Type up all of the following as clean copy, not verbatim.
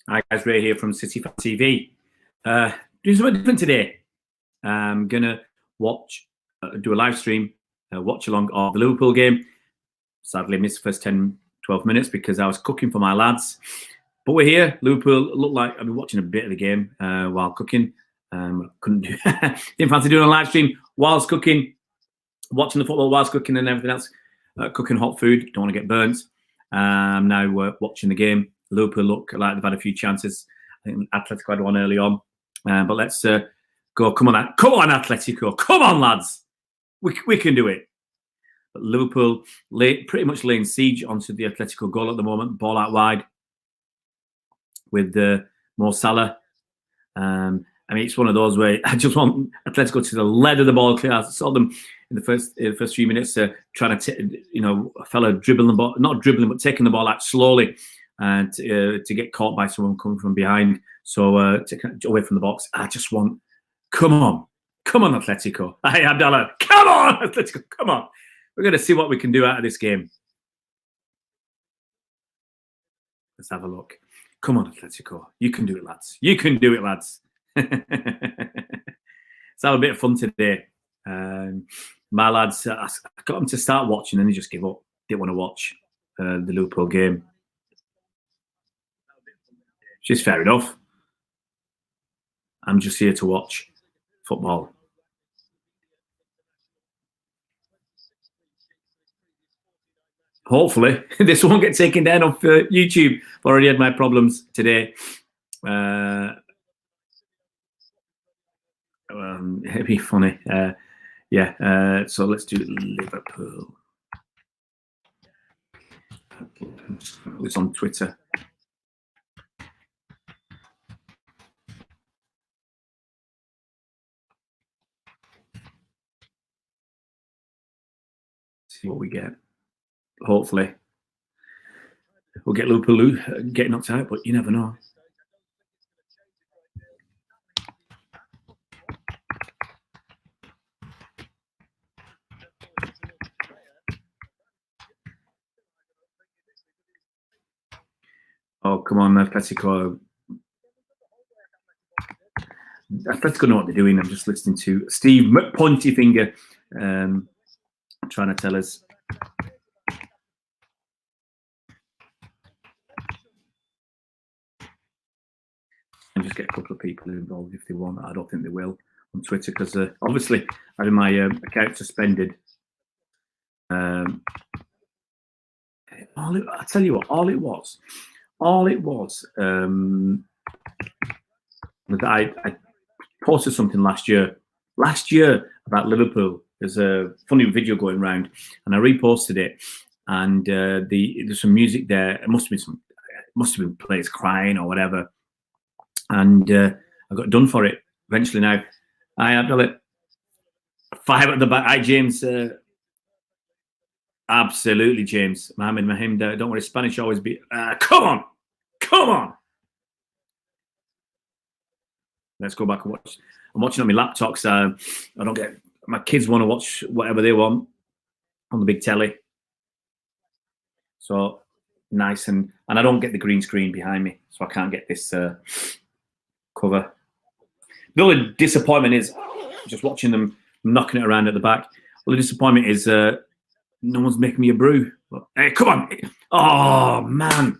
Hi guys, Ray here from City Fan TV. Doing something different today. I'm gonna do a live stream, watch along of the Liverpool game. Sadly, missed the first 10, 12 minutes because I was cooking for my lads. But we're here. Liverpool looked like I've been watching a bit of the game while cooking. Couldn't do, didn't fancy doing a live stream whilst cooking, watching the football whilst cooking and everything else. Cooking hot food, don't want to get burnt. Now we're watching the game. Liverpool look like they've had a few chances. I think Atletico had one early on. But let's go. Come on, Atletico. Come on, lads. We can do it. But Liverpool pretty much laying siege onto the Atletico goal at the moment. Ball out wide with Mo Salah. I mean, it's one of those where I just want Atletico to the lead of the ball clear. I saw them in the first few minutes trying to, a fella dribbling the ball, not dribbling, but taking the ball out slowly and to get caught by someone coming from behind. So to away from the box, I just want, come on, Atletico. Hey, Abdallah, come on, Atletico, come on. We're going to see what we can do out of this game. Let's have a look. Come on, Atletico. You can do it, lads. You can do it, lads. Let's have a bit of fun today. My lads, I got them to start watching and they just give up. Didn't want to watch the Liverpool game. Which is fair enough. I'm just here to watch football. Hopefully, this won't get taken down off YouTube. I've already had my problems today. It'd be funny. Yeah, so let's do Liverpool. It's on Twitter. See what we get. Hopefully, we'll get Liverpool get knocked out, but you never know. Oh, come on, Atletico. Atletico know what they're doing. I'm just listening to Steve Pontyfinger trying to tell us. And just get a couple of people involved if they want. I don't think they will on Twitter because obviously I had my account suspended. I tell you what, all it was. I posted something last year about Liverpool. There's a funny video going around, and I reposted it. And there's some music there. It must have been players crying or whatever. And I got done for it eventually. Now I have got it 5 at the back. Hi, James. Absolutely, James. Mohammed Mahim. Don't worry, Spanish always be. Come on. Let's go back and watch. I'm watching on my laptop, so I don't get. My kids want to watch whatever they want on the big telly. So nice, and I don't get the green screen behind me, so I can't get this cover. The only disappointment is just watching them knocking it around at the back. Well, the disappointment is no one's making me a brew. But, hey, come on! Oh man!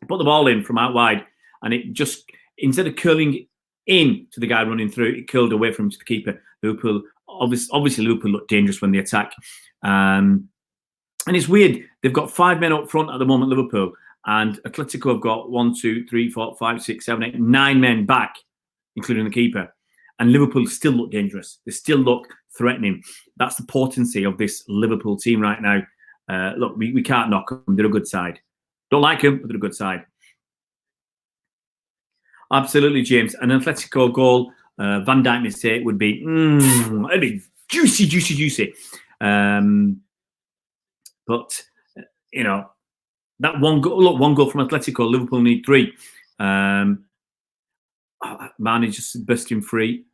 Put the ball in from out wide, and it just instead of curling in to the guy running through, it curled away from the keeper. Liverpool, obviously, Liverpool look dangerous when they attack, and it's weird. They've got 5 men up front at the moment, Liverpool, and Atletico have got 1, 2, 3, 4, 5, 6, 7, 8, 9 men back, including the keeper. And Liverpool still look dangerous. They still look threatening. That's the potency of this Liverpool team right now. Look, we can't knock them. They're a good side. Don't like them, but they're a good side. Absolutely, James. An Atletico goal, Van Dijk mistake would be, it'd be juicy. But, that one goal from Atletico, Liverpool need 3. Man is just bursting free.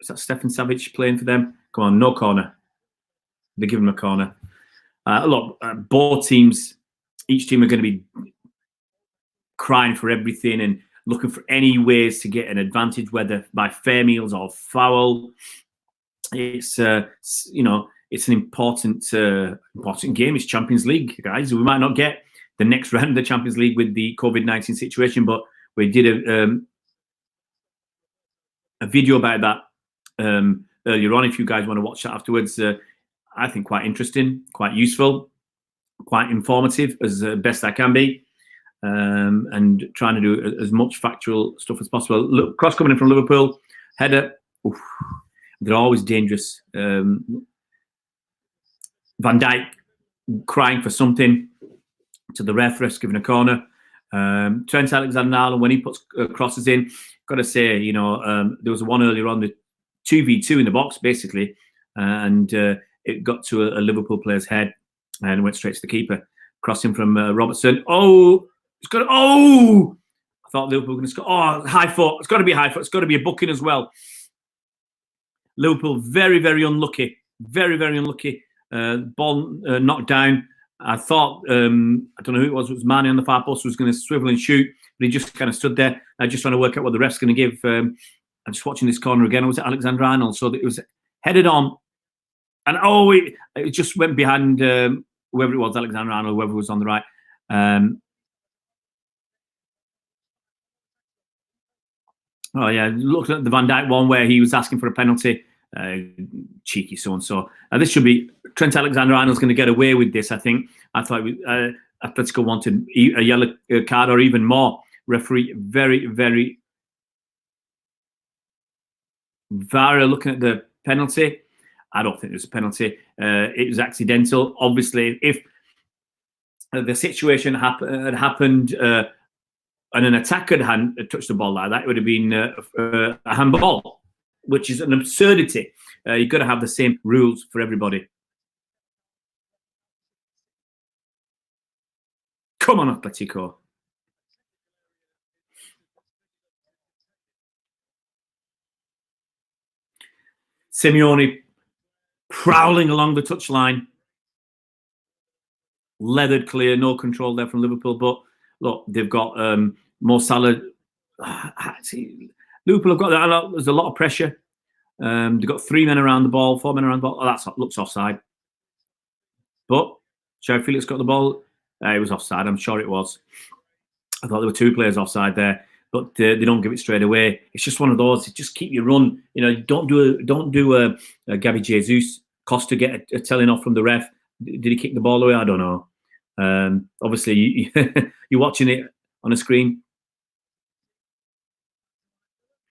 Is that Stefan Savic playing for them? Come on, no corner. They give him a corner. Look, both teams, each team are going to be crying for everything and looking for any ways to get an advantage, whether by fair meals or foul. It's it's an important game. It's Champions League, guys. We might not get the next round of the Champions League with the COVID-19 situation, but we did a video about that earlier on. If you guys want to watch that afterwards, I think quite interesting, quite useful, quite informative as best I can be, and trying to do as much factual stuff as possible. Look, cross coming in from Liverpool, header. Oof, they're always dangerous. Van Dijk crying for something to the ref's giving a corner. Trent Alexander-Arnold, when he puts crosses in, got to say, there was one earlier on, the 2v2 in the box, basically, and it got to a Liverpool player's head and went straight to the keeper. Crossing from Robertson. Oh, it's got. Oh, I thought Liverpool were going to score. Oh, high foot. It's got to be a high foot. It's got to be a booking as well. Liverpool very, very unlucky. Very, very unlucky. Ball knocked down. I thought, I don't know who it was Mane on the far post was going to swivel and shoot, but he just kind of stood there. I just trying to work out what the ref's going to give. I'm just watching this corner again. Was it Alexander-Arnold? So it was headed on. And it just went behind whoever it was, Alexander-Arnold, whoever was on the right. Looking at the Van Dijk one where he was asking for a penalty. Cheeky so-and-so. This should be Trent Alexander-Arnold's going to get away with this, I think. I thought Atletico wanted a yellow card or even more. Referee very, very Vara looking at the penalty. I don't think it was a penalty. It was accidental. Obviously, if the situation had happened and an attacker had touched the ball like that, it would have been a handball, which is an absurdity. You've got to have the same rules for everybody. Come on, Atletico. Simeone prowling along the touchline. Leathered clear, no control there from Liverpool. But look, they've got Mo Salah. Liverpool have got there's a lot of pressure. They've got 3 men around the ball, 4 men around the ball. Oh, that looks offside. But João Felix got the ball. It was offside. I'm sure it was. I thought there were 2 players offside there, but they don't give it straight away. It's just one of those. Just keep your run. Don't do a Gabby Jesus. Costa get a telling off from the ref. Did he kick the ball away? I don't know. Obviously, you're watching it on a screen.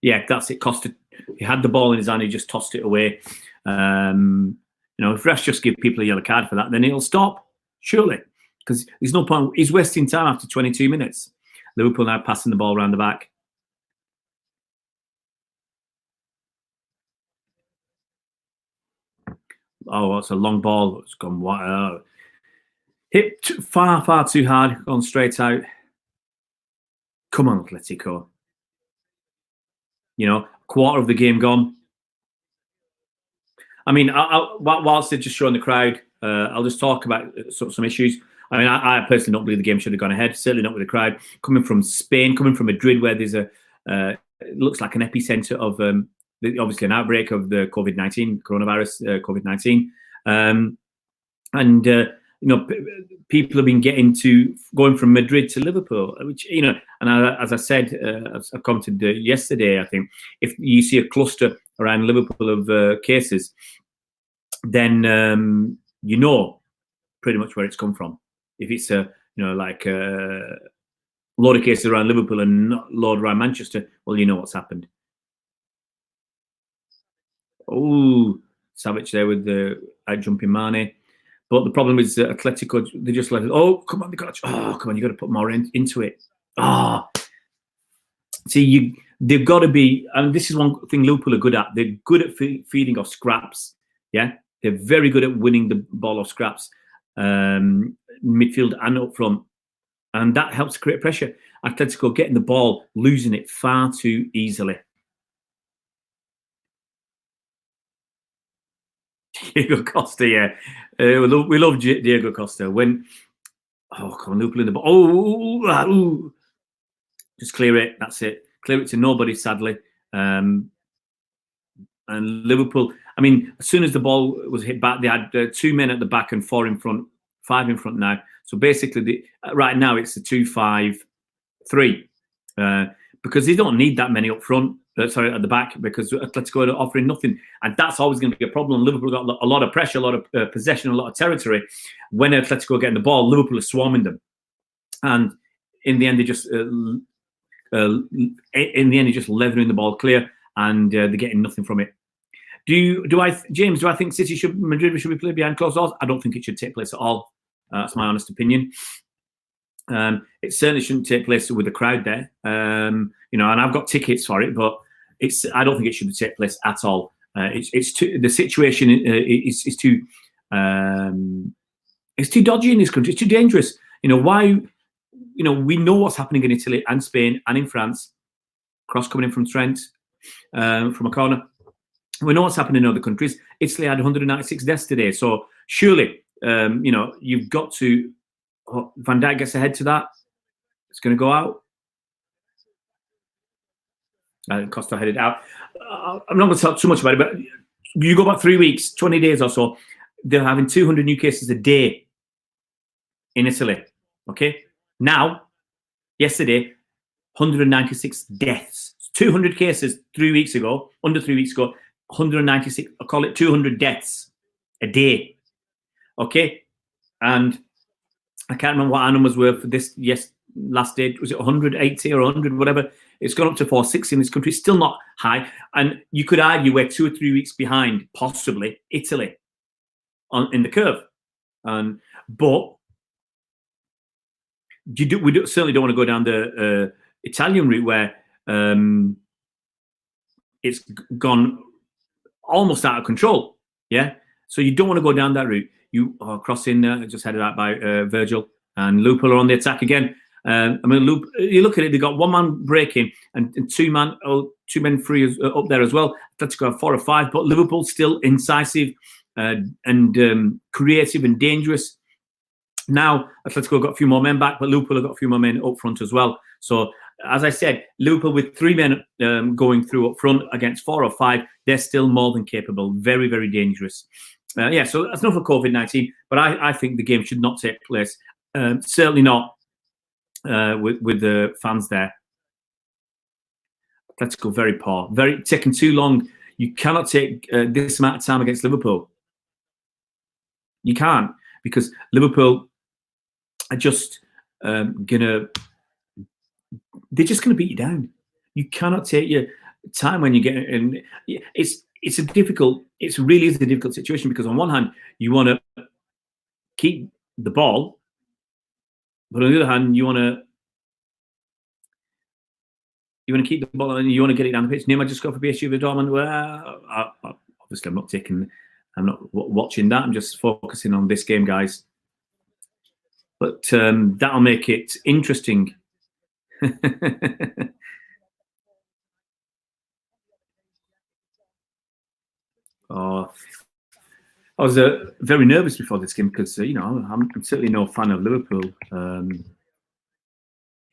Yeah, that's it. Costa, he had the ball in his hand. He just tossed it away. If refs just give people a yellow card for that, then it'll stop, surely. Because there's no point. He's wasting time after 22 minutes. Liverpool now passing the ball around the back. Oh, it's a long ball. It's gone wide. Hit far, far too hard. Gone straight out. Come on, Atletico. Quarter of the game gone. I mean, whilst they're just showing the crowd, I'll just talk about some issues. I mean, I personally don't believe the game should have gone ahead. Certainly not with the crowd. Coming from Spain, coming from Madrid, where there's it looks like an epicenter of obviously an outbreak of the coronavirus, COVID-19, and people have been going from Madrid to Liverpool, which and as I said, I've commented yesterday. I think if you see a cluster around Liverpool of cases, then pretty much where it's come from. If it's a load of cases around Liverpool and not load around Manchester, well, you know what's happened. Oh, Savage there with the out jumping Mane. But the problem is Atletico, they just let it. Oh, come on, come on, you got to put more into it. See, they've got to be, and this is one thing Liverpool are good at. They're good at feeding off scraps. Yeah, they're very good at winning the ball off scraps, midfield and up front, and that helps create pressure. Atletico getting the ball, losing it far too easily. Diego Costa, yeah. We love Diego Costa. Come on, Liverpool in the ball. Just clear it. That's it. Clear it to nobody, sadly. And Liverpool, I mean, as soon as the ball was hit back, they had 2 men at the back and 4 in front, 5 in front now. So basically, right now it's a 2-5-3 because they don't need that many up front. Sorry, at the back, because Atletico are offering nothing, and that's always going to be a problem. Liverpool got a lot of pressure, a lot of possession, a lot of territory. When Atletico are getting the ball, Liverpool are swarming them, and in the end, they just leathering the ball clear, and they're getting nothing from it. James? Do I think Madrid should be played behind closed doors? I don't think it should take place at all. That's my honest opinion. It certainly shouldn't take place with a crowd there. And I've got tickets for it, but I don't think it should take place at all. The situation is too dodgy in this country. It's too dangerous. Why? We know what's happening in Italy and Spain and in France. Cross coming in from Trent, from a corner. We know what's happening in other countries. Italy had 196 deaths today. So surely, you've got to. Van Dijk gets ahead to that. It's going to go out. Costa headed out. I'm not going to talk too much about it, but you go back 3 weeks, 20 days or so, they're having 200 new cases a day in Italy. Okay? Now, yesterday, 196 deaths. 200 cases 3 weeks ago, under 3 weeks ago, 196, I call it 200 deaths a day. Okay? And I can't remember what our numbers were for this last day. Was it 180 or 100, whatever? It's gone up to 460 in this country. It's still not high. And you could argue we're 2 or 3 weeks behind, possibly, Italy in the curve. But we certainly don't want to go down the Italian route where it's gone almost out of control. Yeah? So you don't want to go down that route. You are crossing, just headed out by Virgil, and Liverpool are on the attack again. You look at it, they've got 1 man breaking and 2 men free up there as well. Atletico have 4 or 5, but Liverpool still incisive and creative and dangerous. Now, Atletico got a few more men back, but Liverpool have got a few more men up front as well. So, as I said, Liverpool with 3 men going through up front against 4 or 5, they're still more than capable. Very, very dangerous. So that's enough for COVID-19, but I think the game should not take place. Certainly not with the fans there. Let's go very poor. Taking too long. You cannot take this amount of time against Liverpool. You can't, because Liverpool are just they're just gonna beat you down. You cannot take your time when you get in. It really is a difficult situation, because on one hand you want to keep the ball, but on the other hand you want to keep the ball and you want to get it down the pitch. Neymar just got for PSV Dortmund. Well, obviously I'm not watching that. I'm just focusing on this game, guys. But that'll make it interesting. I was very nervous before this game because I'm certainly no fan of Liverpool.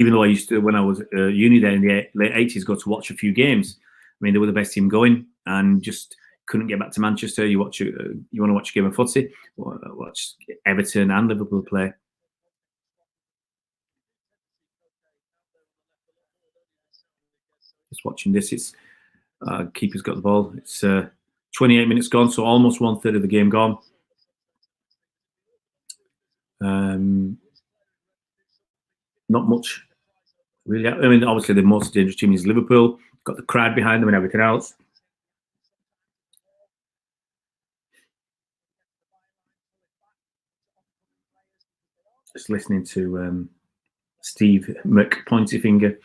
Even though I used to, when I was uni there in the late 80s, go to watch a few games. I mean, they were the best team going, and just couldn't get back to Manchester. You want to watch a game of footy, watch Everton and Liverpool play. Just watching this, it's keeper's got the ball. It's 28 minutes gone, so almost 1/3 of the game gone. Not much, really. I mean, obviously the most dangerous team is Liverpool. Got the crowd behind them and everything else. Just listening to Steve McPointyfinger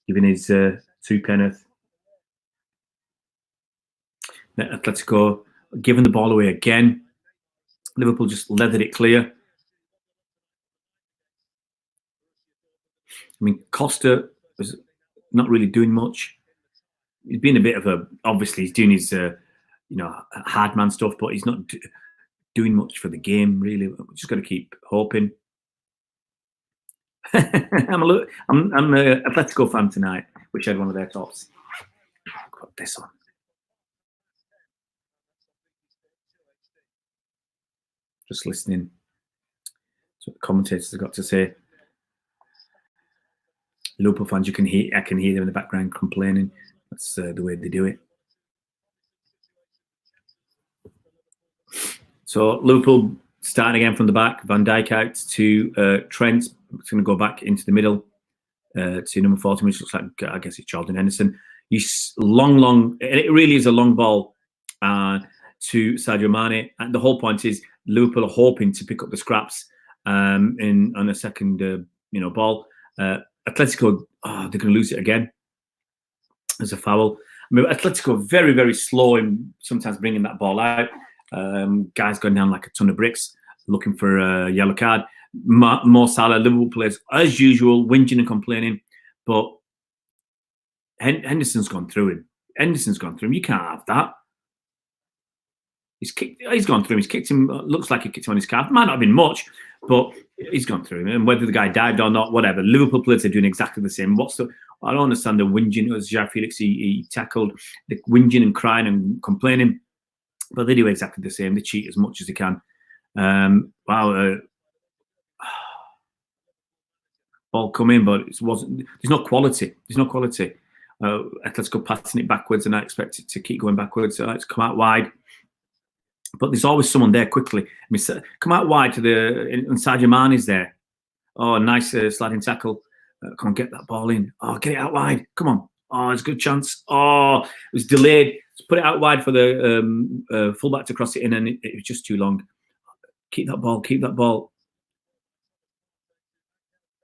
giving his 2 penneth. Atletico giving the ball away again. Liverpool just leathered it clear. I mean, Costa was not really doing much. He's been a bit of obviously he's doing his hard man stuff, but he's not doing much for the game, really. We're just got to keep hoping. I'm a Atletico fan tonight, which had one of their tops. Got this on. Just listening to what the commentators have got to say. Liverpool fans, I can hear them in the background complaining. That's the way they do it. So Liverpool starting again from the back. Van Dijk out to Trent. It's going to go back into the middle to number 14, which looks like, I guess it's Jordan Henderson. He's long. It really is a long ball to Sadio Mane. And the whole point is Liverpool are hoping to pick up the scraps on a second, ball. Atletico, they're going to lose it again. There's a foul. I mean, Atletico very, very slow in sometimes bringing that ball out. Guys going down like a ton of bricks, looking for a yellow card. Mo Salah, Liverpool players, as usual, whinging and complaining. But Henderson's gone through him. You can't have that. He's gone through him. He's kicked him. Looks like he kicked him on his calf. Might not have been much, but he's gone through him. And whether the guy dived or not, whatever. Liverpool players are doing exactly the same. I don't understand the whinging. It was João Felix. He tackled the whinging and crying and complaining. But they do exactly the same. They cheat as much as they can. Ball come in, but it wasn't. There's no quality. Atletico passing it backwards, and I expect it to keep going backwards. It's come out wide, but there's always someone there quickly. I mean, come out wide to and Sadio Mane is there. Oh, nice sliding tackle. Come on, get that ball in. Oh, get it out wide. Come on. Oh, it's a good chance. Oh, it was delayed. Let's put it out wide for the fullback to cross it in, and it was just too long. Keep that ball.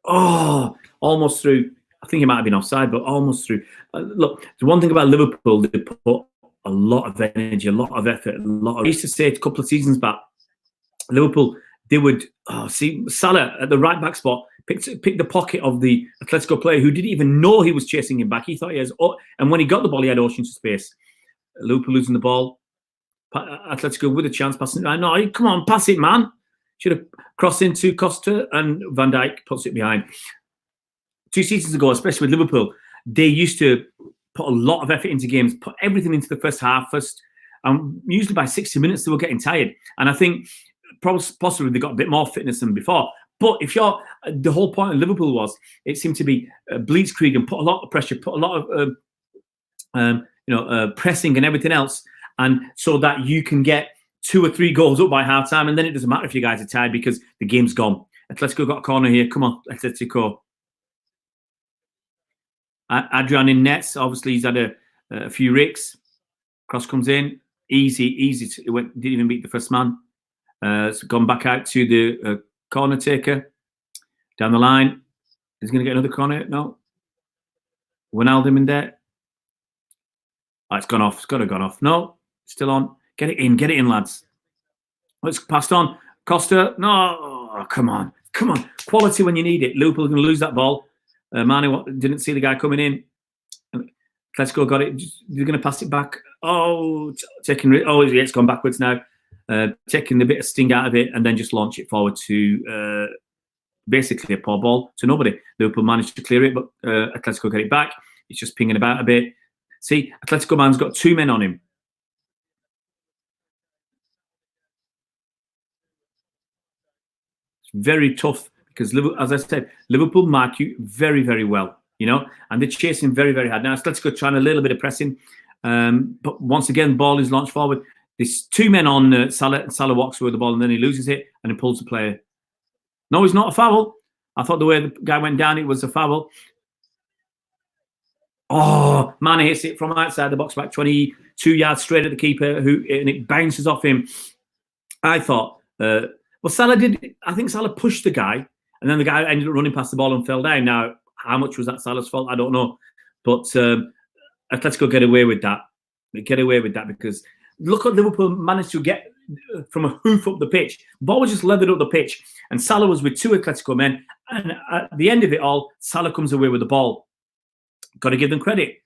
Oh, almost through. I think it might have been offside, but almost through. Look, the one thing about Liverpool, they put a lot of energy, a lot of effort, I used to say it a couple of seasons back, Liverpool, they would see Salah at the right back spot, picked the pocket of the Atletico player who didn't even know he was chasing him back. He thought he has, and when he got the ball, he had oceans of space. Liverpool losing the ball. Atletico with a chance, passing it. No, come on, pass it, man. Should have crossed into Costa, and Van Dijk puts it behind. 2 seasons ago, especially with Liverpool, they used to put a lot of effort into games, put everything into the first half, and usually by 60 minutes they were getting tired. And I think possibly they got a bit more fitness than before. But the whole point of Liverpool was it seemed to be blitzkrieg and put a lot of pressure, put a lot of pressing and everything else, and so that you can get 2 or 3 goals up by half time, and then it doesn't matter if you guys are tired because the game's gone. Atletico got a corner here. Come on, Atletico. Adrian in nets. Obviously, he's had a few ricks. Cross comes in. Easy. Didn't even beat the first man. It's gone back out to the corner taker. Down the line. He's going to get another corner. No. Wijnaldum in there. Oh, it's gone off. It's got to have gone off. No. Still on. Get it in, lads. It's passed on. Costa. No. Oh, come on. Quality when you need it. Liverpool are going to lose that ball. Mane didn't see the guy coming in. Atletico got it. They're going to pass it back. Oh, it's gone backwards now. Taking a bit of sting out of it and then just launch it forward to basically a poor ball to nobody. Liverpool managed to clear it, but Atletico got it back. It's just pinging about a bit. See, Atletico man's got 2 men on him. It's very tough because, as I said, Liverpool mark you very, very well, and they're chasing very, very hard. Now, Atletico trying a little bit of pressing, but once again, ball is launched forward. There's 2 men on Salah. Salah walks with the ball and then he loses it and he pulls the player. No, it's not a foul. I thought the way the guy went down, it was a foul. Oh, Mane hits it from outside the box, back 22 yards straight at the keeper, and it bounces off him. I thought, Salah did. I think Salah pushed the guy, and then the guy ended up running past the ball and fell down. Now, how much was that Salah's fault? I don't know, but Atletico get away with that. They get away with that because look what Liverpool managed to get from a hoof up the pitch. The ball was just leathered up the pitch, and Salah was with 2 Atletico men. And at the end of it all, Salah comes away with the ball. Got to give them credit.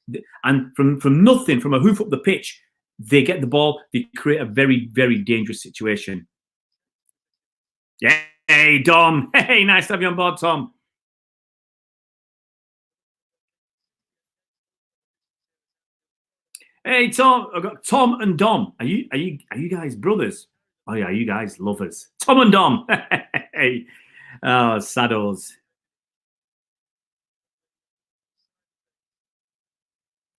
And from nothing, from a hoof up the pitch, they get the ball. They create a very, very dangerous situation. Yeah, hey, Dom. Hey, nice to have you on board, Tom. Hey Tom, I've got Tom and Dom. Are you guys brothers? Oh yeah, you guys lovers. Tom and Dom. Hey, oh saddles.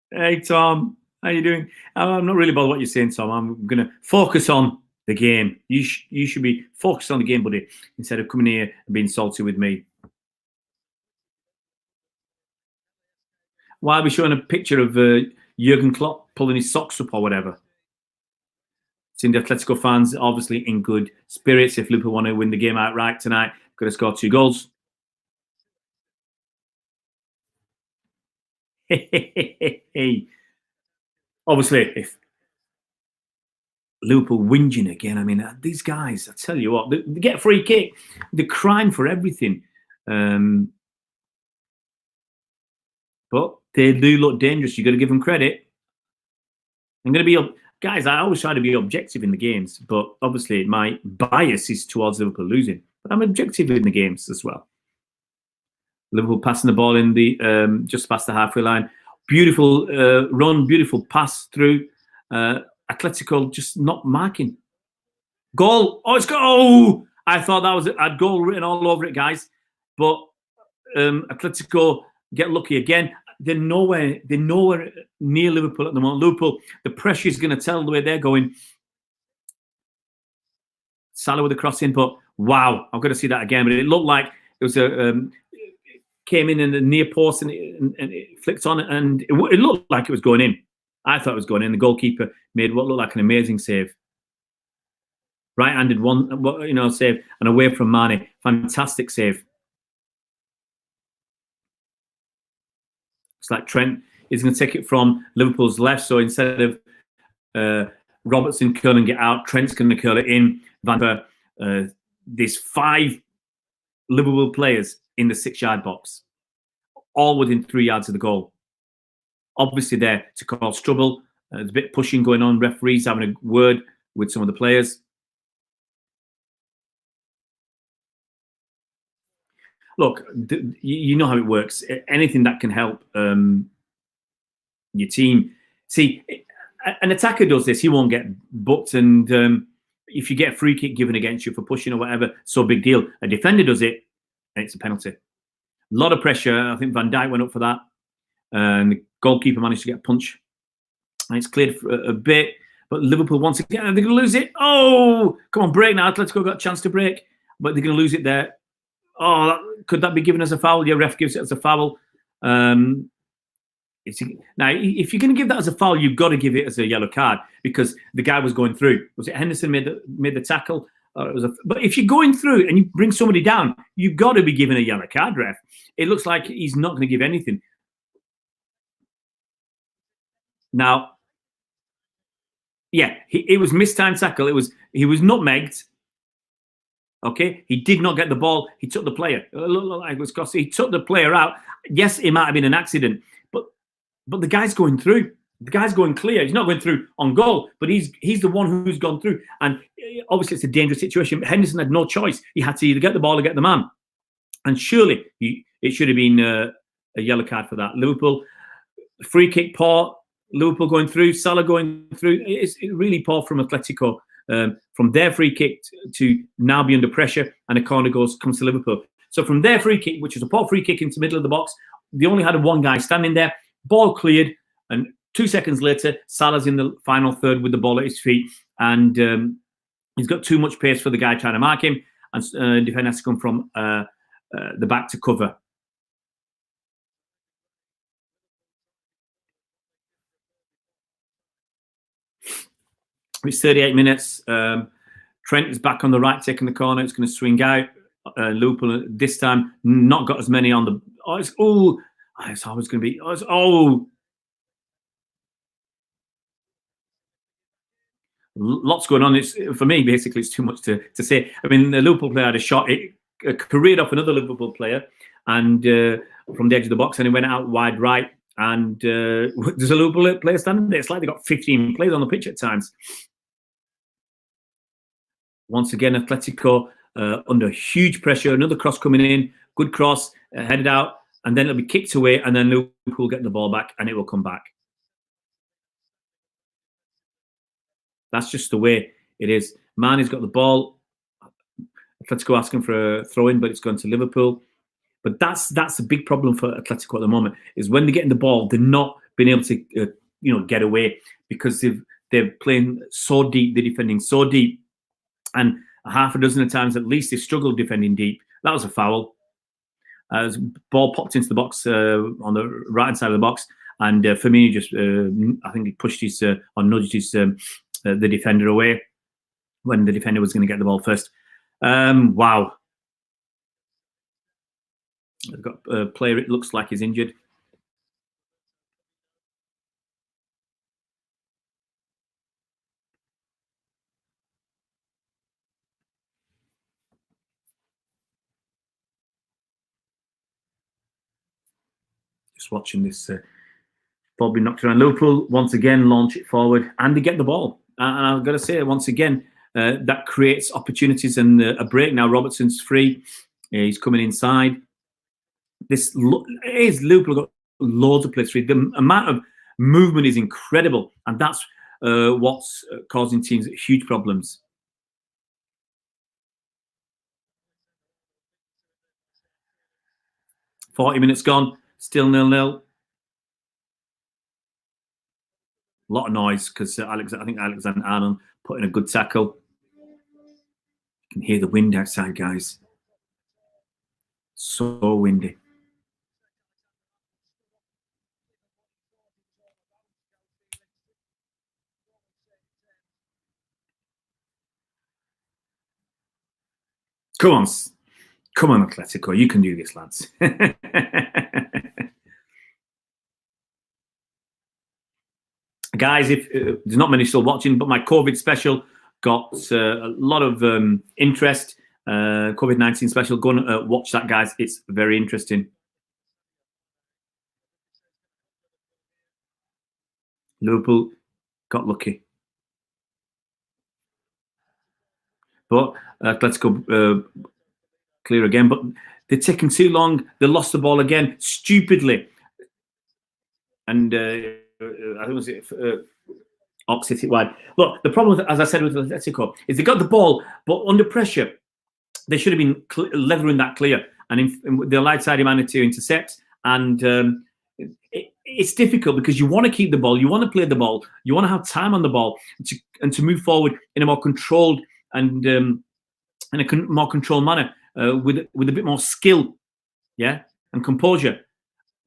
Hey Tom, how you doing? I'm not really bothered what you're saying, Tom. I'm gonna focus on the game. You should be focused on the game, buddy, instead of coming here and being salty with me. Why are we showing a picture of Jurgen Klopp pulling his socks up or whatever? Seeing the Atletico fans obviously in good spirits. If Liverpool want to win the game outright tonight, got to score 2 goals. Obviously, if Liverpool whinging again, I mean, these guys, I tell you what, they get a free kick, they're crying for everything. But they do look dangerous. You've got to give them credit. I'm going to be, guys, I always try to be objective in the games, but obviously my bias is towards Liverpool losing. But I'm objective in the games as well. Liverpool passing the ball in the just past the halfway line. Beautiful run, beautiful pass through. Atletico just not marking. Goal. Oh, it's go. Oh, I thought that was a goal written all over it, guys. But Atletico get lucky again. They're nowhere near Liverpool at the moment. Liverpool, the pressure is going to tell the way they're going. Salah with the cross in, but wow, I've got to see that again. But it looked like it was a came in the near post and it flicked on, and it looked like it was going in. I thought it was going in. The goalkeeper made what looked like an amazing save. Right-handed one, save, and away from Mane. Fantastic save. It's like Trent is going to take it from Liverpool's left. So instead of Robertson curling it out, Trent's going to curl it in. There's 5 Liverpool players in the 6-yard box, all within 3 yards of the goal. Obviously there to cause trouble. There's a bit of pushing going on. Referees having a word with some of the players. Look, you know how it works. Anything that can help your team. See, an attacker does this, he won't get booked. And if you get a free kick given against you for pushing or whatever, so big deal. A defender does it, and it's a penalty. A lot of pressure. I think Van Dijk went up for that. And the goalkeeper managed to get a punch. And it's cleared for a bit. But Liverpool, once again, they're going to lose it. Oh, come on, break now. Atletico got a chance to break. But they're going to lose it there. Oh, could that be given as a foul? Your ref gives it as a foul. Now, if you're going to give that as a foul, you've got to give it as a yellow card because the guy was going through. Was it Henderson made the tackle? But if you're going through and you bring somebody down, you've got to be given a yellow card, ref. It looks like he's not going to give anything. Now, yeah, it was mistimed tackle. He was nutmegged. Okay, he did not get the ball. He took the player. It looked like it was costly. He took the player out. Yes, it might have been an accident, but the guy's going through. The guy's going clear. He's not going through on goal, but he's the one who's gone through. And obviously, it's a dangerous situation. Henderson had no choice. He had to either get the ball or get the man. And surely it should have been a yellow card for that. Liverpool free kick poor. Liverpool going through. Salah going through. It's really poor from Atletico. From their free kick to now be under pressure, and a corner comes to Liverpool. So from their free kick, which was a poor free kick into the middle of the box, they only had one guy standing there. Ball cleared, and 2 seconds later, Salah's in the final third with the ball at his feet, and he's got too much pace for the guy trying to mark him, and defender has to come from the back to cover. It's 38 minutes. Trent is back on the right, taking the corner. It's going to swing out. Liverpool this time not got as many on the. It's always going to be. Lots going on. It's for me basically. It's too much to say. I mean, the Liverpool player had a shot. It careered off another Liverpool player, and from the edge of the box, and he went out wide right. And there's a Liverpool player standing there. It's like they got 15 players on the pitch at times. Once again, Atletico under huge pressure. Another cross coming in. Good cross, headed out. And then it'll be kicked away. And then Liverpool get the ball back and it will come back. That's just the way it is. Mane's got the ball. Atletico asking for a throw-in, but it's gone to Liverpool. But that's a big problem for Atletico at the moment, is when they're getting the ball, they're not being able to get away, because they're playing so deep, they're defending so deep, and half a dozen of times at least they struggled defending deep. That was a foul. As ball popped into the box on the right hand side of the box, and Firmino just I think he pushed his or nudged his the defender away when the defender was going to get the ball first. Wow. I've got a player, it looks like he's injured. Just watching this ball being knocked around. Liverpool once again launch it forward and they get the ball. And I've got to say, once again, that creates opportunities and a break. Now Robertson's free. He's coming inside. This is Liverpool got loads of players free. The amount of movement is incredible, and that's what's causing teams huge problems. "40 minutes gone, still 0-0. A lot of noise because I think Alexander-Arnold put in a good tackle. You can hear the wind outside, guys. So windy. Come on, Atletico, you can do this, lads." Guys, if there's not many still watching, but my COVID special got a lot of interest. COVID-19 special. Go and watch that, guys. It's very interesting. Liverpool got lucky, but Atletico clear again. But they're taking too long. They lost the ball again stupidly, and I think it was Ox hit it wide. Look, the problem, as I said, with Atletico is they got the ball, but under pressure, they should have been leathering that clear, and they allowed Sadio Mane to intercept. And it's difficult because you want to keep the ball, you want to play the ball, you want to have time on the ball, and to move forward in a more controlled and in a more controlled manner with a bit more skill, yeah, and composure.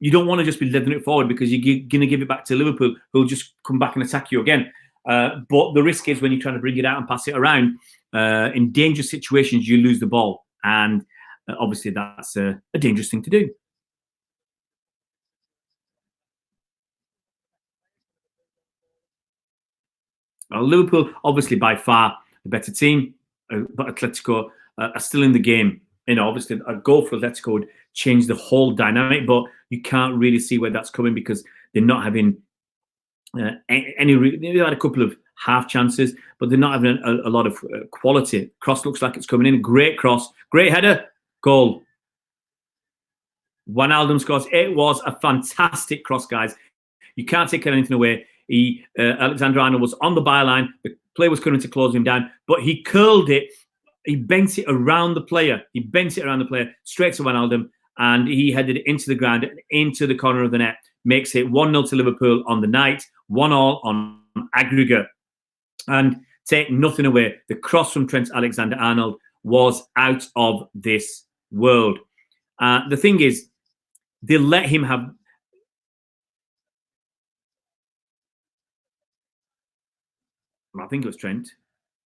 You don't want to just be leathering it forward because you're going to give it back to Liverpool, who'll just come back and attack you again. But the risk is when you're trying to bring it out and pass it around, in dangerous situations, you lose the ball. And obviously that's a dangerous thing to do. Liverpool, obviously by far the better team, but Atletico are still in the game. Obviously a goal for Atletico would change the whole dynamic, but you can't really see where that's coming because they're not having any. They had a couple of half chances, but they're not having a lot of quality. Cross looks like it's coming in. Great cross, great header, goal. Wijnaldum scores. It was a fantastic cross, guys. You can't take anything away. Alexander-Arnold was on the byline. The player was coming to close him down, but he curled it. He bent it around the player. Straight to Wijnaldum, and he headed it into the ground, into the corner of the net. Makes it 1-0 to Liverpool on the night, 1-1 on aggregate. And take nothing away, the cross from Trent Alexander-Arnold was out of this world. The thing is, they let him have... I think it was Trent.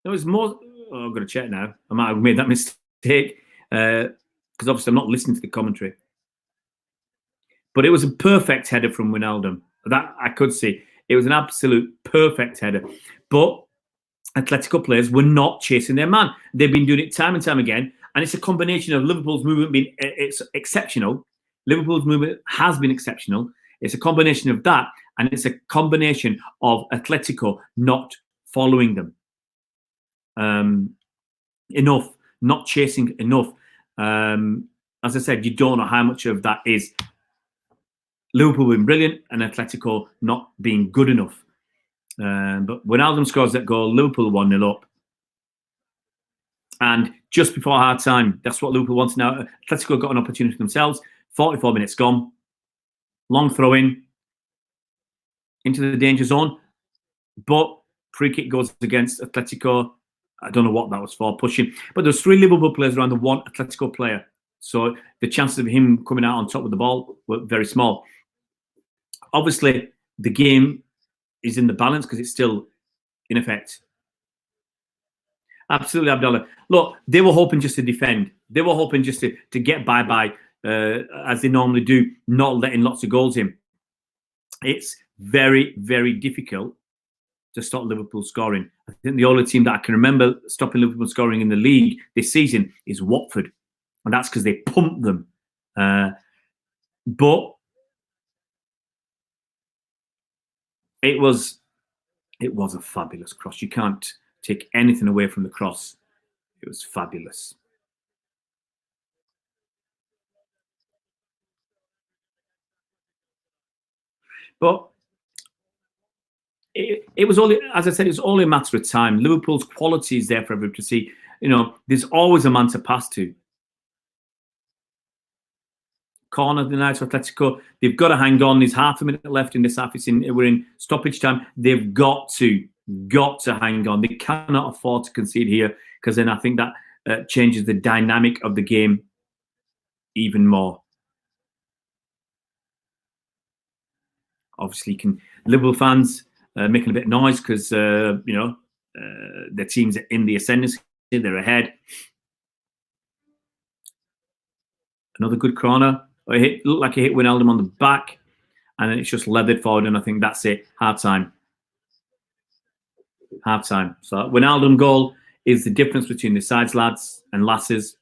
There was more... I'm going to check now. I might have made that mistake because obviously I'm not listening to the commentary. But it was a perfect header from Wijnaldum. That I could see. It was an absolute perfect header. But Atletico players were not chasing their man. They've been doing it time and time again. And it's a combination of Liverpool's movement being exceptional. Liverpool's movement has been exceptional. It's a combination of that. And it's a combination of Atletico not following them enough, not chasing enough. As I said, you don't know how much of that is Liverpool being brilliant and Atletico not being good enough. But Wijnaldum scores that goal, Liverpool 1-0 up. And just before half time, that's what Liverpool wanted now. Atletico got an opportunity themselves. 44 minutes gone. Long throw in into the danger zone. But free kick goes against Atletico. I don't know what that was for, pushing. But there's 3 Liverpool players around the 1 Atletico player. So the chances of him coming out on top of the ball were very small. Obviously, the game is in the balance because it's still in effect. Absolutely, Abdallah. Look, they were hoping just to defend. They were hoping just to get by, as they normally do, not letting lots of goals in. It's very, very difficult to stop Liverpool scoring. I think the only team that I can remember stopping Liverpool scoring in the league this season is Watford. And that's because they pumped them. But it was a fabulous cross. You can't take anything away from the cross. It was fabulous. But it was only, as I said, it was only a matter of time. Liverpool's quality is there for everyone to see. You know, there's always a man to pass to. Corner denied to Atletico. They've got to hang on. There's half a minute left in this half. We're in stoppage time. They've got to hang on. They cannot afford to concede here, because then I think that changes the dynamic of the game even more. Obviously, Liverpool fans making a bit of noise because their teams are in the ascendancy. They're ahead. Another good corner. It looked like it hit Wijnaldum on the back, and then it's just leathered forward, and I think that's it. Half time. So Wijnaldum goal is the difference between the sides lads and lasses.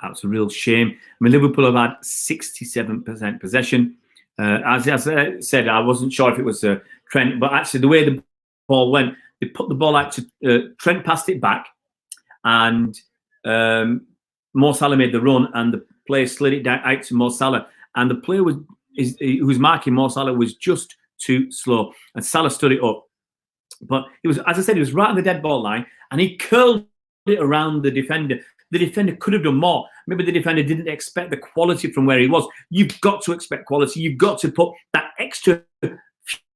That's a real shame. I mean, Liverpool have had 67% possession. As I said, I wasn't sure if it was Trent, but actually the way the ball went, they put the ball out to Trent, passed it back, and Mo Salah made the run, and the player slid it down out to Mo Salah, and the player who was marking Mo Salah was just too slow, and Salah stood it up. But it was, as I said, he was right on the dead ball line, and he curled it around the defender. The defender could have done more. Maybe the defender didn't expect the quality from where he was. You've got to expect quality. You've got to put that extra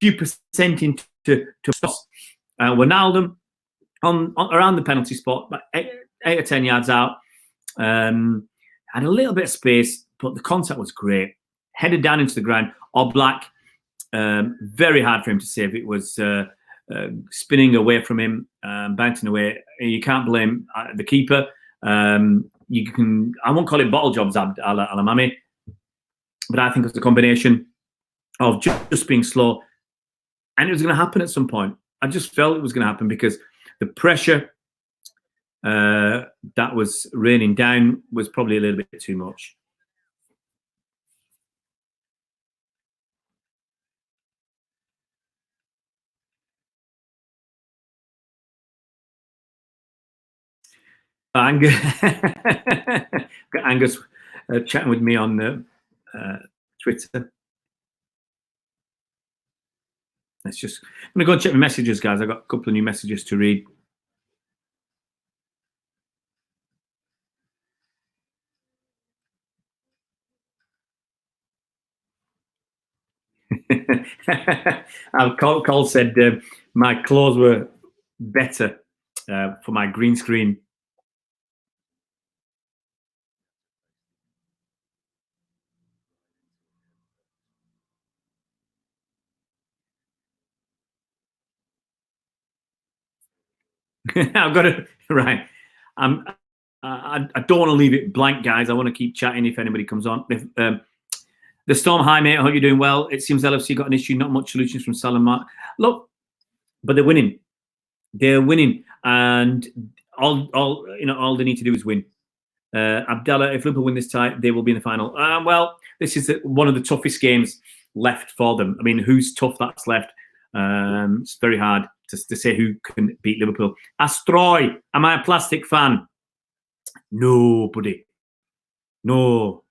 few percent into Wijnaldum on around the penalty spot, about 8 or 10 yards out. Had a little bit of space, but the contact was great. Headed down into the ground. Oblak, very hard for him to save. It was spinning away from him, bouncing away. You can't blame the keeper. You can, I won't call it bottle jobs, Alamami, but I think it's a combination of just being slow, and it was going to happen at some point. I just felt it was going to happen because the pressure that was raining down was probably a little bit too much. Angus, got Angus chatting with me on Twitter. I'm gonna go and check my messages, guys. I got a couple of new messages to read. Cole said my clothes were better for my green screen. I've got it right. I don't want to leave it blank, guys. I want to keep chatting if anybody comes on. The Storm, hi mate, I hope you're doing well. It seems LFC got an issue, not much solutions from Salah. Look, but they're winning. They're winning, and all they need to do is win. Abdallah, if Liverpool win this tie, they will be in the final. Well, this is one of the toughest games left for them. I mean, who's tough that's left? It's very hard to say who can beat Liverpool. Astroy, am I a plastic fan? No, buddy. No.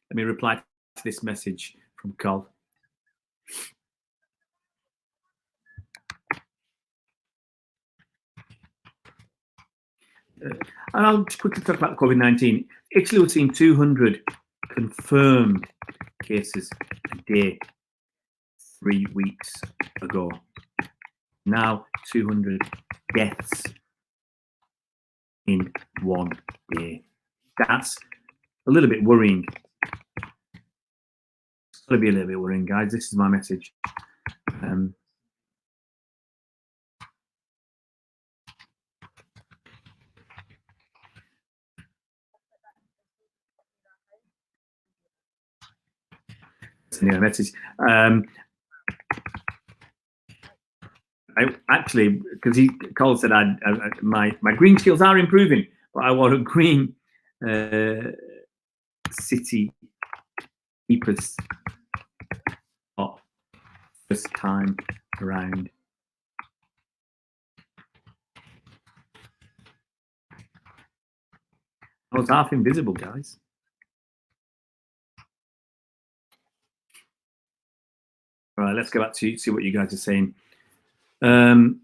Let me reply to this message from Col. And I'll just quickly talk about COVID-19. Italy was seeing 200 confirmed cases a day 3 weeks ago. Now 200 deaths in 1 day. That's a little bit worrying. It's going to be a little bit worrying, guys. This is my message. Message. I actually, because Cole said my green skills are improving, but I want a green city keepers first time around. I was half invisible, guys. All right, let's go back to see what you guys are saying. Aaron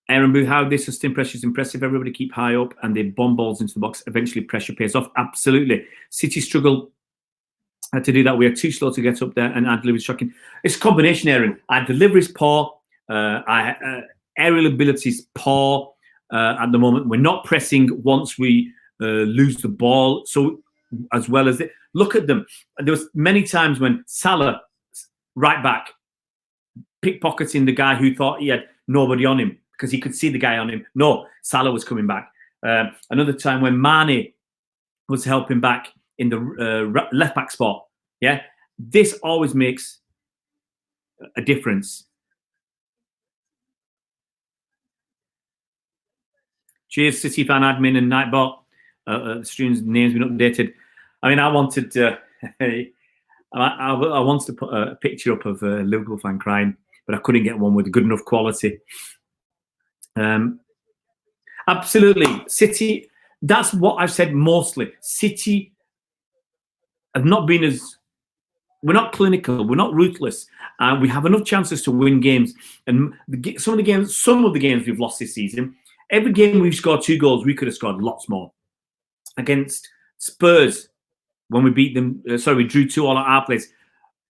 Boo, how this sustained pressure is impressive. Everybody keep high up and they bomb balls into the box. Eventually pressure pays off. Absolutely. City struggle to do that. We are too slow to get up there and our delivery is shocking. It's a combination, Aaron. Our delivery is poor. Our aerial ability is poor at the moment. We're not pressing once we lose the ball. So as well as look at them. There was many times when Salah, right back, pickpocketing the guy who thought he had nobody on him because he could see the guy on him. No, Salah was coming back. Another time when Mane was helping back in the left back spot. Yeah, this always makes a difference. Cheers, City fan admin and Nightbot. The stream's name's been updated. I mean, I wanted to. I wanted to put a picture up of a Liverpool fan crying, but I couldn't get one with good enough quality. Absolutely. City, that's what I've said mostly. City have not been as... We're not clinical. We're not ruthless. We have enough chances to win games. And some of the games we've lost this season, every game we've scored 2 goals, we could have scored lots more. Against Spurs, when we beat them, we drew 2-2 at our place.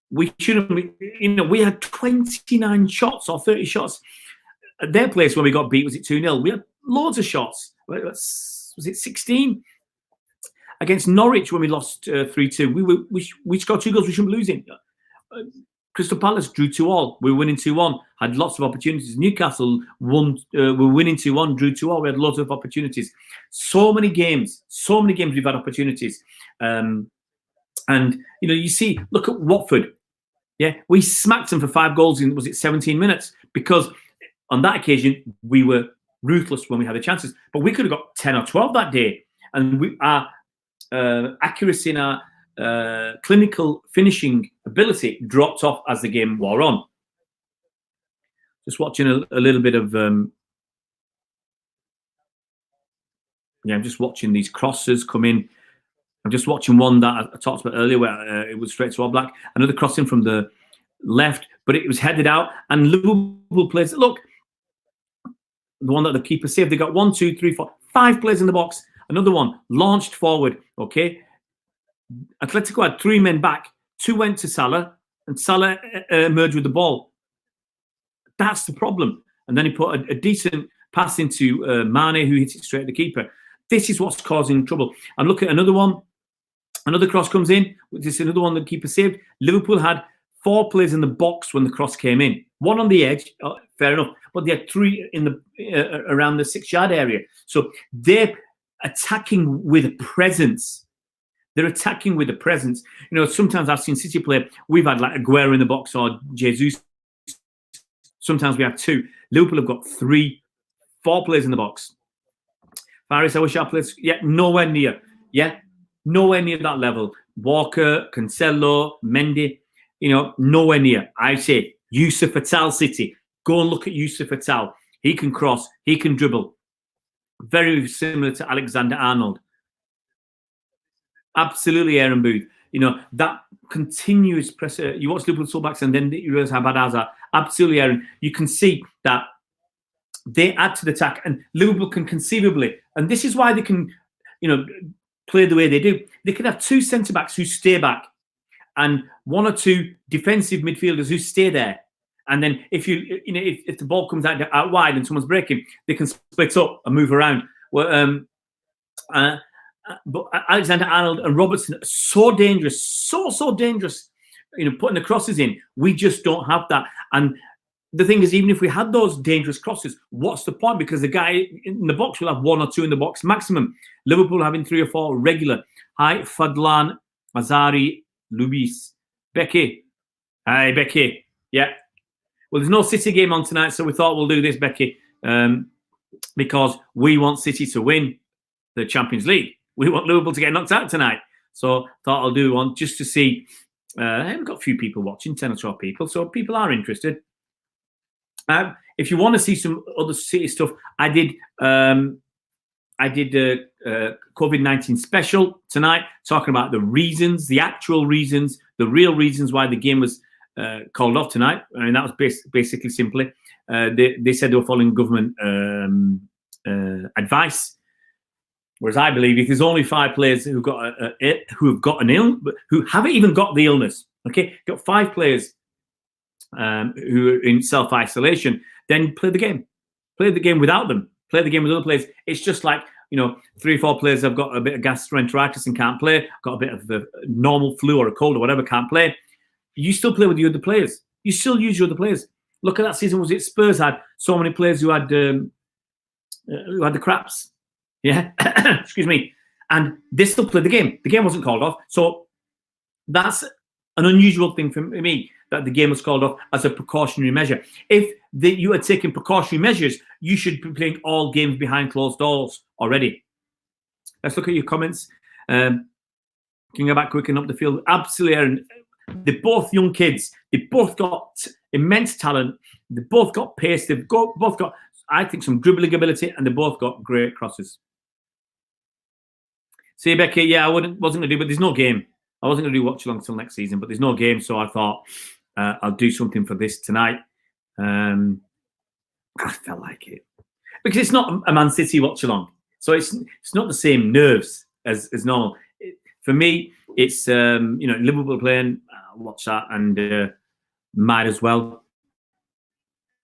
We shouldn't be, we had 29 shots or 30 shots. At their place, when we got beat, was it 2-0? We had loads of shots. Was it 16? Against Norwich, when we lost 3-2, we scored 2 goals we shouldn't be losing. Crystal Palace drew 2-2. We were winning 2-1. Had lots of opportunities. Newcastle won. We were winning 2-1, drew 2-2. We had lots of opportunities. So many games we've had opportunities. And you see, look at Watford. Yeah, we smacked them for 5 goals in, was it 17 minutes? Because on that occasion, we were ruthless when we had the chances. But we could have got 10 or 12 that day. And our accuracy in our clinical finishing ability dropped off as the game wore on. Just watching a little bit of... I'm just watching these crosses come in. I'm just watching one that I talked about earlier where it was straight to Oblak. Another crossing from the left, but it was headed out. And Liverpool players, look, the one that the keeper saved, they got 1, 2, 3, 4, 5 players in the box. Another one launched forward, okay? Atletico had 3 men back. 2 went to Salah, and Salah emerged with the ball. That's the problem. And then he put a decent pass into Mane, who hit it straight at the keeper. This is what's causing trouble. And look at another one. Another cross comes in. This is another one the keeper saved. Liverpool had 4 players in the box when the cross came in. 1 on the edge, fair enough. But they had 3 in the around the 6-yard area. So they're attacking with a presence. They're attacking with a presence. Sometimes I've seen City play. We've had like Aguero in the box or Jesus. Sometimes we have 2. Liverpool have got 3, 4 players in the box. Faris, I wish our players... Yeah, nowhere near. Yeah, nowhere near that level. Walker, Cancelo, Mendy, nowhere near. I say Yusuf Attal City. Go and look at Yusuf Attal. He can cross. He can dribble. Very similar to Alexander-Arnold. Absolutely, Aaron Booth. that continuous pressure. You watch Liverpool fullbacks and then you realize how bad ours are. Absolutely, Aaron. You can see that they add to the attack, and Liverpool can conceivably, and this is why they can, play the way they do. They can have two centre backs who stay back, and one or two defensive midfielders who stay there. And then if the ball comes out wide and someone's breaking, they can split up and move around. Well, but Alexander-Arnold and Robertson are so dangerous, so dangerous. Putting the crosses in, we just don't have that. And the thing is, even if we had those dangerous crosses, what's the point? Because the guy in the box will have one or two in the box maximum. Liverpool having 3 or 4 regular. Hi, Fadlan, Azari, Luis, Becky. Hi, Becky. Yeah. Well, there's no City game on tonight, so we thought we'll do this, Becky, because we want City to win the Champions League. We want Liverpool to get knocked out tonight. So thought I'll do one just to see. I haven't got a few people watching, 10 or 12 people, so people are interested. If you want to see some other City stuff, I did COVID-19 special tonight, talking about the reasons, the actual reasons, the real reasons why the game was called off tonight. I mean, that was basically simply they said they were following government advice. Whereas I believe if there's only 5 players who haven't even got the illness, okay, got 5 players who are in self-isolation, then play the game. Play the game without them. Play the game with other players. It's just like, 3 or 4 players have got a bit of gastroenteritis and can't play, got a bit of the normal flu or a cold or whatever, can't play. You still play with your other players. You still use your other players. Look at that season. Was it Spurs had so many players who had the craps? Yeah, excuse me. And they still played the game. The game wasn't called off. So that's an unusual thing for me, that the game was called off as a precautionary measure. If you are taking precautionary measures, you should be playing all games behind closed doors already. Let's look at your comments. Can you go back quick and up the field? Absolutely, Aaron. They're both young kids. They both got immense talent. They both got pace. They've both got, I think, some dribbling ability, and they both got great crosses. See, Becky, yeah, wasn't going to do, but there's no game. I wasn't going to do watch along till next season, but there's no game, so I thought I'll do something for this tonight. I felt like it because it's not a Man City watch along, so it's not the same nerves as normal. For me, it's Liverpool playing. I'll watch that and might as well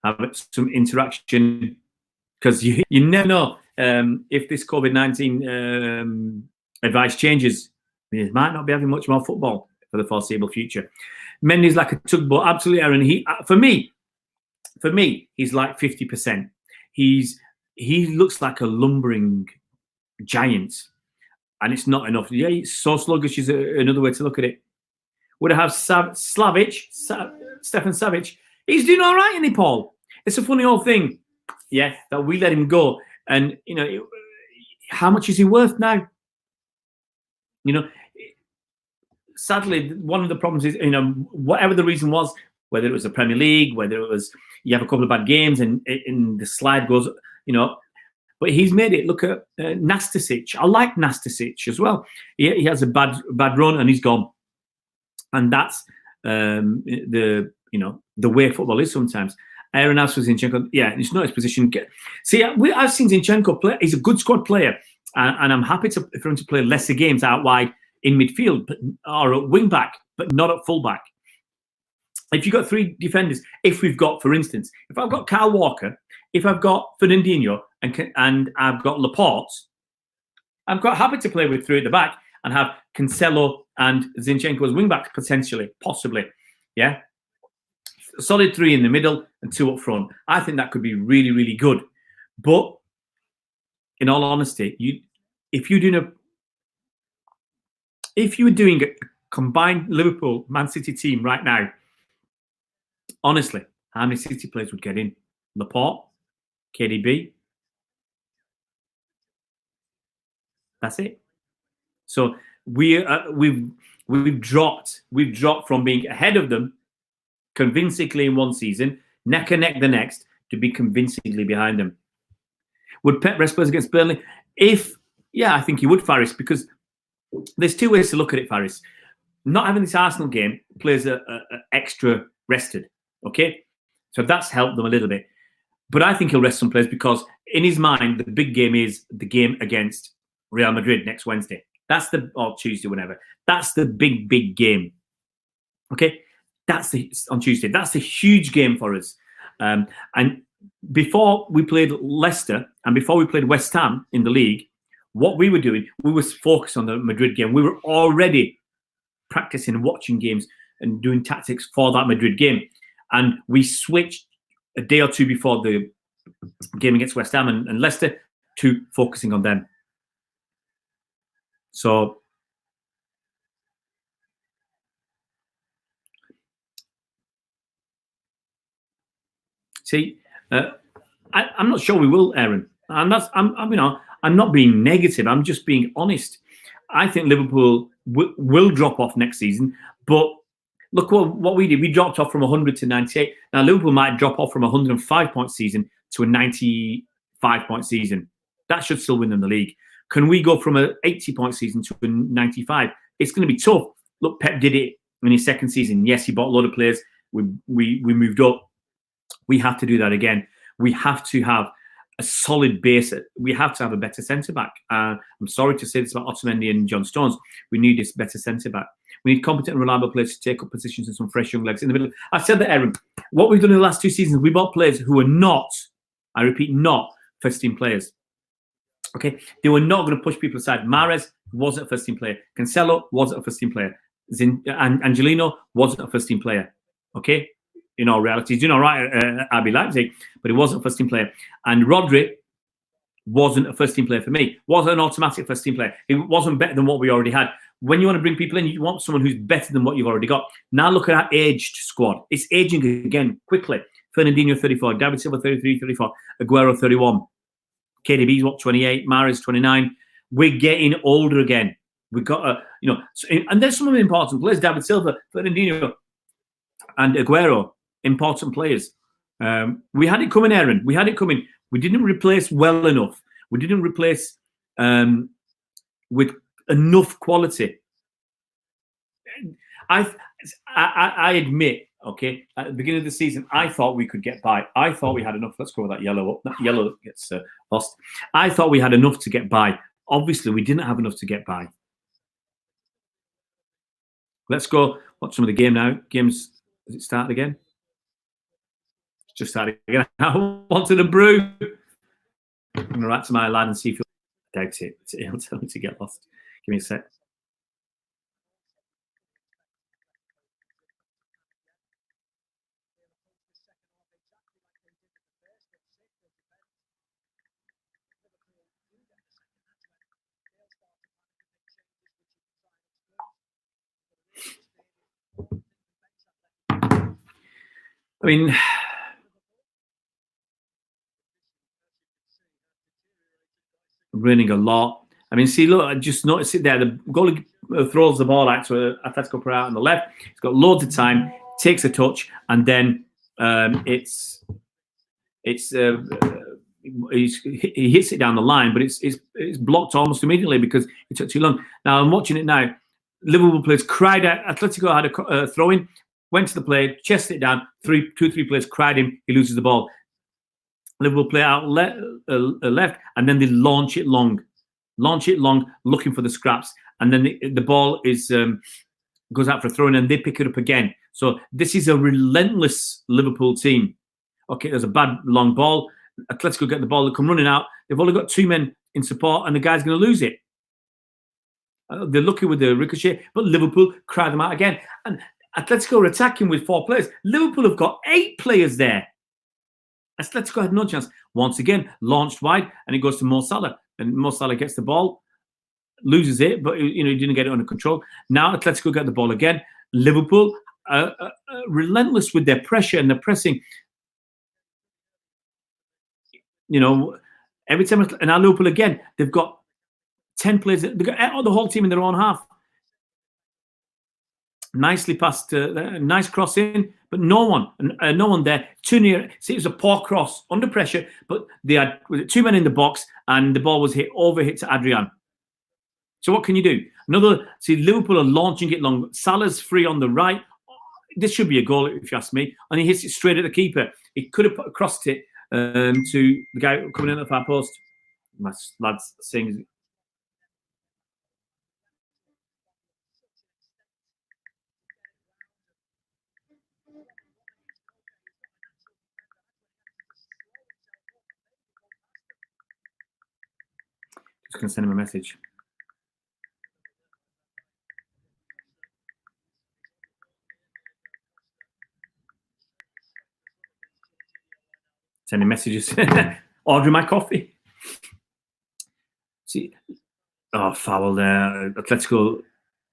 have some interaction because you never know if this COVID-19 advice changes. He might not be having much more football for the foreseeable future. Mendy's like a tugboat, absolutely, Aaron. For me, he's like 50%. He looks like a lumbering giant, and it's not enough. Yeah, he's so sluggish is another way to look at it. Would I have Stefan Savic? He's doing all right, isn't he, Paul? It's a funny old thing, yeah, that we let him go, and how much is he worth now? Sadly, one of the problems is, whatever the reason was, whether it was the Premier League, whether it was you have a couple of bad games and the slide goes, but he's made it. Look at Nastasic. I like Nastasic as well. He has a bad run and he's gone. And that's the way football is sometimes. Aaron asks for Zinchenko. Yeah, it's not his position. See, I've seen Zinchenko play. He's a good squad player. And I'm happy for him to play lesser games out wide in midfield or at wing back, but not at full back. If you've got 3 defenders, for instance, if I've got Kyle Walker, if I've got Fernandinho and I've got Laporte, I'm quite happy to play with 3 at the back and have Cancelo and Zinchenko as wing backs potentially, possibly. Yeah, solid 3 in the middle and 2 up front. I think that could be really, really good. But in all honesty, if you were doing a combined Liverpool Man City team right now, honestly, how many City players would get in? Laporte, KDB. That's it. So we've dropped from being ahead of them convincingly in one season, neck and neck the next, to be convincingly behind them. Would Pep rest players against Burnley? I think he would, Faris, because there's 2 ways to look at it, Faris. not having this Arsenal game, players are extra rested. Okay, so that's helped them a little bit. But I think he'll rest some players because in his mind, the big game is the game against Real Madrid next Wednesday. That's or Tuesday, whenever. That's the big game. Okay, on Tuesday. That's a huge game for us. And before we played Leicester and before we played West Ham in the league, what we were doing, we were focused on the Madrid game. We were already practicing, watching games and doing tactics for that Madrid game. And we switched a day or two before the game against West Ham and Leicester to focusing on them. So see, I'm not sure we will, Aaron. And I'm not being negative. I'm just being honest. I think Liverpool will drop off next season. But look what we did. We dropped off from 100 to 98. Now Liverpool might drop off from a 105-point season to a 95-point season. That should still win them the league. Can we go from a 80-point season to a 95? It's going to be tough. Look, Pep did it in his second season. Yes, he bought a lot of players. We moved up. We have to do that again. We have to have a solid base. We have to have a better centre-back. I'm sorry to say this about Otamendi and John Stones. We need this better centre-back. We need competent and reliable players to take up positions and some fresh young legs in the middle. I said that, Aaron. What we've done in the last 2 seasons, we bought players who are not, I repeat, not first-team players. Okay? They were not going to push people aside. Mahrez wasn't a first-team player. Cancelo wasn't a first-team player. And Angelino wasn't a first-team player. Okay? In all reality, he's doing all right at RB Leipzig, but he wasn't a first-team player. And Rodri wasn't a first-team player for me. Wasn't an automatic first-team player. He wasn't better than what we already had. When you want to bring people in, you want someone who's better than what you've already got. Now look at our aged squad. It's aging again quickly. Fernandinho, 34. David Silva, 33, 34. Aguero, 31. KDB's, 28. Mahrez, 29. We're getting older again. We've got and there's some of the important players. David Silva, Fernandinho, and Aguero. Important players. We had it coming, Aaron. We had it coming. We didn't replace well enough. We didn't replace with enough quality. I admit, okay, at the beginning of the season, I thought we could get by. I thought we had enough. Let's go with that yellow up. That yellow gets lost. I thought we had enough to get by. Obviously, we didn't have enough to get by. Let's go watch some of the game now. Games, has it started again? Just started again. I wanted a brew. I'm going to write to my lad and see if he'll doubt it. He'll tell me to get lost. Give me a sec. I mean, running a lot. I mean, see, look, I just noticed it there. The goalie throws the ball out to Atletico player out on the left. He's got loads of time, takes a touch, and then he hits it down the line, but it's blocked almost immediately because it took too long. Now I'm watching it now. Liverpool players cried out. Atletico had a throw in, went to the play, chested it down. 3 players cried him. He loses the ball. Liverpool play out left, and then they launch it long, looking for the scraps, and then the ball is goes out for a throw, and they pick it up again. So this is a relentless Liverpool team. Okay, there's a bad long ball. Atletico get the ball, they come running out. They've only got 2 men in support, and the guy's going to lose it. They're lucky with the ricochet, but Liverpool cry them out again. And Atletico are attacking with 4 players. Liverpool have got 8 players there. Atletico had no chance. Once again, launched wide, and it goes to Mo Salah. And Mo Salah gets the ball, loses it, but he didn't get it under control. Now Atletico get the ball again. Liverpool relentless with their pressure and their pressing. Every time, and now Liverpool again, they've got 10 players. They've got the whole team in their own half. Nicely passed, nice cross in, but no one there. Too near. See, it was a poor cross under pressure, but they had 2 men in the box, and the ball was hit to Adrian. So what can you do? See, Liverpool are launching it long. Salah's free on the right. This should be a goal, if you ask me. And he hits it straight at the keeper. He could have crossed it to the guy coming in at the far post. My lad's saying, just going to send him a message. Sending messages. Ordering my coffee. See, oh, foul there. Atletico.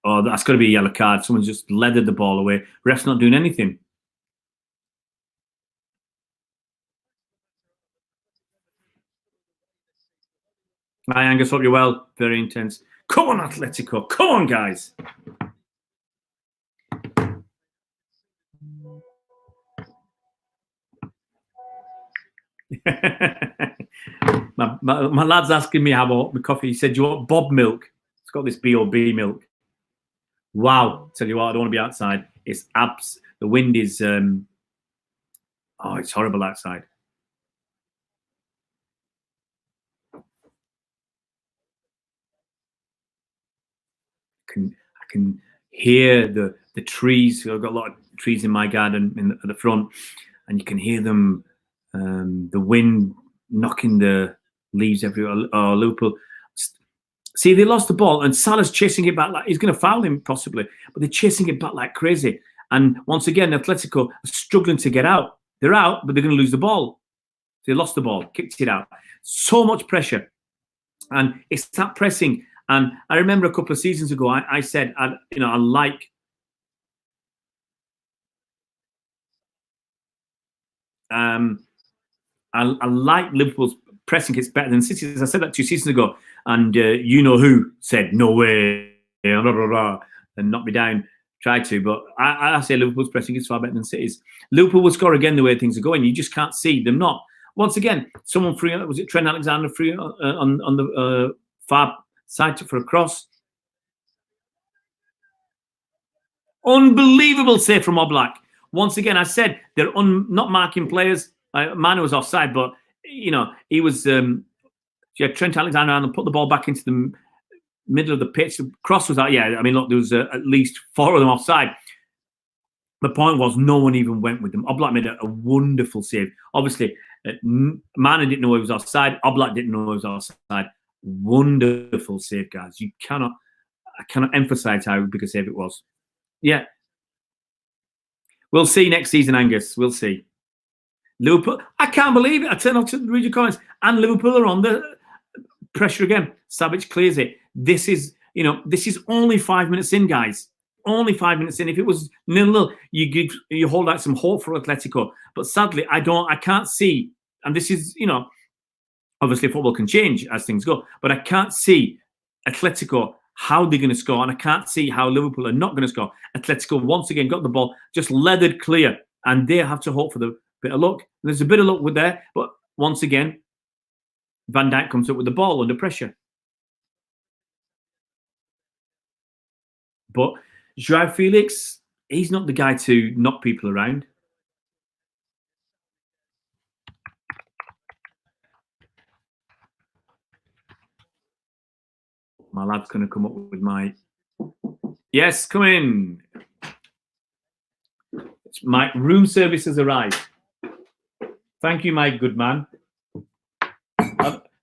Oh, that's got to be a yellow card. Someone's just leathered the ball away. Ref's not doing anything. Hi, Angus. Hope you're well. Very intense. Come on, Atletico. Come on, guys. my lad's asking me how I want my coffee. He said, "Do you want Bob milk?" It's got this B.O.B. milk. Wow. Tell you what, I don't want to be outside. It's abs. The wind is. Oh, it's horrible outside. I can hear the trees. I've got a lot of trees in my garden at the front, and you can hear them. The wind knocking the leaves everywhere. Oh, Liverpool. See, they lost the ball, and Salah's chasing it back like he's going to foul him possibly, but they're chasing it back like crazy. And once again, Atletico are struggling to get out. They're out, but they're going to lose the ball. They lost the ball, kicked it out. So much pressure, and it's that pressing. And I remember a couple of seasons ago, I said, I like. I like Liverpool's pressing. It's better than City's. I said that 2 seasons ago, and you know who said no way, blah, blah, blah, and knocked me down. Tried to, but I say Liverpool's pressing is far better than City's. Liverpool will score again the way things are going. You just can't see them not. Once again, someone free. Was it Trent Alexander free on the far side for a cross? Unbelievable save from Oblak. Once again, I said they're not marking players. Manu was offside, but he was. Trent Alexander and put the ball back into the middle of the pitch. The cross was out. Yeah, I mean, look, there was at least 4 of them offside. The point was no one even went with them. Oblak made a wonderful save. Obviously, Manu didn't know he was offside. Oblak didn't know he was offside. Wonderful save, guys. I cannot emphasize how big a save it was. Yeah. We'll see next season, Angus. We'll see. Liverpool, I can't believe it. I turn off to read your comments, and Liverpool are on the pressure again. Savic clears it. This is only 5 minutes in, guys. Only 5 minutes in. If it was 0-0, you hold out some hope for Atletico. But sadly, I can't see. And this is, obviously football can change as things go. But I can't see Atletico how they're going to score, and I can't see how Liverpool are not going to score. Atletico once again got the ball just leathered clear, and they have to hope for the bit of luck. There's a bit of luck with there, but once again, Van Dijk comes up with the ball under pressure. But Joao Felix, he's not the guy to knock people around. My lad's going to come up with my... Yes, come in. My room service has arrived. Thank you, my good man.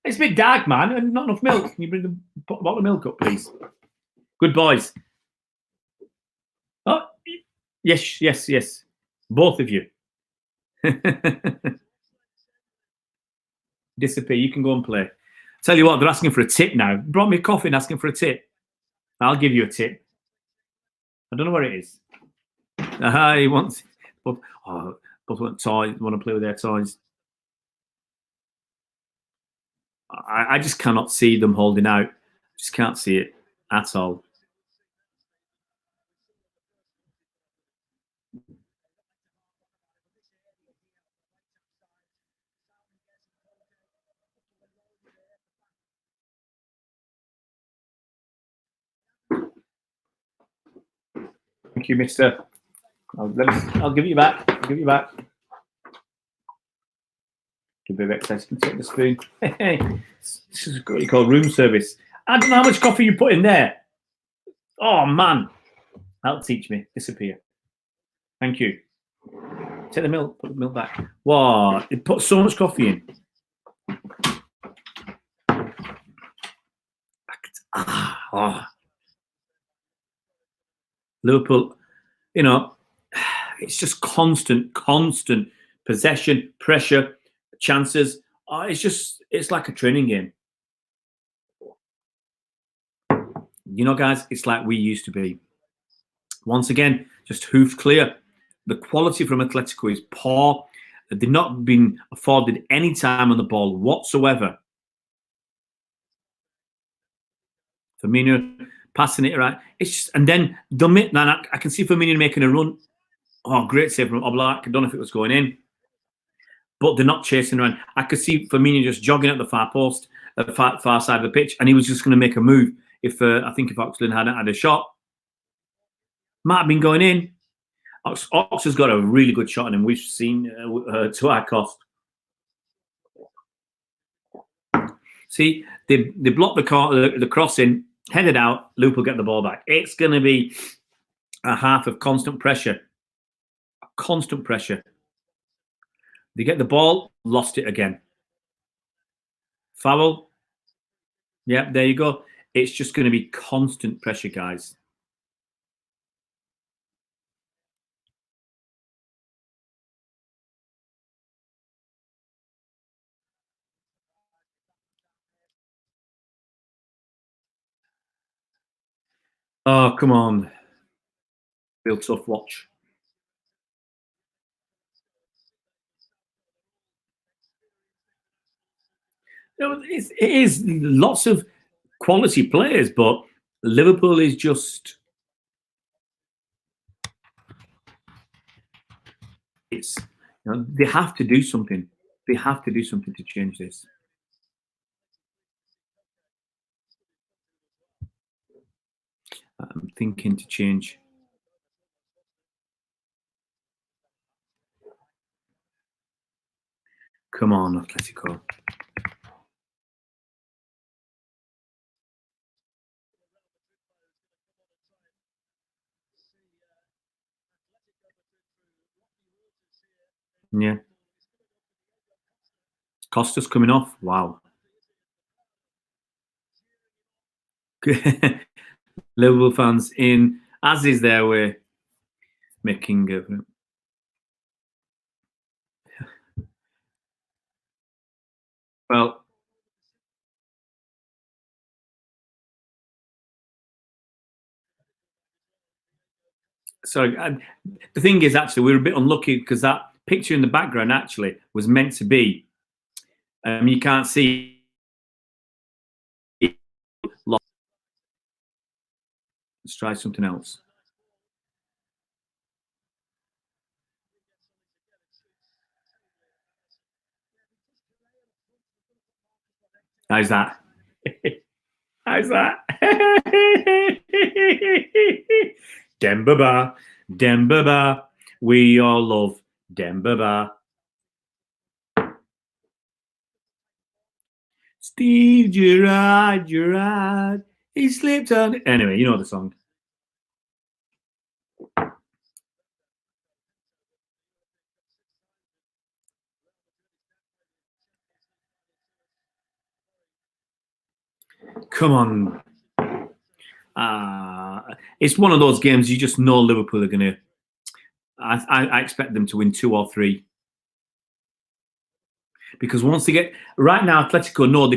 It's a bit dark, man, and not enough milk. Can you bring the bottle of milk up, please? Good boys. Oh, yes. Both of you. Disappear. You can go and play. Tell you what, they're asking for a tip now. Brought me a coffee and asking for a tip. I'll give you a tip. I don't know where it is. He wants... both want toys, want to play with their toys. I just cannot see them holding out. Just can't see it at all. Thank you, Mister. I'll give it you back. I'll give it you back. Give a bit of exercise. You can take the spoon. This is what you call room service. I don't know how much coffee you put in there. Oh man, that'll teach me. Disappear. Thank you. Take the milk. Put the milk back. Wow, it put so much coffee in. Liverpool, you know, it's just constant possession, pressure, chances. It's like a training game. You know, guys, it's like we used to be. Once again, just hoofed clear. The quality from Atletico is poor. They've not been afforded any time on the ball whatsoever. Firmino passing it right. It's just, and then I can see Firmino making a run. Oh, great save from Oblak. I don't know if it was going in, but they're not chasing around. I could see Firmino just jogging at the far post, at the far side of the pitch, and he was just going to make a move. I think if Oxlade had a shot, might have been going in. Ox has got a really good shot on him. We've seen to our cost. See, they blocked the crossing, headed out. Liverpool get the ball back. It's going to be a half of constant pressure. Constant pressure. They get the ball, lost it again. Foul. Yeah, there you go. It's just going to be constant pressure, guys. Oh, come on. Real tough watch. It is lots of quality players, but Liverpool is just... they have to do something. They have to do something to change this. I'm thinking to change. Come on, Atletico. Yeah. Costa's coming off. Wow. Liverpool fans in, as is their way, making of it. Well, sorry. The thing is, actually, we were a bit unlucky because that picture in the background actually was meant to be. You can't see. Let's try something else. How's that? How's that? Demba Ba. We all love Demba Ba. Steve Gerrard. He slipped on. Anyway, you know the song. Come on. It's one of those games you just know Liverpool are going to... I expect them to win 2 or 3. Because once they get... Right now, Atletico know they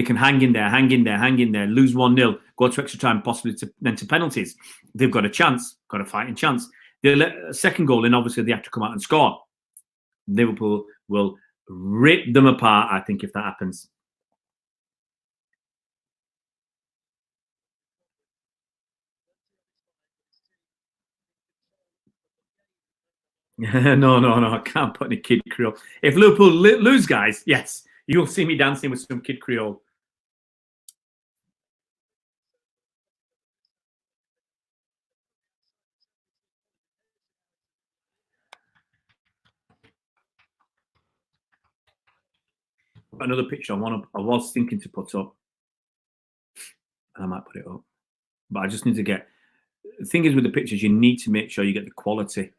can hang in there, lose 1-0, go to extra time, possibly then to penalties. They've got a chance, got a fighting chance. They'll let a second goal in, obviously they have to come out and score. Liverpool will rip them apart, I think, if that happens. No, I can't put any Kid Creole. If Liverpool lose, guys, yes, you'll see me dancing with some Kid Creole. another picture I was thinking to put up, and I might put it up, but I just need to get. The thing is with the pictures, you need to make sure you get the quality.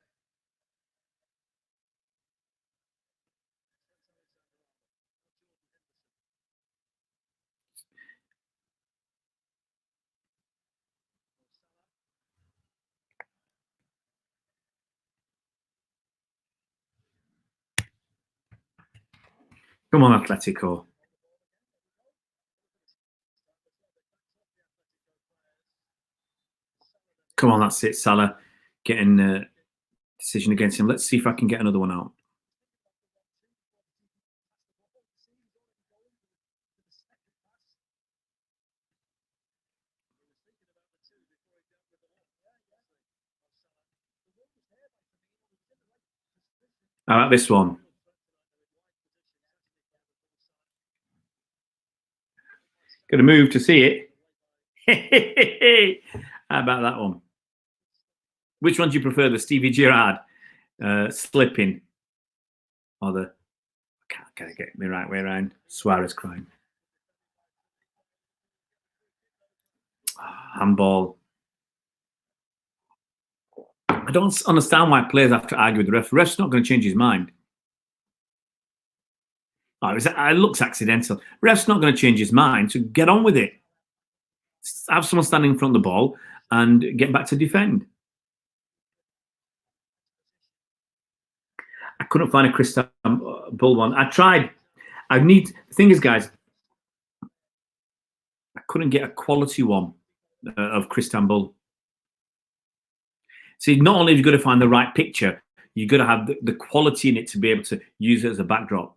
Come on, Atletico. Come on, that's it. Salah getting a decision against him. Let's see if I can get another one out. How about this one? Got to move to see it. How about that one? Which one do you prefer, the Stevie Gerrard slipping or the can't get me right way around Suarez crying? Handball. I don't understand why players have to argue with the ref. The ref's not going to change his mind. Oh, it looks accidental. Ref's not going to change his mind, so get on with it. Have someone standing in front of the ball and get back to defend. I couldn't find a Christian Bull one. I tried. The thing is, guys, I couldn't get a quality one of Christian Bull. See, not only have you got to find the right picture, you've got to have the quality in it to be able to use it as a backdrop.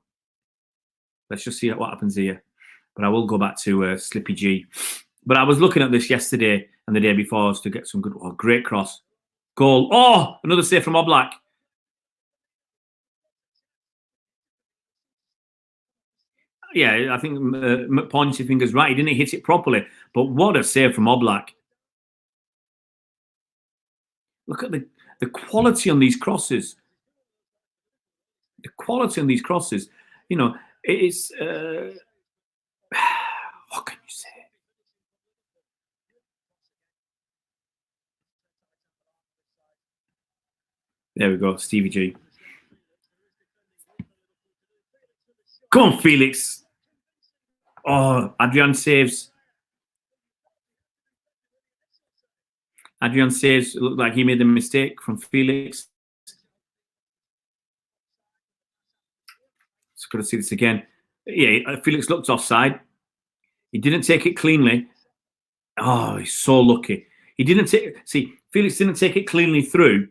Let's just see what happens here. But I will go back to Slippy G. But I was looking at this yesterday and the day before to get some good, great cross. Goal. Oh, another save from Oblak. Yeah, I think points your fingers right. He didn't hit it properly. But what a save from Oblak. Look at the quality on these crosses. The quality on these crosses. You know, it's... what can you say? There we go, Stevie G. Come on, Felix. Oh, Adrian saves. Adrian saves. It looked like he made a mistake from Felix. It's good to see this again. Yeah, Felix looked offside. He didn't take it cleanly. Oh, he's so lucky. He didn't Felix didn't take it cleanly through,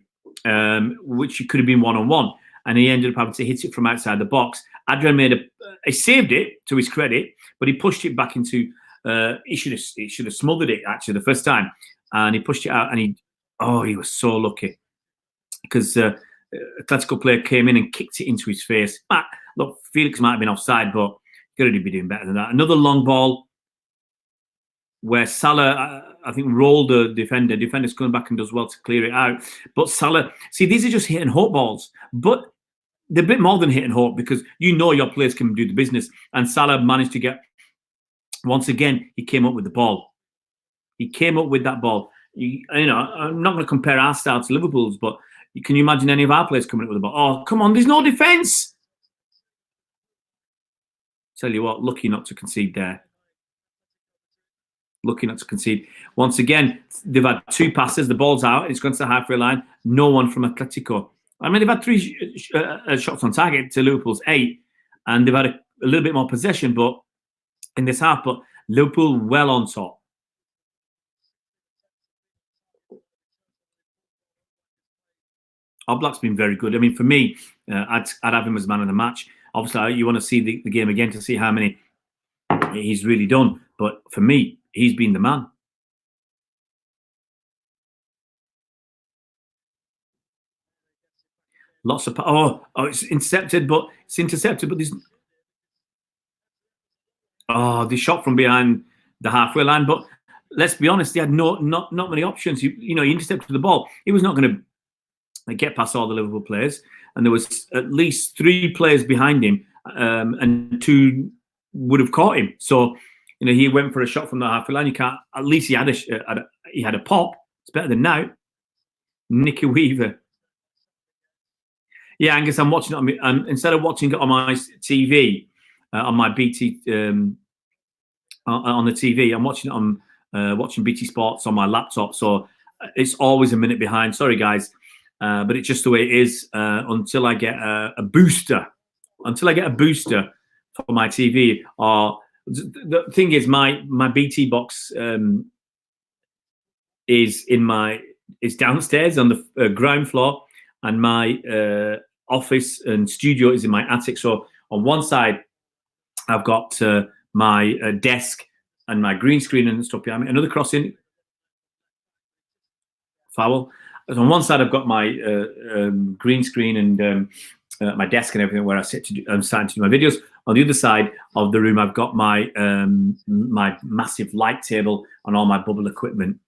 which could have been one-on-one. And he ended up having to hit it from outside the box. Adrian he saved it to his credit, but he pushed it back into. He should have smothered it actually the first time, and he pushed it out. And he was so lucky because Atletico player came in and kicked it into his face. Look, Felix might have been offside, but he could be doing better than that. Another long ball where Salah, I think, rolled the defender. Defender's coming back and does well to clear it out. But Salah, see, these are just hit and hope balls. But they're a bit more than hit and hope because you know your players can do the business. And Salah managed to get, once again, he came up with the ball. He came up with that ball. I'm not going to compare our style to Liverpool's, but can you imagine any of our players coming up with the ball? Oh, come on, there's no defence. Tell you what, lucky not to concede there. Lucky not to concede. Once again, they've had two passes. The ball's out. It's gone to the halfway line. No one from Atletico. I mean, they've had 3 shots on target to Liverpool's 8, and they've had a little bit more possession, but in this half. But Liverpool well on top. Oblak's been very good. I mean, for me, I'd have him as man of the match. Obviously, you want to see the game again to see how many he's really done. But for me, he's been the man. Lots of it's intercepted, but there's they shot from behind the halfway line. But let's be honest, they had not many options. He intercepted the ball. He was not going to get past all the Liverpool players, and there was at least 3 players behind him, and 2 would have caught him. So, he went for a shot from the halfway line. You can't. At least he had he had a pop. It's better than now. Nicky Weaver. Yeah, Angus, I'm watching it and instead of watching it on my TV, on my BT on the TV, I'm watching it on watching BT Sports on my laptop. So it's always a minute behind. Sorry, guys, but it's just the way it is until I get a booster. Until I get a booster for my TV. Or the thing is, my BT box is downstairs on the ground floor, and my office and studio is in my attic. So on one side, I've got my desk and my green screen and stuff behind me. Another crossing, foul. So on one side, I've got my green screen and my desk and everything where I sit I'm starting to do my videos. On the other side of the room, I've got my my massive light table and all my bubble equipment,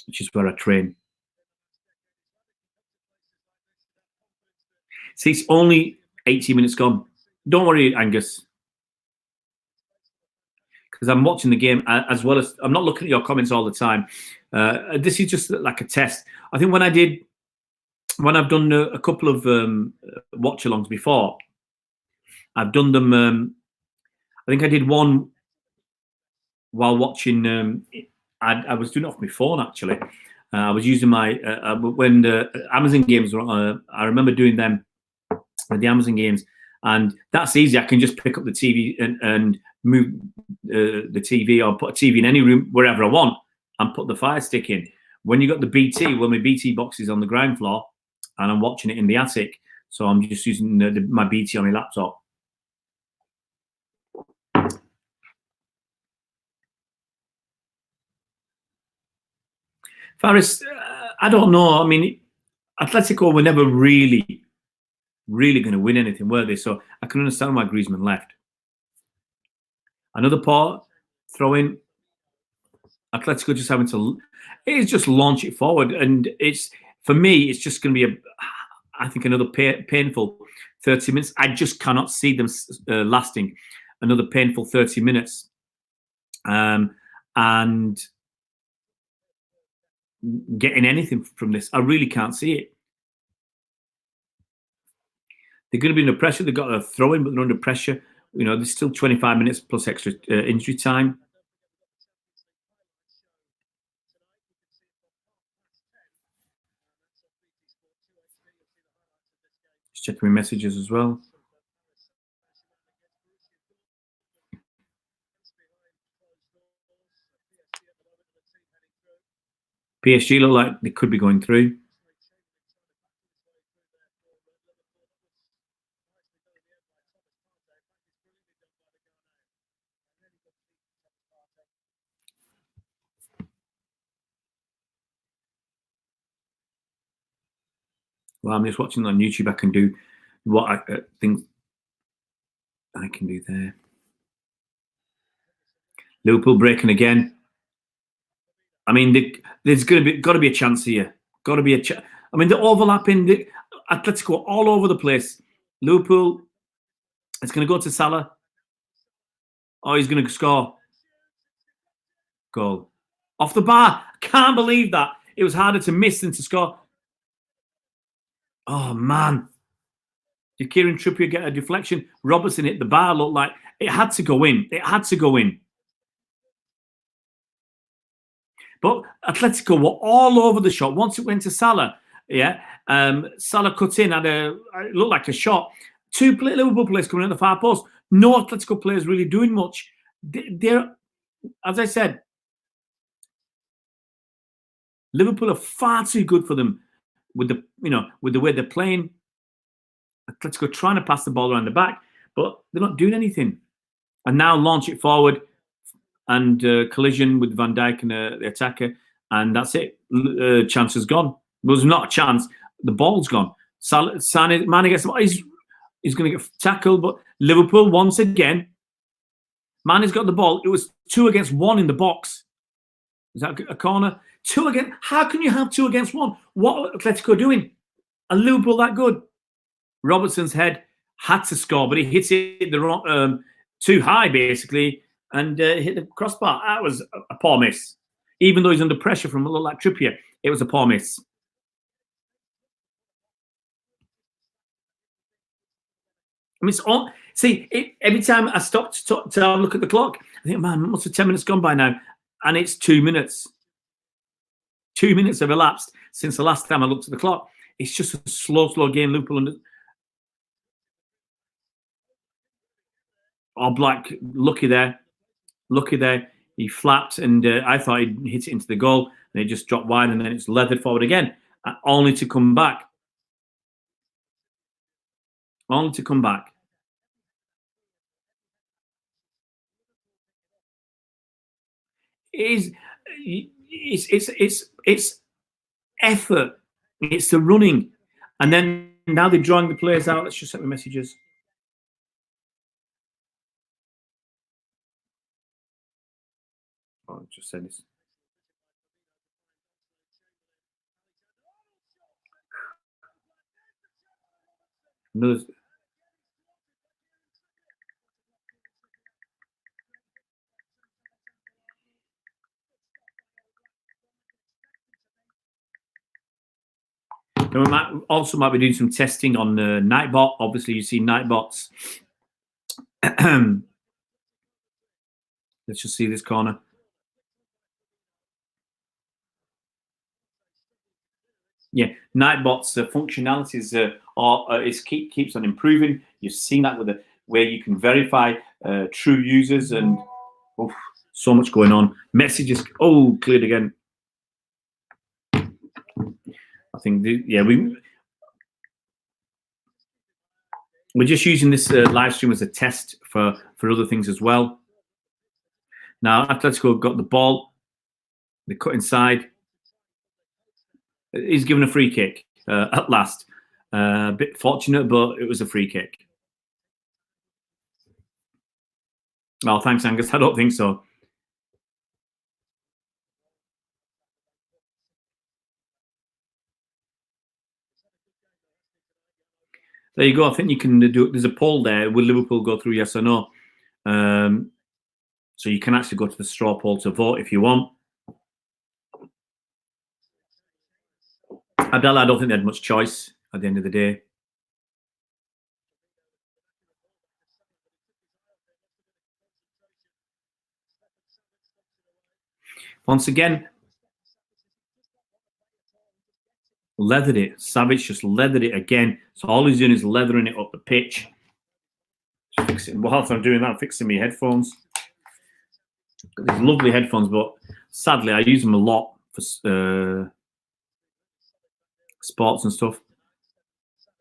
which is where I train. See, it's only 80 minutes gone. Don't worry, Angus, because I'm watching the game as well as I'm not looking at your comments all the time. This is just like a test. I think when I've done a couple of watch-alongs before, I've done them. I think I did one while watching. I was doing it off my phone actually. I was using my when the Amazon games were on. I remember doing them with the Amazon games, and that's easy. I can just pick up the TV and move the TV or put a TV in any room wherever I want and put the Fire Stick in. When you got the BT, well, my BT box is on the ground floor, and I'm watching it in the attic. So I'm just using my BT on my laptop. Faris, I don't know. I mean, Atletico were never really going to win anything, were they? So I can understand why Griezmann left. Another part, throw in. Atletico just having to, it's just launch it forward, and it's for me, it's just going to be I think another painful 30 minutes. I just cannot see them lasting another painful 30 minutes, and getting anything from this. I really can't see it. They're going to be under pressure. They've got a throw in, but they're under pressure. There's still 25 minutes plus extra injury time. Just checking my messages as well. PSG look like they could be going through. Well, I'm just watching on YouTube. I can do what I think I can do there. Liverpool breaking again. I mean, there's got to be a chance here. Got to be a chance. I mean, they're overlapping. The Atletico all over the place. Liverpool, it's going to go to Salah. Oh, he's going to score. Goal. Off the bar. I can't believe that. It was harder to miss than to score. Oh, man. Did Kieran Trippier get a deflection? Robertson hit the bar. Looked like it had to go in. It had to go in. But Atletico were all over the shot. Once it went to Salah, Salah cut in, it looked like a shot. Two Liverpool players coming at the far post. No Atletico players really doing much. They're, as I said, Liverpool are far too good for them with the way they're playing. Atletico trying to pass the ball around the back, but they're not doing anything. And now launch it forward. And collision with Van Dijk and the attacker, and that's it. Chance is gone. It was not a chance. The ball's gone. Mane gets the ball. He's going to get tackled, but Liverpool once again. Mane's got the ball. It was 2 against 1 in the box. Is that a corner? 2 against. How can you have 2 against 1? What are Atletico doing? And Liverpool that good? Robertson's head had to score, but he hits it the wrong. too high basically, and hit the crossbar. That was a poor miss. Even though he's under pressure from a little like Trippier, it was a poor miss. I mean, it's all. See, every time I stop to have a look at the clock, I think, man, must have 10 minutes gone by now, and it's 2 minutes. 2 minutes have elapsed since the last time I looked at the clock. It's just a slow game. Liverpool under. Oh, Black, lucky there. He flapped, and I thought he'd hit it into the goal, and it just dropped wide, and then it's leathered forward again, only to come back. Only to come back. It's effort. It's the running, and then now they're drawing the players out. Let's just set the messages. Oh, I just said this. Another. We might be doing some testing on Nightbot. Obviously, you see Nightbots. Let's just see this corner. Yeah, Nightbot's functionalities keeps on improving. You've seen that with where you can verify true users, and so much going on. Messages cleared again. I think we're just using this live stream as a test for other things as well. Now Atletico got the ball. They cut inside. He's given a free kick at last. A bit fortunate, but it was a free kick. Oh, thanks, Angus. I don't think so. There you go. I think you can do it. There's a poll there. Will Liverpool go through, yes or no? So you can actually go to the straw poll to vote if you want. Abdallah, I don't think they had much choice at the end of the day. Once again, leathered it. Savage just leathered it again. So all he's doing is leathering it up the pitch. Whilst I'm doing that, fixing my headphones. Got these lovely headphones, but sadly I use them a lot for sports and stuff.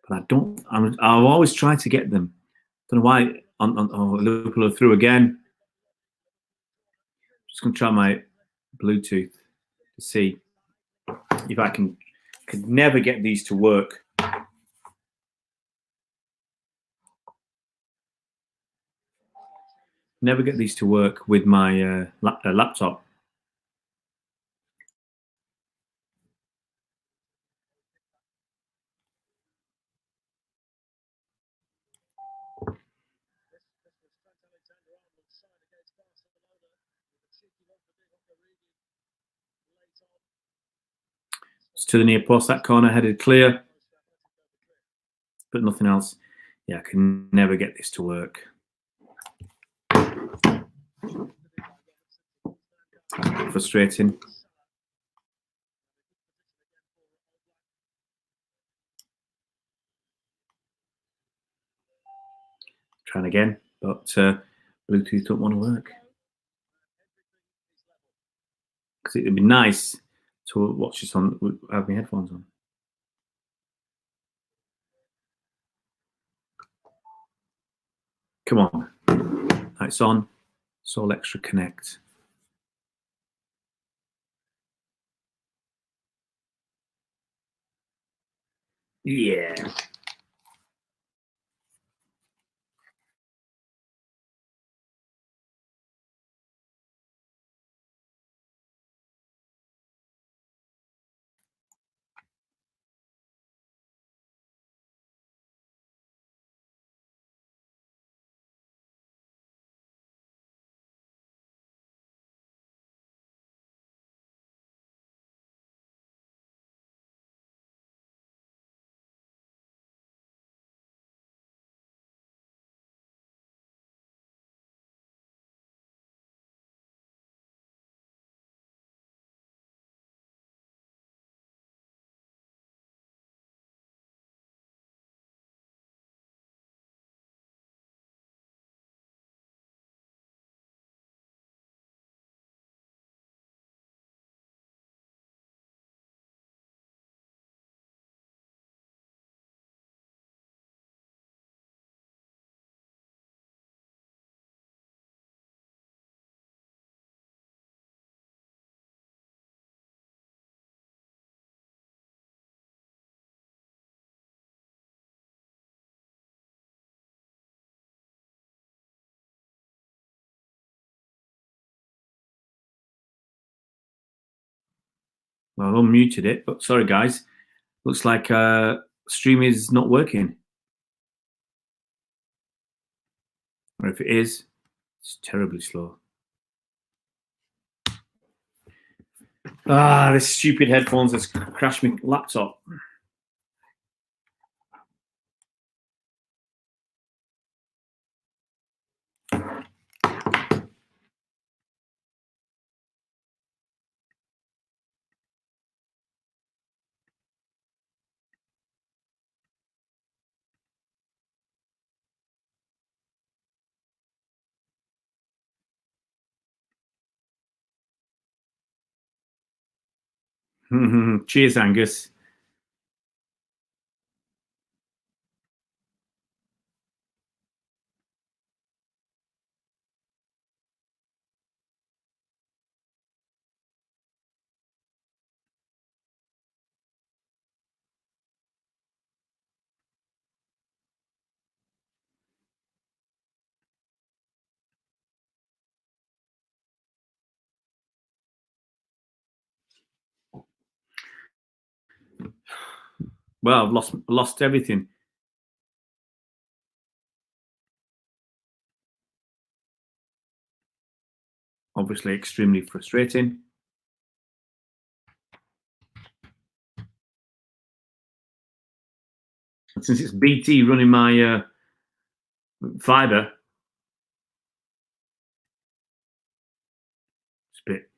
But I don't. I've always tried to get them. Don't know why. Liverpool are through again. Just gonna try my Bluetooth to see if I could never get these to work. Never get these to work with my laptop. It's to the near post, that corner headed clear, but nothing else. Yeah, I can never get this to work. Frustrating. Trying again, but Bluetooth don't want to work. Because it'd be nice to watch this on, have my headphones on. Come on. It's on. Soul Extra Connect. Yeah. Well, I unmuted it, but sorry, guys. Looks like stream is not working. Or if it is, it's terribly slow. This stupid headphones has crashed my laptop. Cheers, Angus. Well, I've lost everything. Obviously, extremely frustrating. Since it's BT running my fiber, it's a bit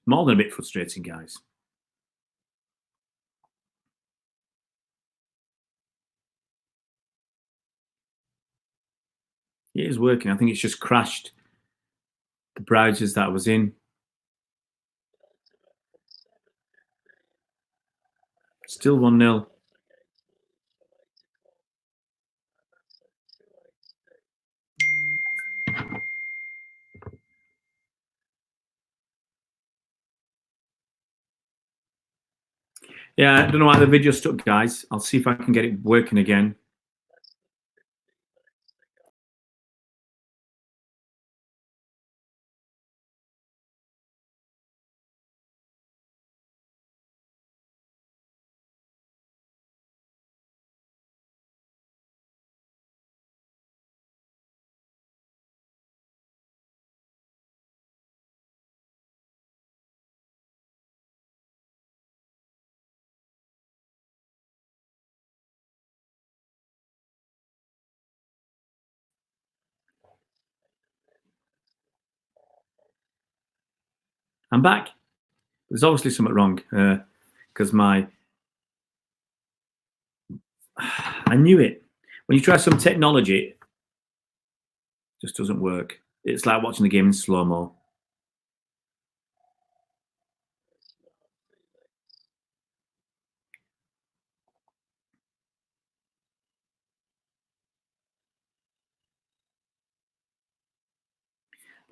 more than a bit frustrating, guys. It is working. I think it's just crashed the browsers that I was in. Still 1-0. Yeah, I don't know why the video stuck, guys. I'll see if I can get it working again. I'm back. There's obviously something wrong because I knew it. When you try some technology, it just doesn't work. It's like watching the game in slow-mo.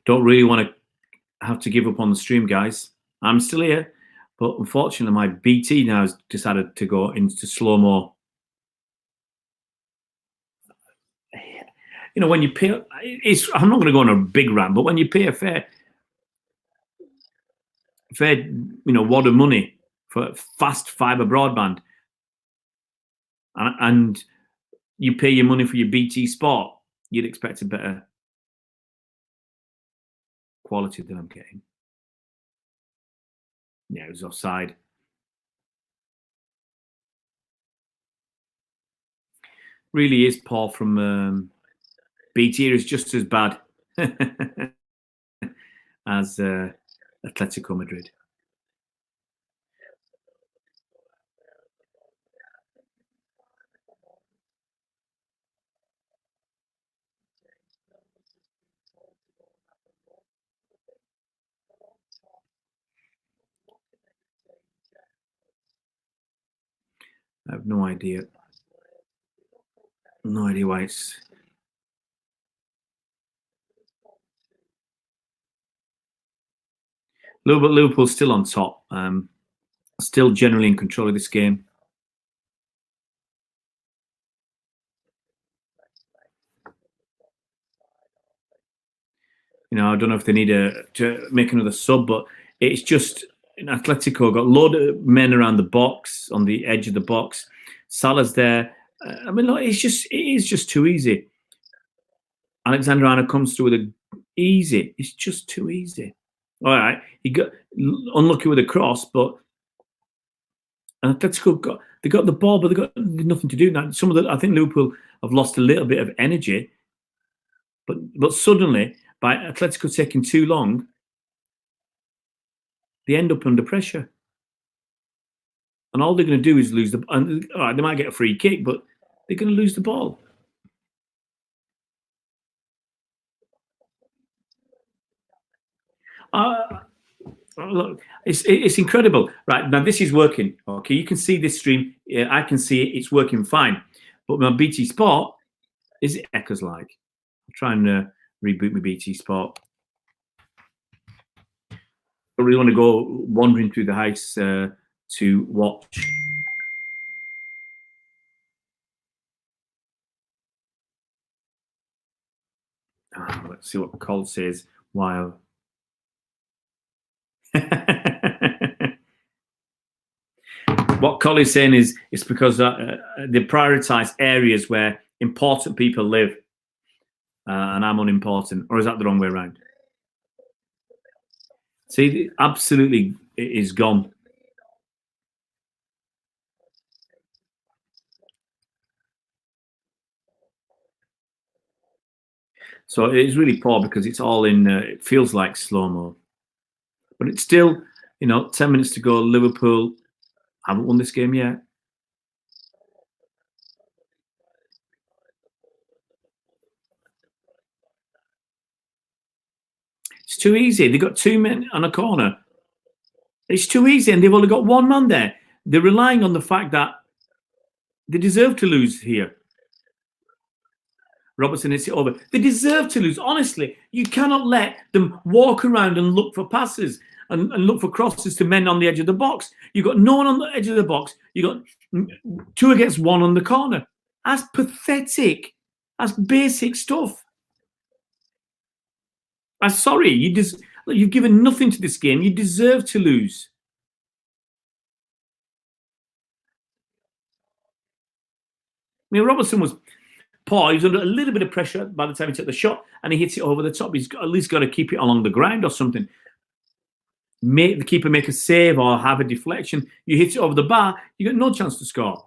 Don't really want to have to give up on the stream, guys. I'm still here, but unfortunately, my BT now has decided to go into slow-mo. You know, when you pay, I'm not going to go on a big rant, but when you pay a fair, wad of money for fast fiber broadband, and you pay your money for your BT Sport, you'd expect a better quality than I'm getting. Yeah, it was offside. Really is poor from BT. Is just as bad as Atletico Madrid. I have no idea. No idea why it's. Liverpool's still on top. Still generally in control of this game. You know, I don't know if they need to make another sub, but it's just in Atletico got a load of men around the box, on the edge of the box. Salah's there. I mean, look, it is just too easy. Alexander Arnold comes through with a easy. It's just too easy. All right, he got unlucky with a cross, but Atletico got the ball, but they got nothing to do now. I think Liverpool have lost a little bit of energy, but suddenly by Atletico taking too long, they end up under pressure, and all they're going to do is lose the. And all right, they might get a free kick, but they're going to lose the ball. Look, it's incredible. Right, now this is working. Okay, you can see this stream. I can see it. It's working fine. But my BT Sport, is it echoes like? I'll try and reboot my BT Sport. I really want to go wandering through the house to watch. Let's see what Cole says while. What Collie's saying is it's because they prioritise areas where important people live, and I'm unimportant, or is that the wrong way around? See, absolutely, it is gone. So it is really poor because it's all in. It feels like slow mo, but it's still, 10 minutes to go. Liverpool haven't won this game yet. It's too easy. They've got 2 men on a corner. It's too easy, and they've only got 1 man there. They're relying on the fact that they deserve to lose here. Robertson hits it over. They deserve to lose. Honestly, you cannot let them walk around and look for passes and look for crosses to men on the edge of the box. You've got no one on the edge of the box. You've got 2 against 1 on the corner. That's pathetic. That's basic stuff. I'm sorry. You've given nothing to this game. You deserve to lose. I mean, Robertson was poor. He was under a little bit of pressure by the time he took the shot, and he hits it over the top. He's at least got to keep it along the ground or something. Make the keeper make a save or have a deflection. You hit it over the bar, you got no chance to score.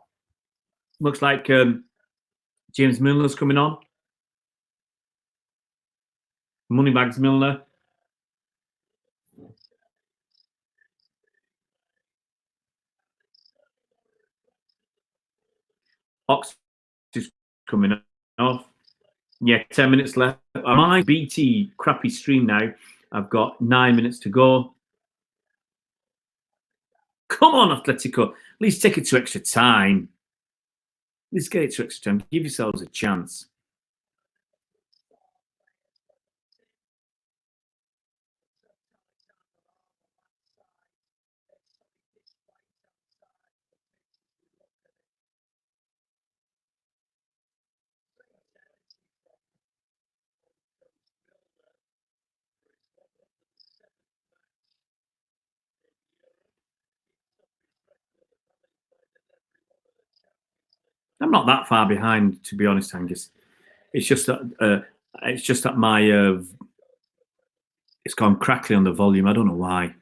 Looks like James Milner's coming on. Moneybags Milner. Ox is coming off. Yeah, 10 minutes left. My BT crappy stream now. I've got 9 minutes to go. Come on, Atletico. At least take it to extra time. Let's get it to extra time. Give yourselves a chance. I'm not that far behind, to be honest, Angus. It's just that my it's gone crackly on the volume. I don't know why.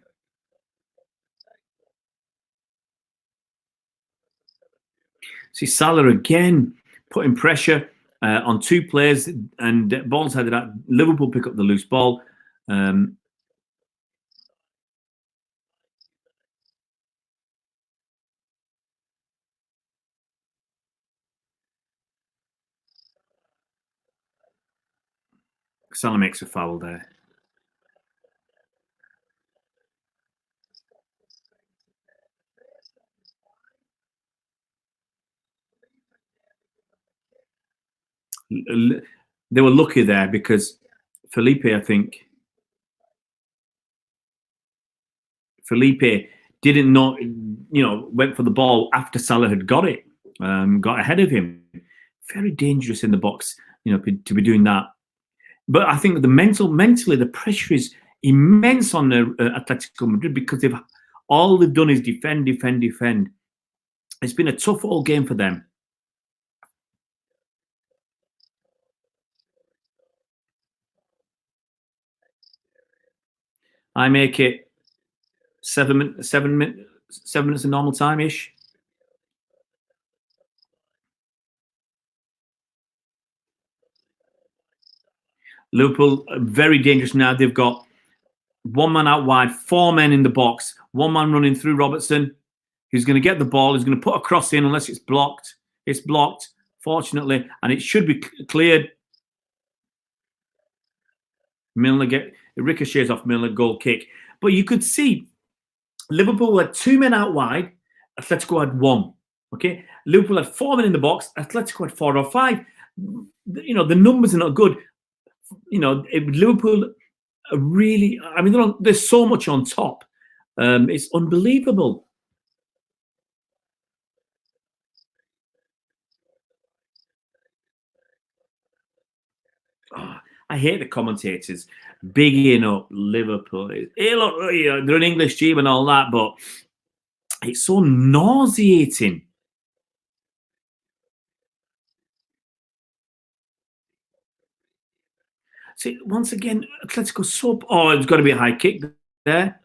See Salah again putting pressure on 2 players, and balls headed out. Liverpool pick up the loose ball. Salah makes a foul there. They were lucky there because Felipe, I think, didn't know, went for the ball after Salah had got it, got ahead of him. Very dangerous in the box, to be doing that. But I think mentally, the pressure is immense on Atletico Madrid because they've All they've done is defend, defend, defend. It's been a tough all game for them. I make it 7 minutes of normal time ish. Liverpool are very dangerous now. They've got one man out wide, 4 men in the box, one man running through Robertson. He's going to get the ball. He's going to put a cross in unless it's blocked. It's blocked, fortunately, and it should be cleared. Milner it ricochets off Milner, goal kick. But you could see Liverpool had 2 men out wide. Atletico had 1. Okay, Liverpool had 4 men in the box. Atletico had 4 or 5. The numbers are not good. Liverpool are really. I mean, there's so much on top. It's unbelievable. Oh, I hate the commentators bigging up Liverpool. They're an English team and all that, but it's so nauseating. See, once again, Atletico sub. Oh, it's got to be a high kick there.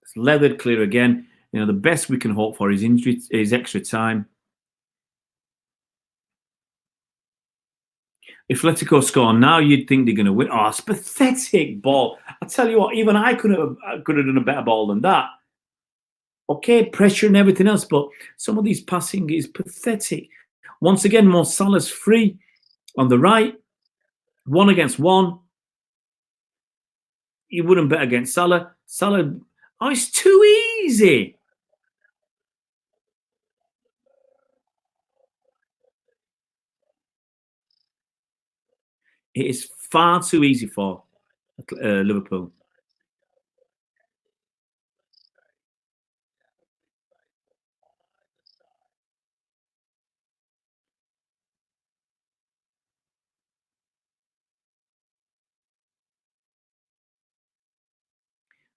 It's leathered clear again. The best we can hope for is extra time. If Atletico score now, you'd think they're going to win. Oh, it's pathetic ball. I tell you what, even I could have done a better ball than that. Okay, pressure and everything else, but some of these passing is pathetic. Once again, Mo Salah's free on the right, 1 against 1. You wouldn't bet against Salah. Oh, it's too easy. It is far too easy for Liverpool.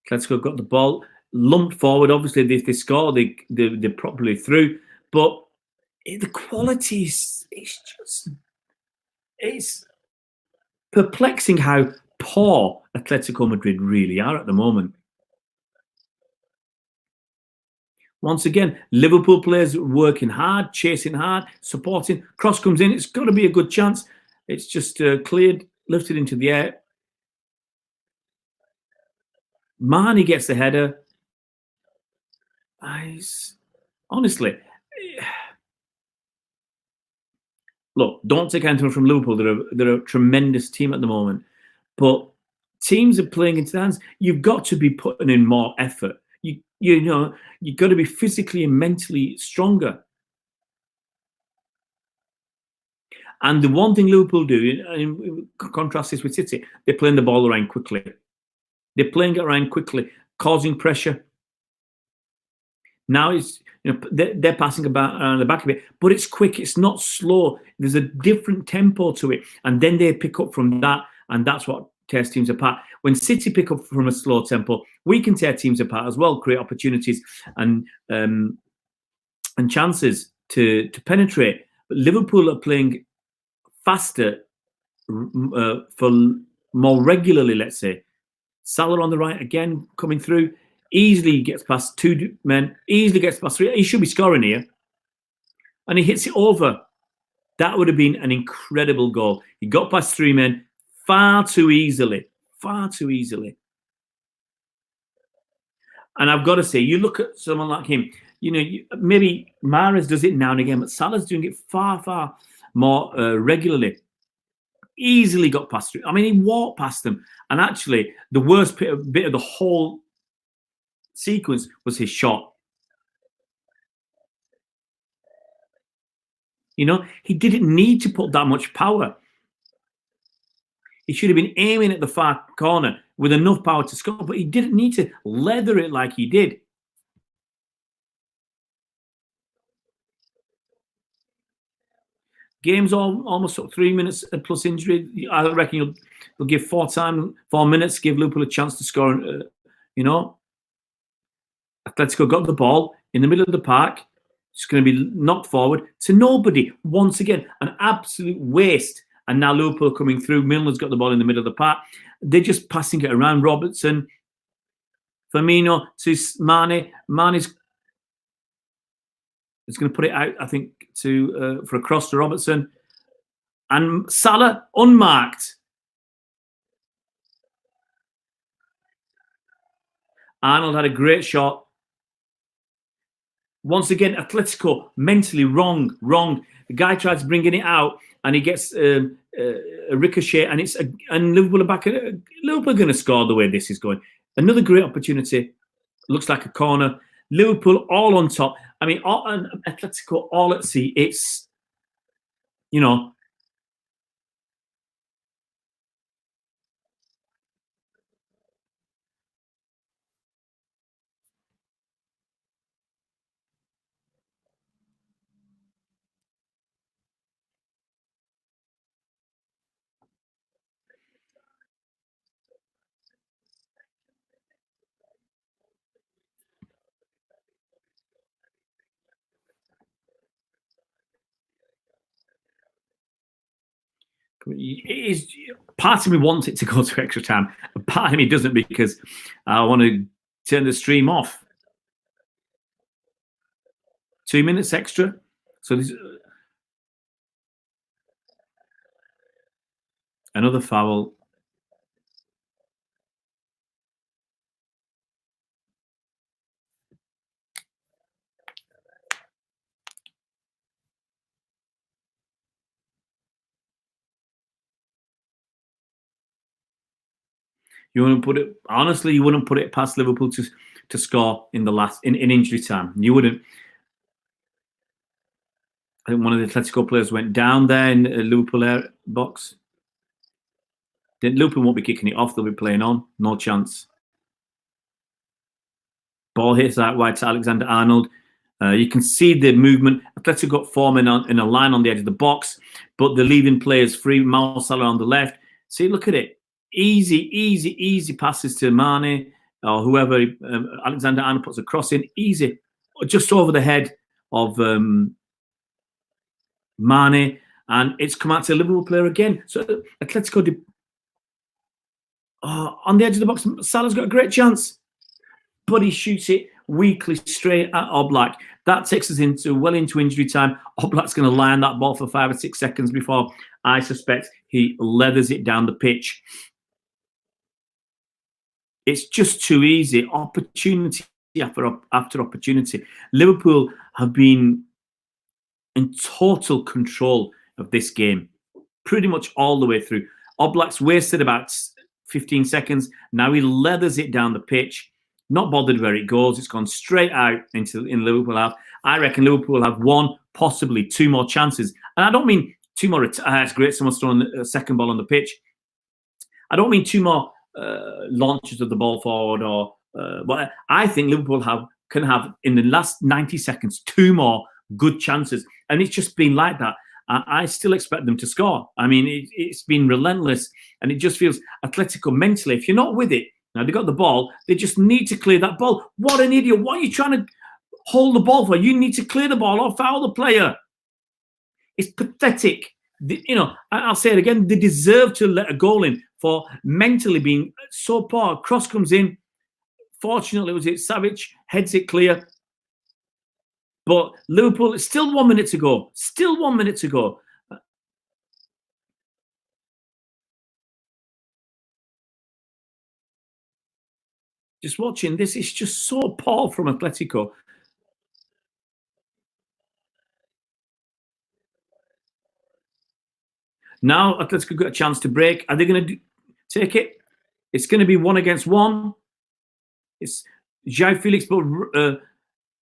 Atletico got the ball, lumped forward. Obviously, if they score, they're properly through. But the quality it's perplexing how poor Atletico Madrid really are at the moment. Once again, Liverpool players working hard, chasing hard, supporting. Cross comes in. It's got to be a good chance. It's just cleared, lifted into the air. Mane gets the header. Honestly, look, don't take anything from Liverpool. They're a tremendous team at the moment. But teams are playing into the hands. You've got to be putting in more effort. You've got to be physically and mentally stronger. And the one thing Liverpool do, and contrast this with City, they're playing the ball around quickly. They're playing it around quickly, causing pressure. Now they're passing about around the back of it, but it's quick. It's not slow. There's a different tempo to it, and then they pick up from that, and that's what tears teams apart. When City pick up from a slow tempo, we can tear teams apart as well, create opportunities and chances to penetrate. But Liverpool are playing faster, for more regularly. Let's say Salah on the right again, coming through. Easily gets past 2 men, easily gets past 3. He should be scoring here. And he hits it over. That would have been an incredible goal. He got past 3 men far too easily. Far too easily. And I've got to say, you look at someone like him, maybe Mahrez does it now and again, but Salah's doing it far, far more regularly. Easily got past 3. I mean, he walked past them. And actually, the worst bit of the whole sequence was his shot. He didn't need to put that much power. He should have been aiming at the far corner with enough power to score, but he didn't need to leather it like he did. Game's almost 3 minutes plus injury. I reckon you'll give 4 minutes, give Liverpool a chance to score. You know, Atletico got the ball in the middle of the park. It's going to be knocked forward to nobody. Once again, an absolute waste. And now Liverpool coming through. Milner's got the ball in the middle of the park. They're just passing it around. Robertson, Firmino to Mane. Mane's going to put it out, I think, for a cross to Robertson. And Salah, unmarked. Arnold had a great shot. Once again, Atletico mentally wrong. The guy tries bringing it out, and he gets a ricochet, and Liverpool are back. Liverpool are going to score the way this is going. Another great opportunity. Looks like a corner. Liverpool all on top. I mean, and Atletico all at sea. It's, you know. It is, part of me wants it to go to extra time, but part of me doesn't, because I want to turn the stream off. 2 minutes extra. So this another foul. You wouldn't put it, honestly, you wouldn't put it past Liverpool to score in the last in injury time. You wouldn't. I think one of the Atletico players went down there in the Liverpool box. Liverpool won't be kicking it off. They'll be playing on. No chance. Ball hits out wide to Alexander Arnold. You can see the movement. Atletico got 4 men in a line on the edge of the box, but they're leaving players free. Mo Salah on the left. See, look at it. Easy passes to Mane or whoever. Alexander Arnold puts a cross in. Easy. Just over the head of Mane. And it's come out to a Liverpool player again. So Atletico on the edge of the box. Salah's got a great chance, but he shoots it weakly straight at Oblak. That takes us into injury time. Oblak's going to lie on that ball for 5 or 6 seconds before, I suspect, he leathers it down the pitch. It's just too easy. Opportunity after opportunity. Liverpool have been in total control of this game, pretty much all the way through. Oblak's wasted about 15 seconds. Now he leathers it down the pitch. Not bothered where it goes. It's gone straight out in Liverpool half. I reckon Liverpool have 1, possibly 2 more chances. And I don't mean 2 more. It's great. Someone's throwing a second ball on the pitch. I don't mean 2 more launches of the ball forward, but I think Liverpool can have in the last 90 seconds 2 more good chances, and it's just been like that. I still expect them to score. I mean, it's been relentless, and it just feels Atletico mentally. If you're not with it, now they got the ball, they just need to clear that ball. What an idiot! What are you trying to hold the ball for? You need to clear the ball or foul the player. It's pathetic. I'll say it again. They deserve to let a goal in for mentally being so poor. Cross comes in. Fortunately, was it Savic heads it clear. But Liverpool, it's still 1 minute to go. Still 1 minute to go. Just watching this, it's just so poor from Atletico. Now Atletico got a chance to break. Are they going to take it? It's going to be 1 against 1. It's João Felix, but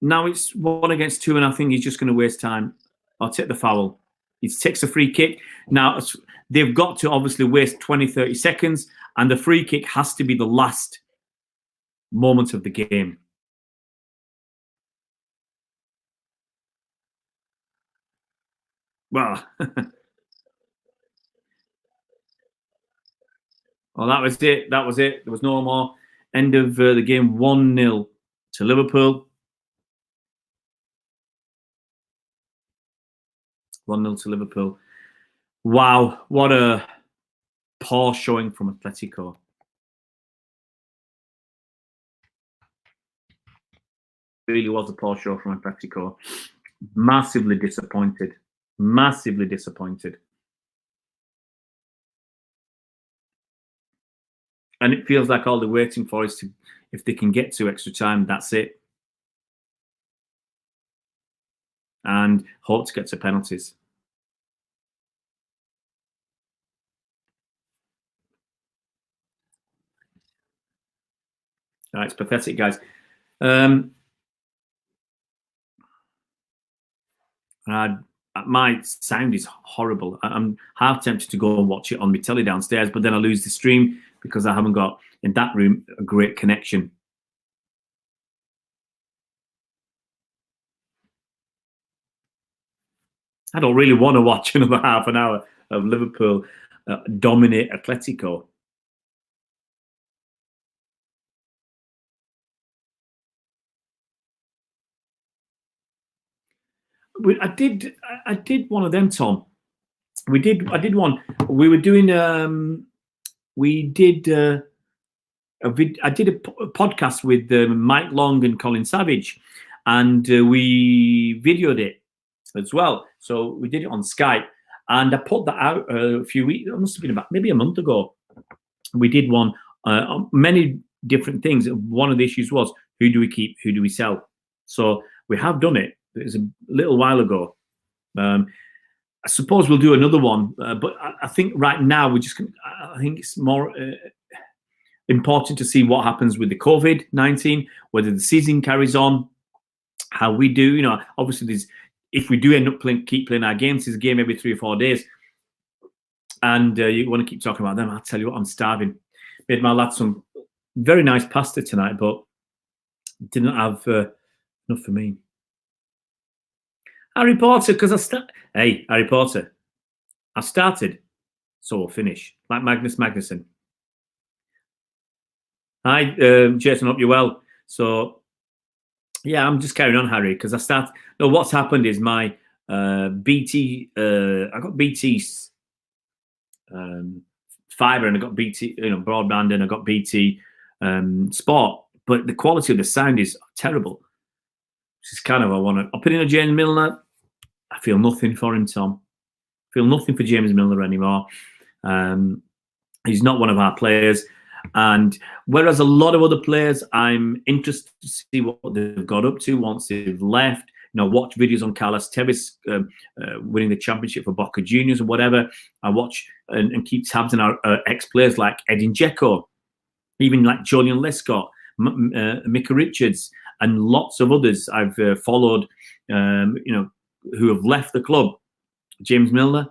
now it's 1 against 2, and I think he's just going to waste time. I'll take the foul. He takes a free kick. Now, they've got to obviously waste 20, 30 seconds, and the free kick has to be the last moment of the game. Well, well, that was it. That was it. There was no more. End of the game, 1-0 to Liverpool. 1-0 to Liverpool. Wow, what a poor showing from Atletico. Really was a poor show from Atletico. Massively disappointed. Massively disappointed. And it feels like all they're waiting for is to, if they can get to extra time, that's it. And hope to get to penalties. It's pathetic, guys. My sound is horrible. I'm half tempted to go and watch it on my telly downstairs, but then I lose the stream because I haven't got, in that room, a great connection. I don't really want to watch another half an hour of Liverpool dominate Atletico. I did one of them, Tom. I did one. We were doing. We did. I did a podcast with Mike Long and Colin Savage, and we videoed it as well. So we did it on Skype, and I put that out a few weeks. It must have been about maybe a month ago. We did one on many different things. One of the issues was, who do we keep, who do we sell? So we have done it. It was a little while ago. I suppose we'll do another one, but I think right now we're just. I think it's more important to see what happens with the COVID-19, whether the season carries on, how we do. You know, obviously, there's, if we do end up keep playing our games, there's a game every 3 or 4 days, and you want to keep talking about them. I'll tell you what, I'm starving. Made my lad some very nice pasta tonight, but didn't have enough for me. Harry Potter, because Hey, Harry Potter, I started, so we'll finish. Like Magnus Magnuson. Hi, Jason, hope you're well. So, yeah, I'm just carrying on, Harry, because No, what's happened is my BT, I got BT fiber, and I got BT, broadband, and I got BT Sport, but the quality of the sound is terrible. This is kind of, I'll put in a James Milner. I feel nothing for him, Tom. I feel nothing for James Milner anymore. He's not one of our players. And whereas a lot of other players, I'm interested to see what they've got up to once they've left. Watch videos on Carlos Tevez winning the championship for Boca Juniors or whatever. I watch and keep tabs on our ex-players like Edin Dzeko, even like Julian Lescott, Micah Richards, and lots of others I've followed, who have left the club. James Milner,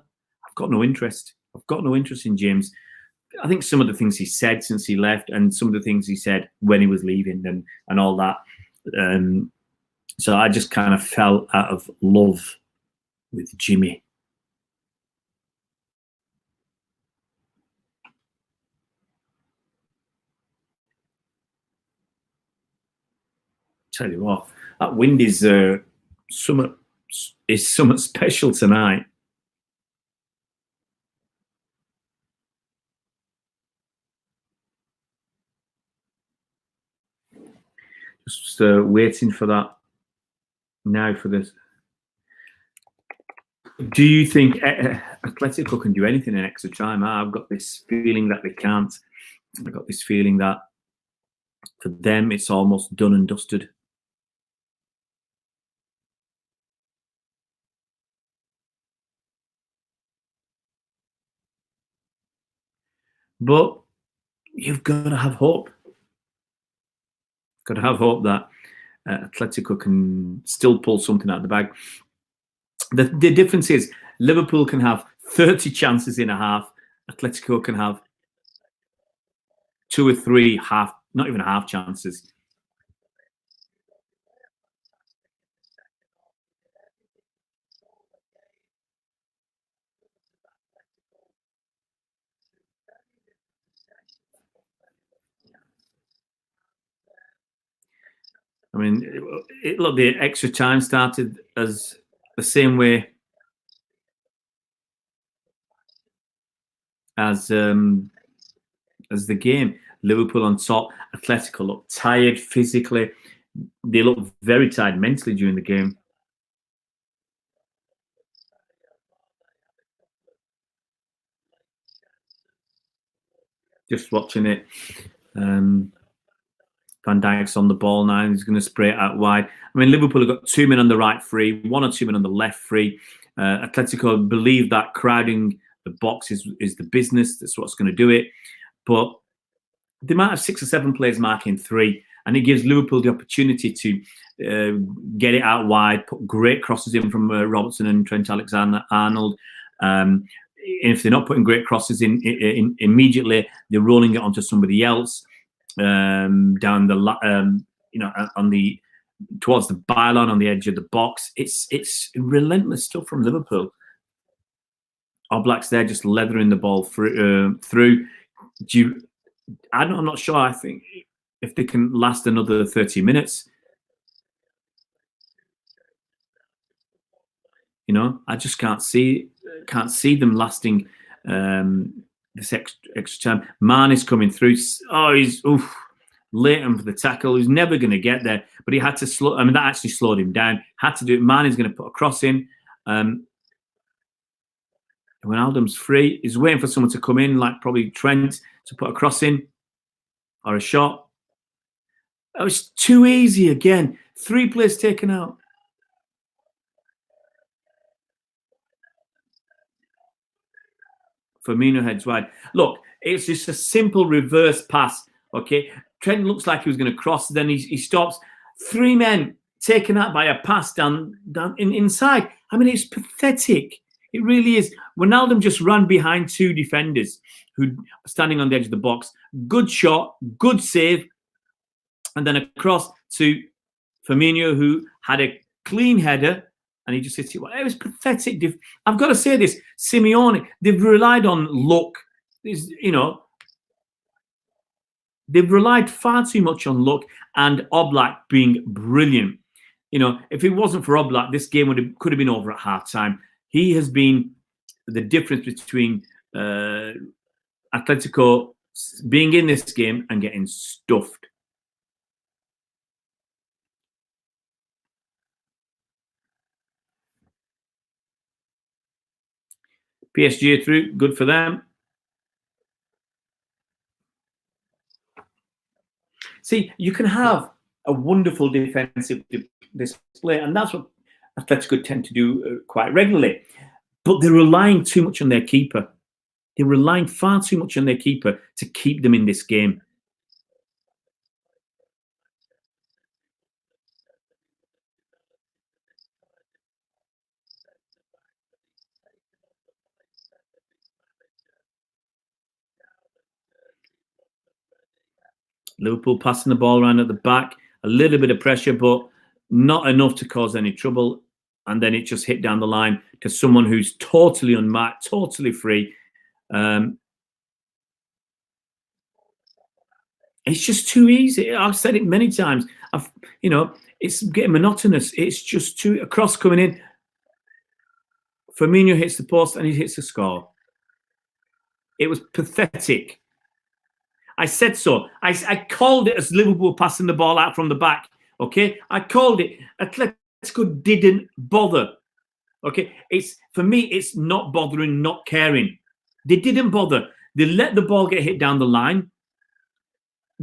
I've got no interest. I've got no interest in James. I think some of the things he said since he left, and some of the things he said when he was leaving, and all that. So I just kind of fell out of love with Jimmy. Tell you what, that wind is somewhat special tonight. Just waiting for that now for this. Do you think Atletico can do anything in extra time? I've got this feeling that they can't. I've got this feeling that for them it's almost done and dusted. But you've got to have hope. Got to have hope that Atletico can still pull something out of the bag. The difference is Liverpool can have 30 chances in a half. Atletico can have 2 or 3 half, not even half chances. I mean, look, the extra time started as the same way as the game. Liverpool on top. Atletico looked tired physically. They looked very tired mentally during the game. Just watching it. Van Dijk's on the ball now. He's going to spray it out wide. I mean, Liverpool have got 2 men on the right free, 1 or 2 men on the left free. Atletico believe that crowding the box is the business. That's what's going to do it. But they might have 6 or 7 players marking 3, and it gives Liverpool the opportunity to get it out wide, put great crosses in from Robertson and Trent Alexander-Arnold. If they're not putting great crosses in immediately, they're rolling it onto somebody else down the on the towards the byline on the edge of the box. It's relentless stuff from Liverpool. Oblak's there just leathering the ball through. I'm not sure. I think if they can last another 30 minutes, I just can't see them lasting this extra time. Man is coming through. Oh, he's late for the tackle. He's never going to get there, but he had to slow. I mean, that actually slowed him down. Had to do it. Man is going to put a cross in. When Aldham's free, he's waiting for someone to come in, like probably Trent, to put a cross in or a shot. That was too easy again. 3 players taken out. Firmino heads wide. Look, it's just a simple reverse pass. Okay, Trent looks like he was going to cross, then he stops. 3 men taken out by a pass down inside. I mean, it's pathetic. It really is. Wijnaldum just ran behind 2 defenders who are standing on the edge of the box. Good shot, good save, and then across to Firmino, who had a clean header, and he just hit it. It was pathetic. I've got to say this, Simeone, they've relied on luck. They've relied far too much on luck and Oblak being brilliant. If it wasn't for Oblak, this game could have been over at half-time. He has been the difference between Atletico being in this game and getting stuffed. PSG are through. Good for them. See, you can have a wonderful defensive display, and that's what Atletico tend to do quite regularly. But they're relying too much on their keeper. They're relying far too much on their keeper to keep them in this game. Liverpool passing the ball around at the back, a little bit of pressure, but not enough to cause any trouble. And then it just hit down the line to someone who's totally unmarked, totally free. It's just too easy. I've said it many times. It's getting monotonous. It's just too a cross coming in. Firmino hits the post and he hits the score. It was pathetic. I said so. I called it as Liverpool passing the ball out from the back. Okay, I called it. Atletico didn't bother. Okay, for me, it's not bothering, not caring. They didn't bother. They let the ball get hit down the line,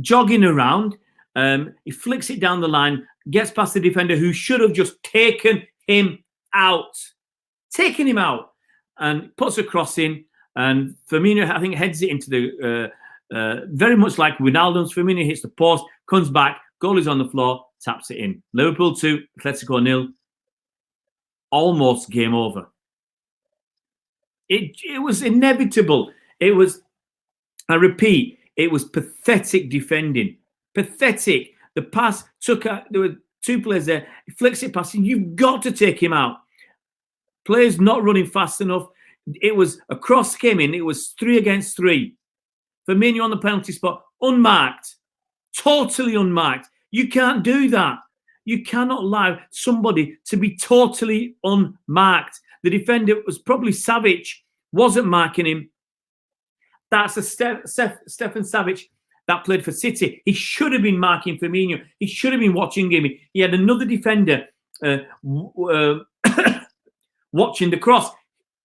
jogging around. He flicks it down the line, gets past the defender who should have just taken him out, and puts a cross in. And Firmino, I think, heads it into the very much like Wijnaldum's. Firmino hits the post, comes back, goal is on the floor, taps it in. Liverpool 2, Atletico 0. Almost game over. It was inevitable. It was, I repeat, it was pathetic defending. Pathetic. The pass there were 2 players there. He flicks it past him. You've got to take him out. Players not running fast enough. It was a cross came in. It was 3 against 3. Firmino on the penalty spot, unmarked, totally unmarked. You can't do that. You cannot allow somebody to be totally unmarked. The defender was probably Savage, wasn't marking him. That's a Stefan Savic that played for City. He should have been marking Firmino. He should have been watching him. He had another defender watching the cross.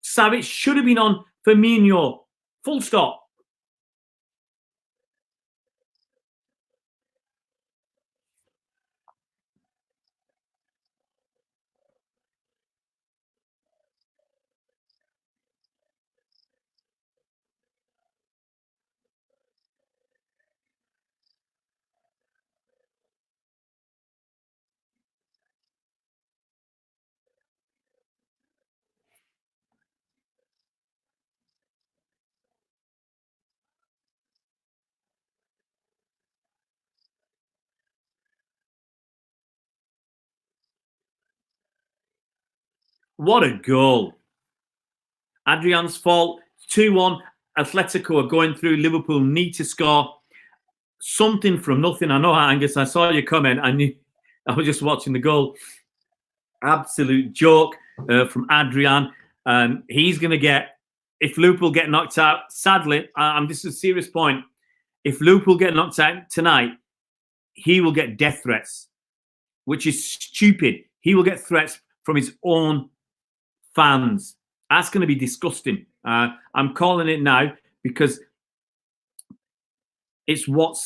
Savic should have been on Firmino. Full stop. What a goal. Adrian's fault. 2-1. Atletico are going through. Liverpool need to score. Something from nothing. I know, Angus, I saw your comment. I was just watching the goal. Absolute joke from Adrian. He's going to get, if Liverpool get knocked out, sadly, this is a serious point. If Liverpool get knocked out tonight, he will get death threats, which is stupid. He will get threats from his own fans. That's going to be disgusting. I'm calling it now because it's what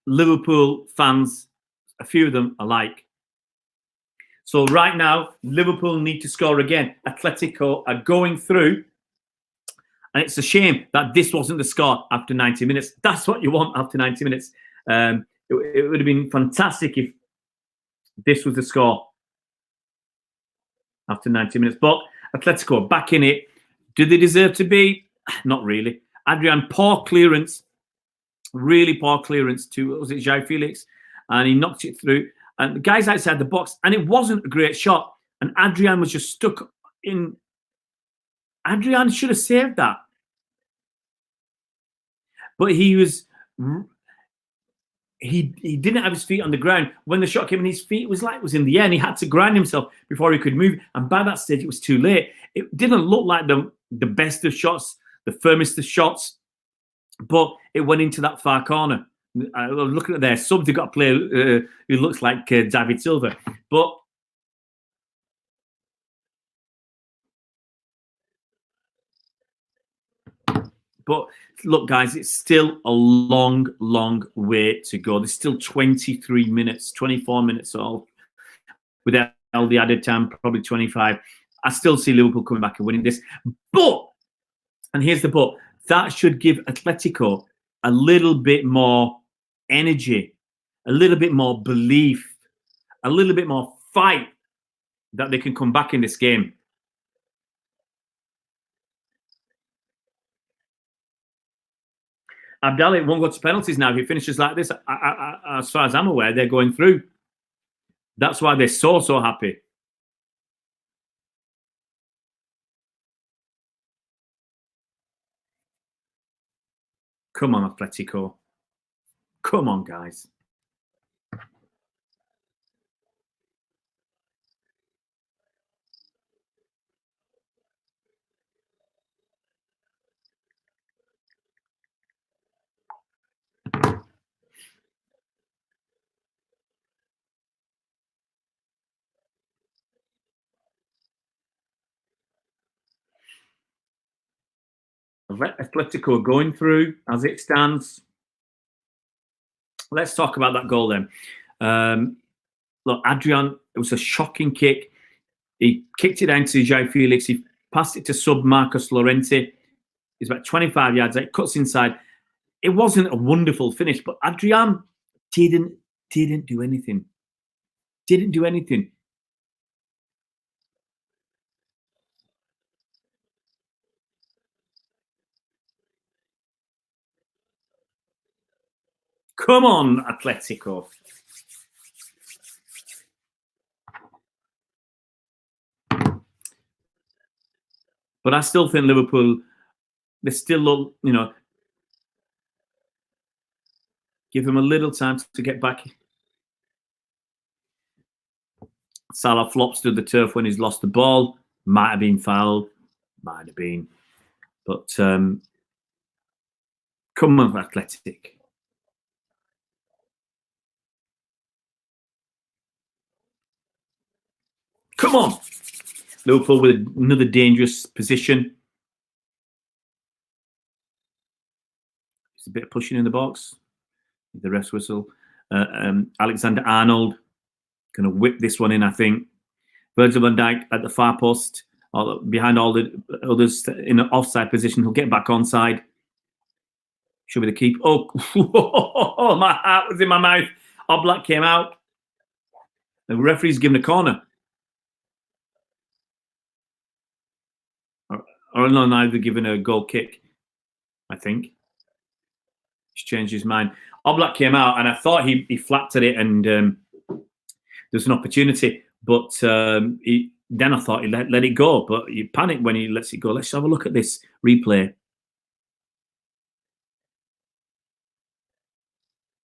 Liverpool fans, a few of them, are like. So right now, Liverpool need to score again. Atletico are going through. And it's a shame that this wasn't the score after 90 minutes. That's what you want after 90 minutes. It would have been fantastic if this was the score after 90 minutes. But Atletico back in it. Do they deserve to be? Not really. Adrian, poor clearance. Really poor clearance to, was it João Felix? And he knocked it through. And the guy's outside the box. And it wasn't a great shot. And Adrian was just stuck in. Adrian should have saved that. But he was... He didn't have his feet on the ground. When the shot came in, his feet was in the air, and he had to ground himself before he could move. And by that stage, it was too late. It didn't look like the best of shots, the firmest of shots, but it went into that far corner. Looking at their subs, they've got a player who looks like David Silva. But look, guys, it's still a long, long way to go. There's still 23 minutes, 24 minutes all with all the added time, probably 25. I still see Liverpool coming back and winning this. But, and here's the but, that should give Atletico a little bit more energy, a little bit more belief, a little bit more fight that they can come back in this game. Abdallah won't go to penalties now. If he finishes like this, as far as I'm aware, they're going through. That's why they're so happy. Come on, Atletico. Come on, guys. Atletico going through as it stands. Let's talk about that goal then. Look, Adrian, it was a shocking kick. He kicked it down to João Felix. He passed it to sub Marcos Llorente. He's about 25 yards out, cuts inside. It wasn't a wonderful finish, but Adrian didn't do anything. Didn't do anything. Come on, Atletico. But I still think Liverpool, they still, give them a little time to get back. Salah flops to the turf when he's lost the ball. Might have been fouled. Might have been. But come on, Athletic. Come on. Liverpool with another dangerous position. It's a bit of pushing in the box. The ref's whistle. Alexander-Arnold going to whip this one in, I think. Virgil van Dijk at the far post, behind all the others in an offside position. He'll get back onside. Should be the keeper. Oh, my heart was in my mouth. Oblak came out. The referee's given a corner. Or no, neither given a goal kick, I think. He's changed his mind. Oblak came out, and I thought he flapped at it, and there's an opportunity. But then I thought he let it go. But you panic when he lets it go. Let's have a look at this replay.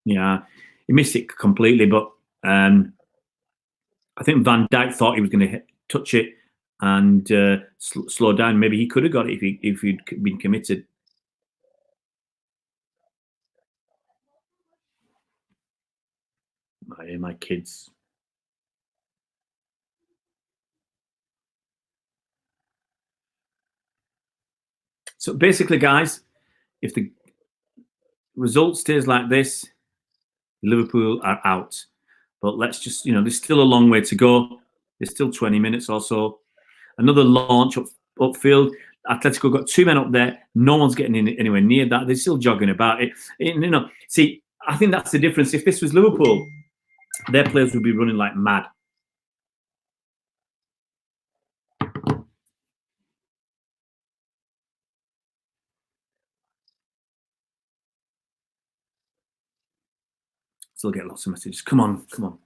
Yeah, he missed it completely. But I think Van Dijk thought he was going to touch it and slow down. Maybe he could have got it if he'd been committed. My kids. So basically, guys, if the result stays like this, Liverpool are out. But let's just, there's still a long way to go. There's still 20 minutes or so. Another launch upfield. Atletico got 2 men up there. No one's getting anywhere near that. They're still jogging about it. See, I think that's the difference. If this was Liverpool, their players would be running like mad. Still get lots of messages. Come on, come on.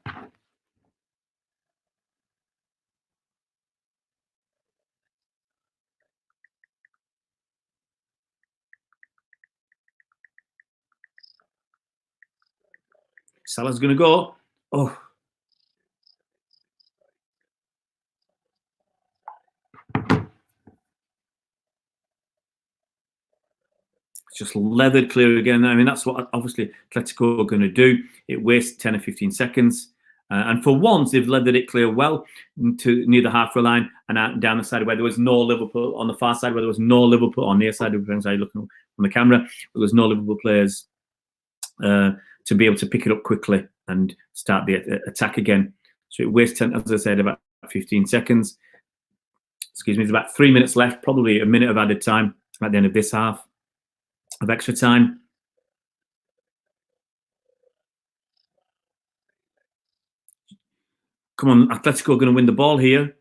Salah's going to go. Oh. Just leathered clear again. I mean, that's what obviously Atletico are going to do. It wastes 10 or 15 seconds. And for once, they've leathered it clear well to near the halfway line and out down the side where there was no Liverpool, on the far side where there was no Liverpool, on near side, depends how you're looking on the camera, there was no Liverpool players to be able to pick it up quickly and start the attack again. So it wastes 10, as I said, about 15 seconds. Excuse me, there's about 3 minutes left, probably a minute of added time at the end of this half of extra time. Come on, Atletico are going to win the ball here.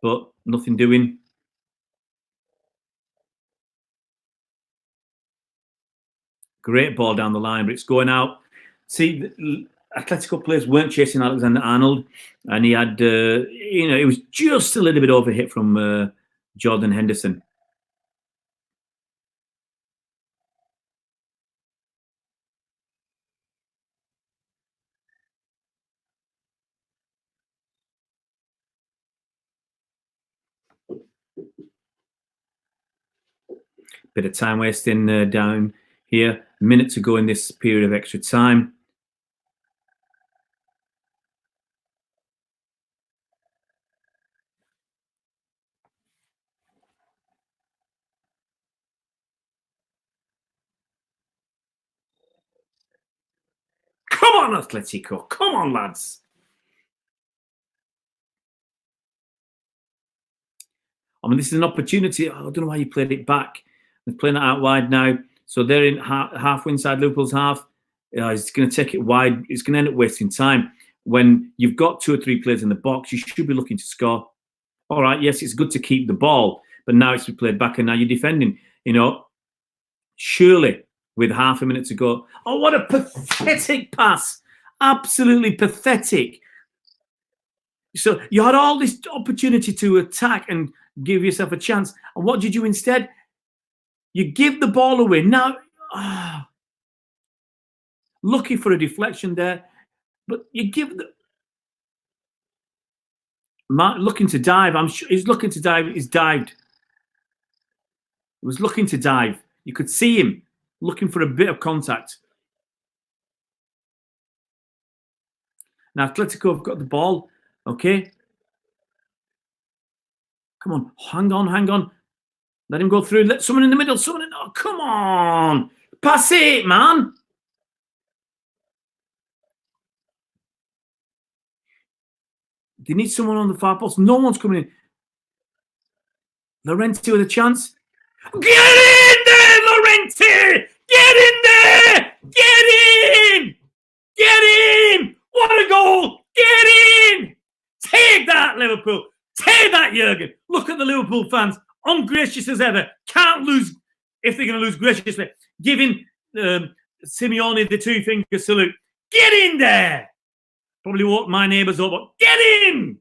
But nothing doing. Great ball down the line, but it's going out. See, the Atletico players weren't chasing Alexander-Arnold, and he had, it was just a little bit overhit from Jordan Henderson. Bit of time wasting down here. A minute to go in this period of extra time. Come on, Atletico. Come on, lads. I mean, this is an opportunity. I don't know why you played it back. They're playing it out wide now. So they're in halfway inside Liverpool's half. He's going to take it wide. It's going to end up wasting time. When you've got 2 or 3 players in the box, you should be looking to score. All right, yes, it's good to keep the ball, but now it's played back and now you're defending. Surely with half a minute to go. Oh, what a pathetic pass. Absolutely pathetic. So you had all this opportunity to attack and give yourself a chance. And what did you instead? You give the ball away. Now, lucky for a deflection there, but you give looking to dive. I'm sure he's looking to dive. He's dived. He was looking to dive. You could see him looking for a bit of contact. Now Atletico have got the ball. Okay. Come on. Hang on. Hang on. Let him go through. Let someone in the middle. Someone in. Oh, come on. Pass it, man. They need someone on the far post. No one's coming in. Llorente with a chance. Get in there, Llorente! Get in there! Get in! Get in! What a goal! Get in! Take that, Liverpool! Take that, Jurgen! Look at the Liverpool fans, ungracious as ever. Can't lose if they're going to lose graciously. Giving Simeone the two-finger salute. Get in there! Probably woke my neighbours up, but get in!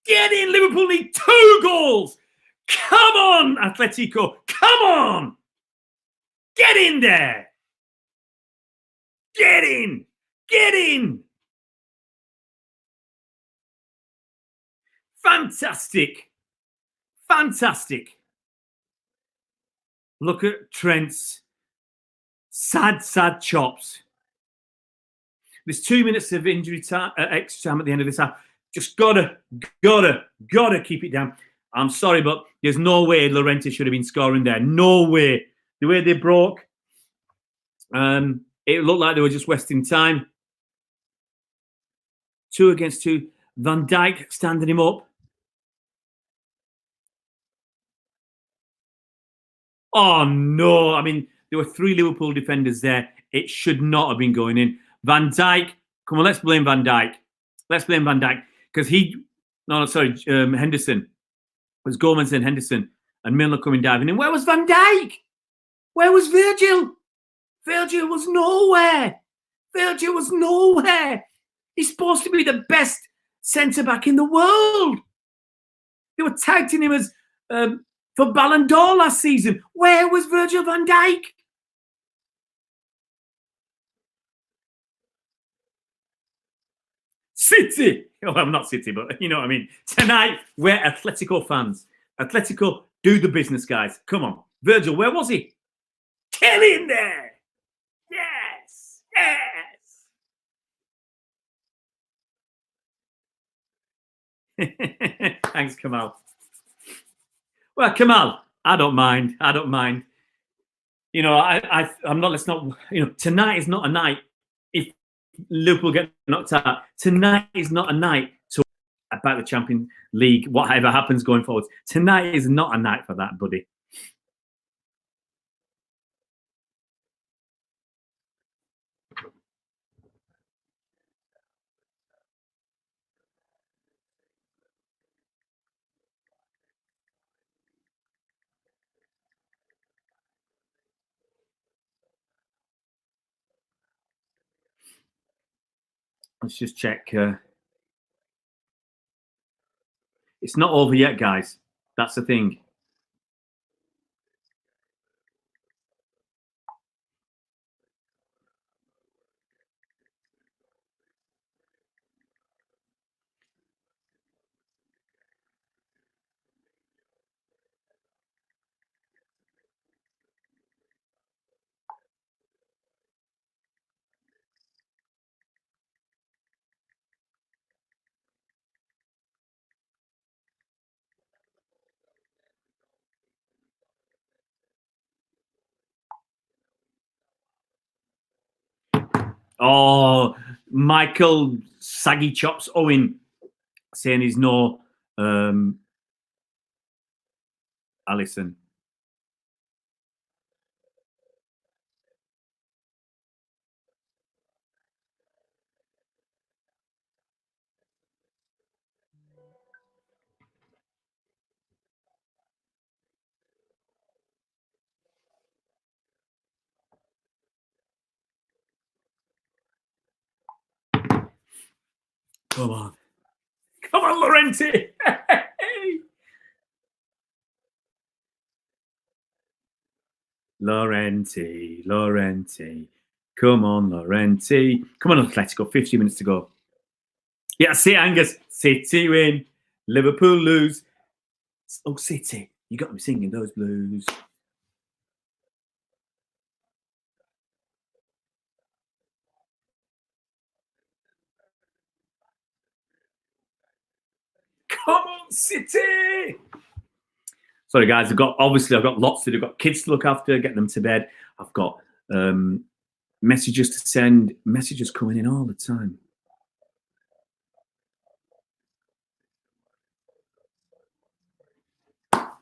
Get in! Liverpool need 2 goals! Come on, Atletico! Come on! Get in there! Get in! Get in! Fantastic! Fantastic! Look at Trent's sad chops. There's 2 minutes of injury time, extra time at the end of this half. Just gotta keep it down. I'm sorry, but there's no way Llorente should have been scoring there. No way. The way they broke, it looked like they were just wasting time. 2 against 2. Van Dijk standing him up. Oh, no. I mean, there were 3 Liverpool defenders there. It should not have been going in. Van Dijk. Come on, let's blame Van Dijk. Let's blame Van Dijk. Because Henderson. It was Gomez and Henderson. And Milner coming diving in. Where was Van Dijk? Where was Virgil? Virgil was nowhere. Virgil was nowhere. He's supposed to be the best centre-back in the world. They were touting him as for Ballon d'Or last season. Where was Virgil van Dijk? City. Oh, I'm not City, but you know what I mean. Tonight, we're Atletico fans. Atletico, do the business, guys. Come on. Virgil, where was he? Get in there. Yes. Yes. Thanks, Kamal. Well, Kamal, I don't mind. You know, I'm not. Let's not. You know, tonight is not a night. If Liverpool get knocked out, tonight is not a night to about the Champions League. Whatever happens going forward, tonight is not a night for that, buddy. Let's just check. It's not over yet, guys. That's the thing. Oh, Michael Saggy Chops Owen saying he's no Allison. Come on, Llorente. Llorente. Come on, Laurenti. Come on, Atletico. 15 minutes to go. Yeah, see, Angus. City win. Liverpool lose. Oh, City. You got me singing those blues. Come on, City. Sorry, guys. I've got lots to do. I've got kids to look after, get them to bed. I've got messages to send, messages coming in all the time.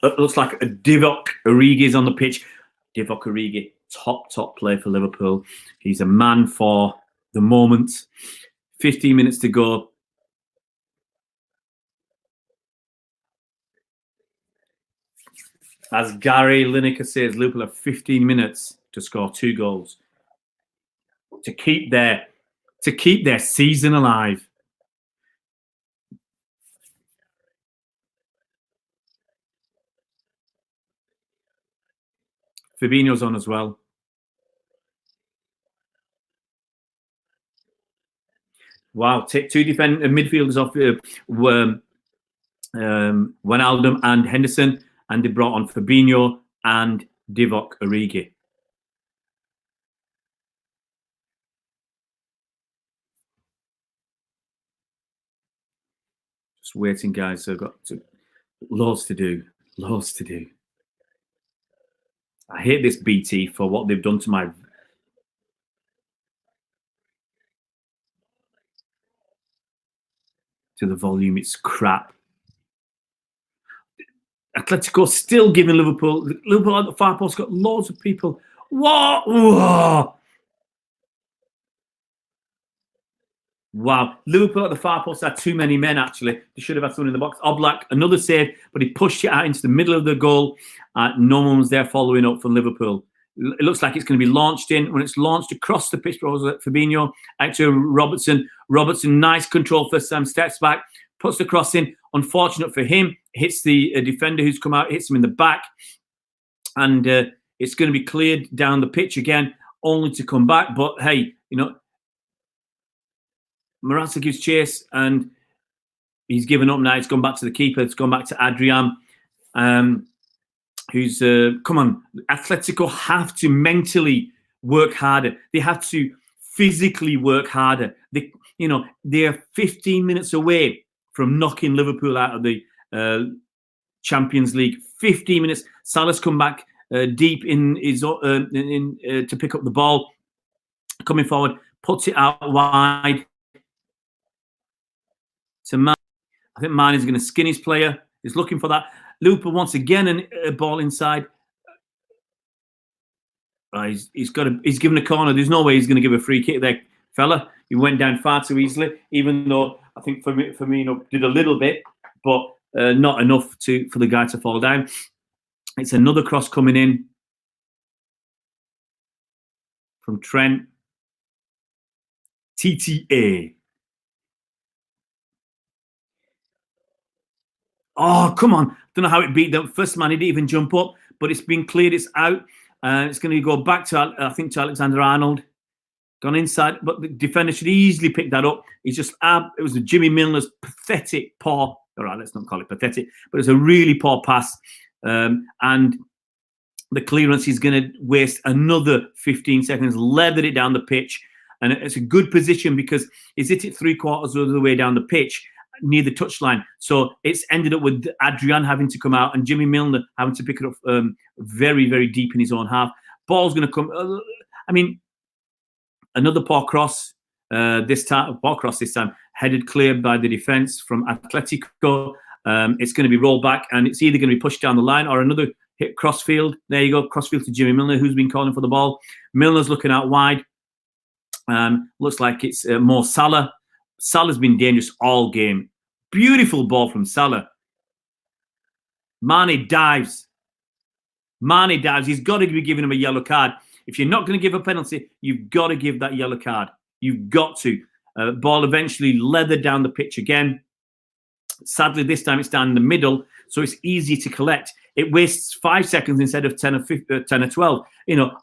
It looks like a Divock Origi is on the pitch. Divock Origi, top player for Liverpool. He's a man for the moment. 15 minutes to go. As Gary Lineker says, Liverpool have 15 minutes to score 2 goals to keep their season alive. Fabinho's on as well. Wow, take 2 midfielders off Wijnaldum and Henderson, and they brought on Fabinho and Divock Origi. Just waiting, guys. So I've got loads to do. I hate this BT for what they've done to the volume. It's crap. Atletico still giving Liverpool at the far post, got loads of people. What? Whoa. Wow. Liverpool at the far post had too many men, actually. They should have had someone in the box. Oblak, another save, but he pushed it out into the middle of the goal. No one was there following up for Liverpool. It looks like it's going to be launched in. When it's launched across the pitch, Fabinho, actually Robertson. Nice control first time, steps back, puts the cross in. Unfortunate for him, hits the defender who's come out, hits him in the back. And it's going to be cleared down the pitch again, only to come back. But hey, Morata gives chase and he's given up now. It's gone back to the keeper. It's gone back to Adrian, who's come on. Atletico have to mentally work harder. They have to physically work harder. They're 15 minutes away from knocking Liverpool out of the Champions League. 15 minutes. Salah's come back deep in his to pick up the ball, coming forward, puts it out wide. To Man. I think Mane is going to skin his player. He's looking for that. Liverpool once again a ball inside. He's given a corner. There's no way he's going to give a free kick there, fella. He went down far too easily. Even though I think Firmino did a little bit, but not enough for the guy to fall down. It's another cross coming in from Trent. TTA. Oh, come on. Don't know how it beat the first man. He didn't even jump up, but it's been cleared. It's out. It's going to go back to, I think, to Alexander-Arnold. Gone inside, but the defender should easily pick that up. He's just, it was Jimmy Milner's pathetic, poor, all right, let's not call it pathetic, but it's a really poor pass. And the clearance is going to waste another 15 seconds, leathered it down the pitch. And it's a good position because he's hit it 3/4 of the way down the pitch, near the touchline. So it's ended up with Adrian having to come out and Jimmy Milner having to pick it up very, very deep in his own half. Ball's going to come. Another poor cross this time, headed clear by the defence from Atletico. It's going to be rolled back and it's either going to be pushed down the line or another hit crossfield. There you go, crossfield to Jimmy Milner, who's been calling for the ball. Milner's looking out wide. Looks like it's more Salah. Salah's been dangerous all game. Beautiful ball from Salah. Mane dives. He's got to be giving him a yellow card. If you're not going to give a penalty, you've got to give that yellow card. You've got to. Ball eventually leathered down the pitch again. Sadly, this time it's down in the middle, so it's easy to collect. It wastes 5 seconds instead of 10 or 12.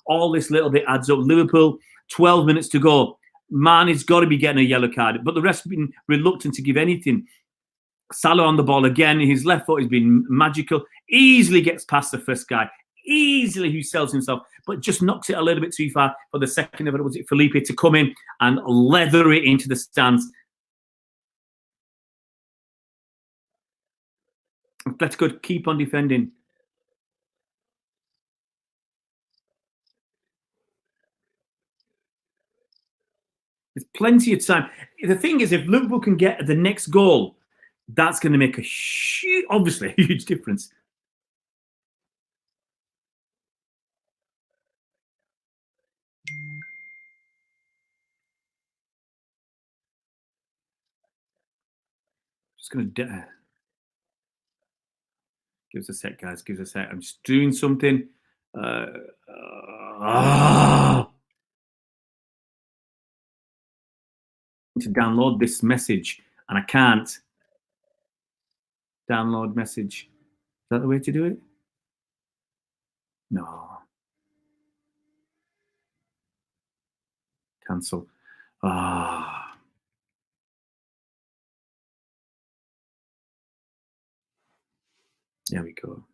All this little bit adds up. Liverpool 12 minutes to go. Man has got to be getting a yellow card, but the rest have been reluctant to give anything. Salah on the ball again. His left foot has been magical. Easily gets past the first guy. Easily who sells himself, but just knocks it a little bit too far for the second of it. Was it Felipe to come in and leather it into the stands? Atletico keep on defending. There's plenty of time. The thing is, if Liverpool can get the next goal, that's going to make obviously a huge difference. Just going to give us a sec, guys. Give us a sec. I'm just doing something. To download this message, and I can't. Download message. Is that the way to do it? No. Cancel. There we go.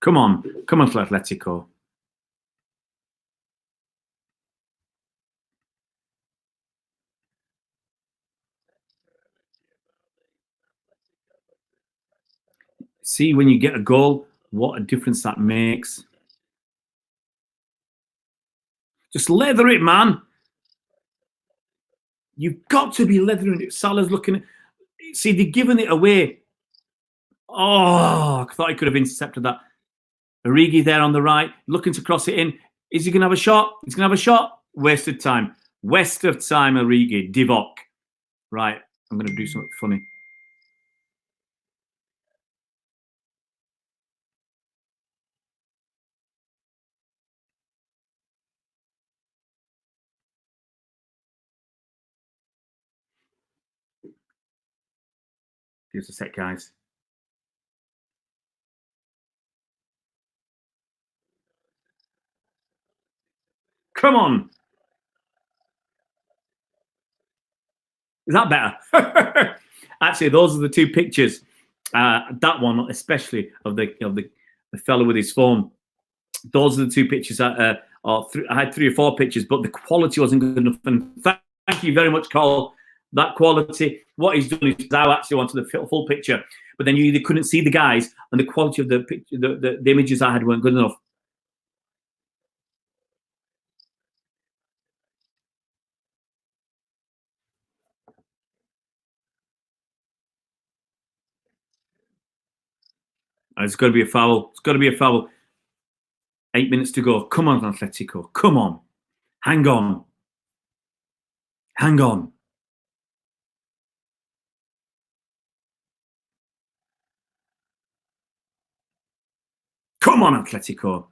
Come on for Atletico. See, when you get a goal, what a difference that makes. Just leather it, man. You've got to be leathering it. Salah's looking at. See, they're giving it away. Oh, I thought he could have intercepted that. Origi there on the right, looking to cross it in. Is he going to have a shot? He's going to have a shot. Wasted time. Waste of time, Origi. Divock. Right, I'm going to do something funny. Give us a sec, guys. Come on. Is that better? Actually, those are the two pictures. That one, especially of the fellow with his phone. Those are the two pictures. I had 3 or 4 pictures, but the quality wasn't good enough. And thank you very much, Carl. That quality. What he's done is I actually wanted the full picture, but then you either couldn't see the guys, and the quality of the picture, the images I had weren't good enough. It's got to be a foul. It's got to be a foul. 8 minutes to go. Come on, Atletico. Come on. Hang on. Hang on. Come on, Atletico.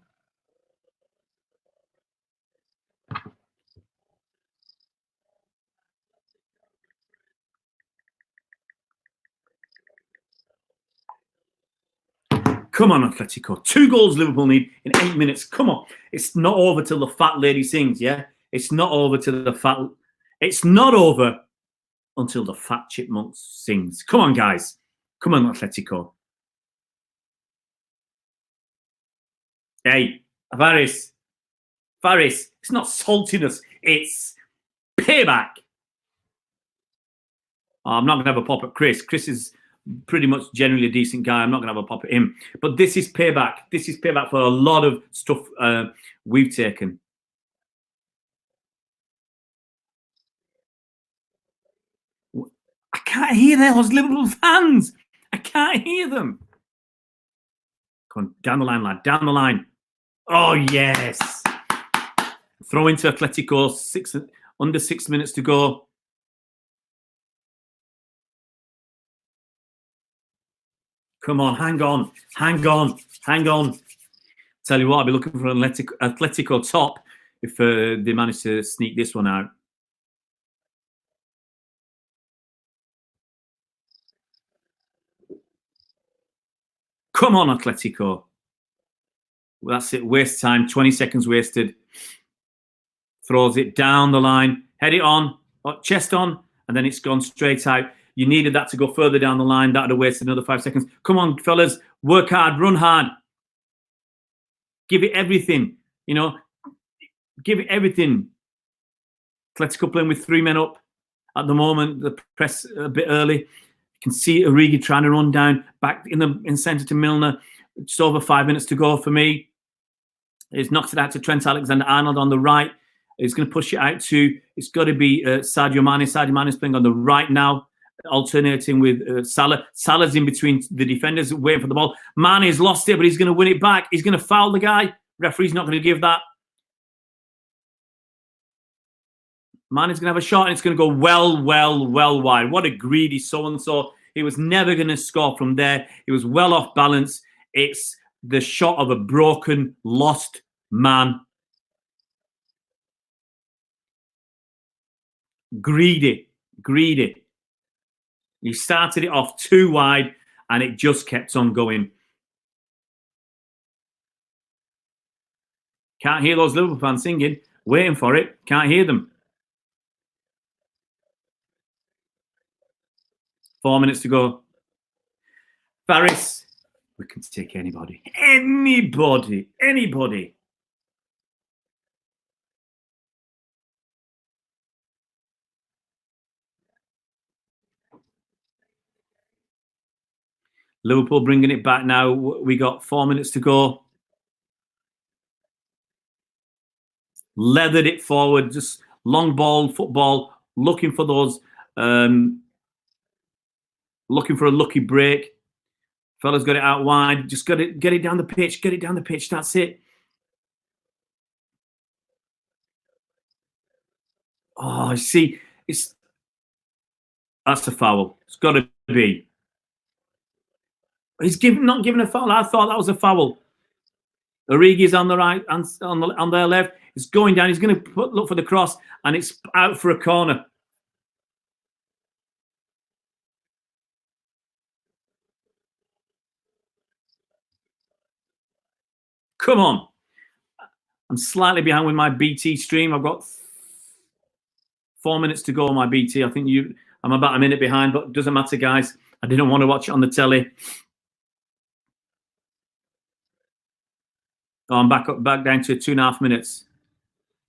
Come on, Atletico. 2 goals Liverpool need in 8 minutes. Come on. It's not over till the fat lady sings, yeah? It's not over till the fat... It's not over until the fat chipmunk sings. Come on, guys. Come on, Atletico. Hey, Faris. It's not saltiness. It's payback. I'm not going to have a pop at Chris. Chris is pretty much generally a decent guy. I'm not going to have a pop at him. But this is payback. This is payback for a lot of stuff we've taken. I can't hear those Liverpool fans. I can't hear them. Come on, down the line, lad. Down the line. Oh, yes. Throw into Atletico. Under 6 minutes to go. Come on, hang on. Tell you what, I'll be looking for an Atletico top if they manage to sneak this one out. Come on, Atletico. Well, that's it. Waste time. 20 seconds wasted. Throws it down the line. Head it on. Chest on. And then it's gone straight out. You needed that to go further down the line. That would have wasted another 5 seconds. Come on, fellas. Work hard. Run hard. Give it everything. You know, give it everything. Atletico playing with 3 men up at the moment. The press a bit early. You can see Origi trying to run down back in centre to Milner. It's over 5 minutes to go for me. He's knocked it out to Trent Alexander-Arnold on the right. He's going to push it out to, it's got to be Sadio Mane. Sadio Mane is playing on the right now, alternating with Salah. Salah's in between the defenders, waiting for the ball. Mane has lost it, but he's going to win it back. He's going to foul the guy. Referee's not going to give that. Mane's going to have a shot, and it's going to go well wide. What a greedy so-and-so. He was never going to score from there. He was well off balance. It's the shot of a broken, lost man. Greedy. He started it off too wide, and it just kept on going. Can't hear those Liverpool fans singing. Waiting for it. Can't hear them. 4 minutes to go. Paris. We can take anybody. Anybody. Liverpool bringing it back now. We got 4 minutes to go. Leathered it forward. Just long ball, football. Looking for those... looking for a lucky break. Fella's got it out wide. Just got to get it down the pitch. Get it down the pitch. That's it. Oh, see, that's a foul. It's got to be. He's not giving a foul. I thought that was a foul. Origi's on the right and on their left. It's going down. He's going to look for the cross, and it's out for a corner. Come on. I'm slightly behind with my BT stream. I've got 4 minutes to go on my BT. I think I'm about a minute behind, but it doesn't matter, guys. I didn't want to watch it on the telly. Oh, I'm back down to 2.5 minutes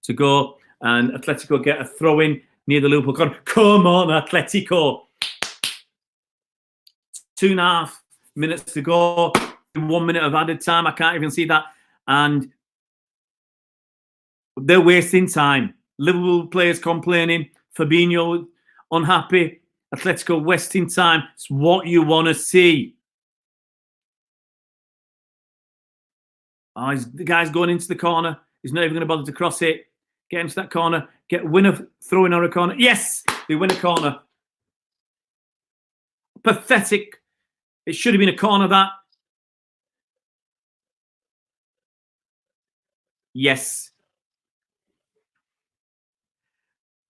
to go. And Atletico get a throw in near the Liverpool corner. Come on, Atletico. 2.5 minutes to go. 1 minute of added time. I can't even see that. And they're wasting time. Liverpool players complaining. Fabinho unhappy. Atletico wasting time. It's what you want to see. Oh, the guy's going into the corner. He's not even going to bother to cross it. Get into that corner. Get winner throwing on a corner. Yes, they win a corner. Pathetic. It should have been a corner, that. Yes.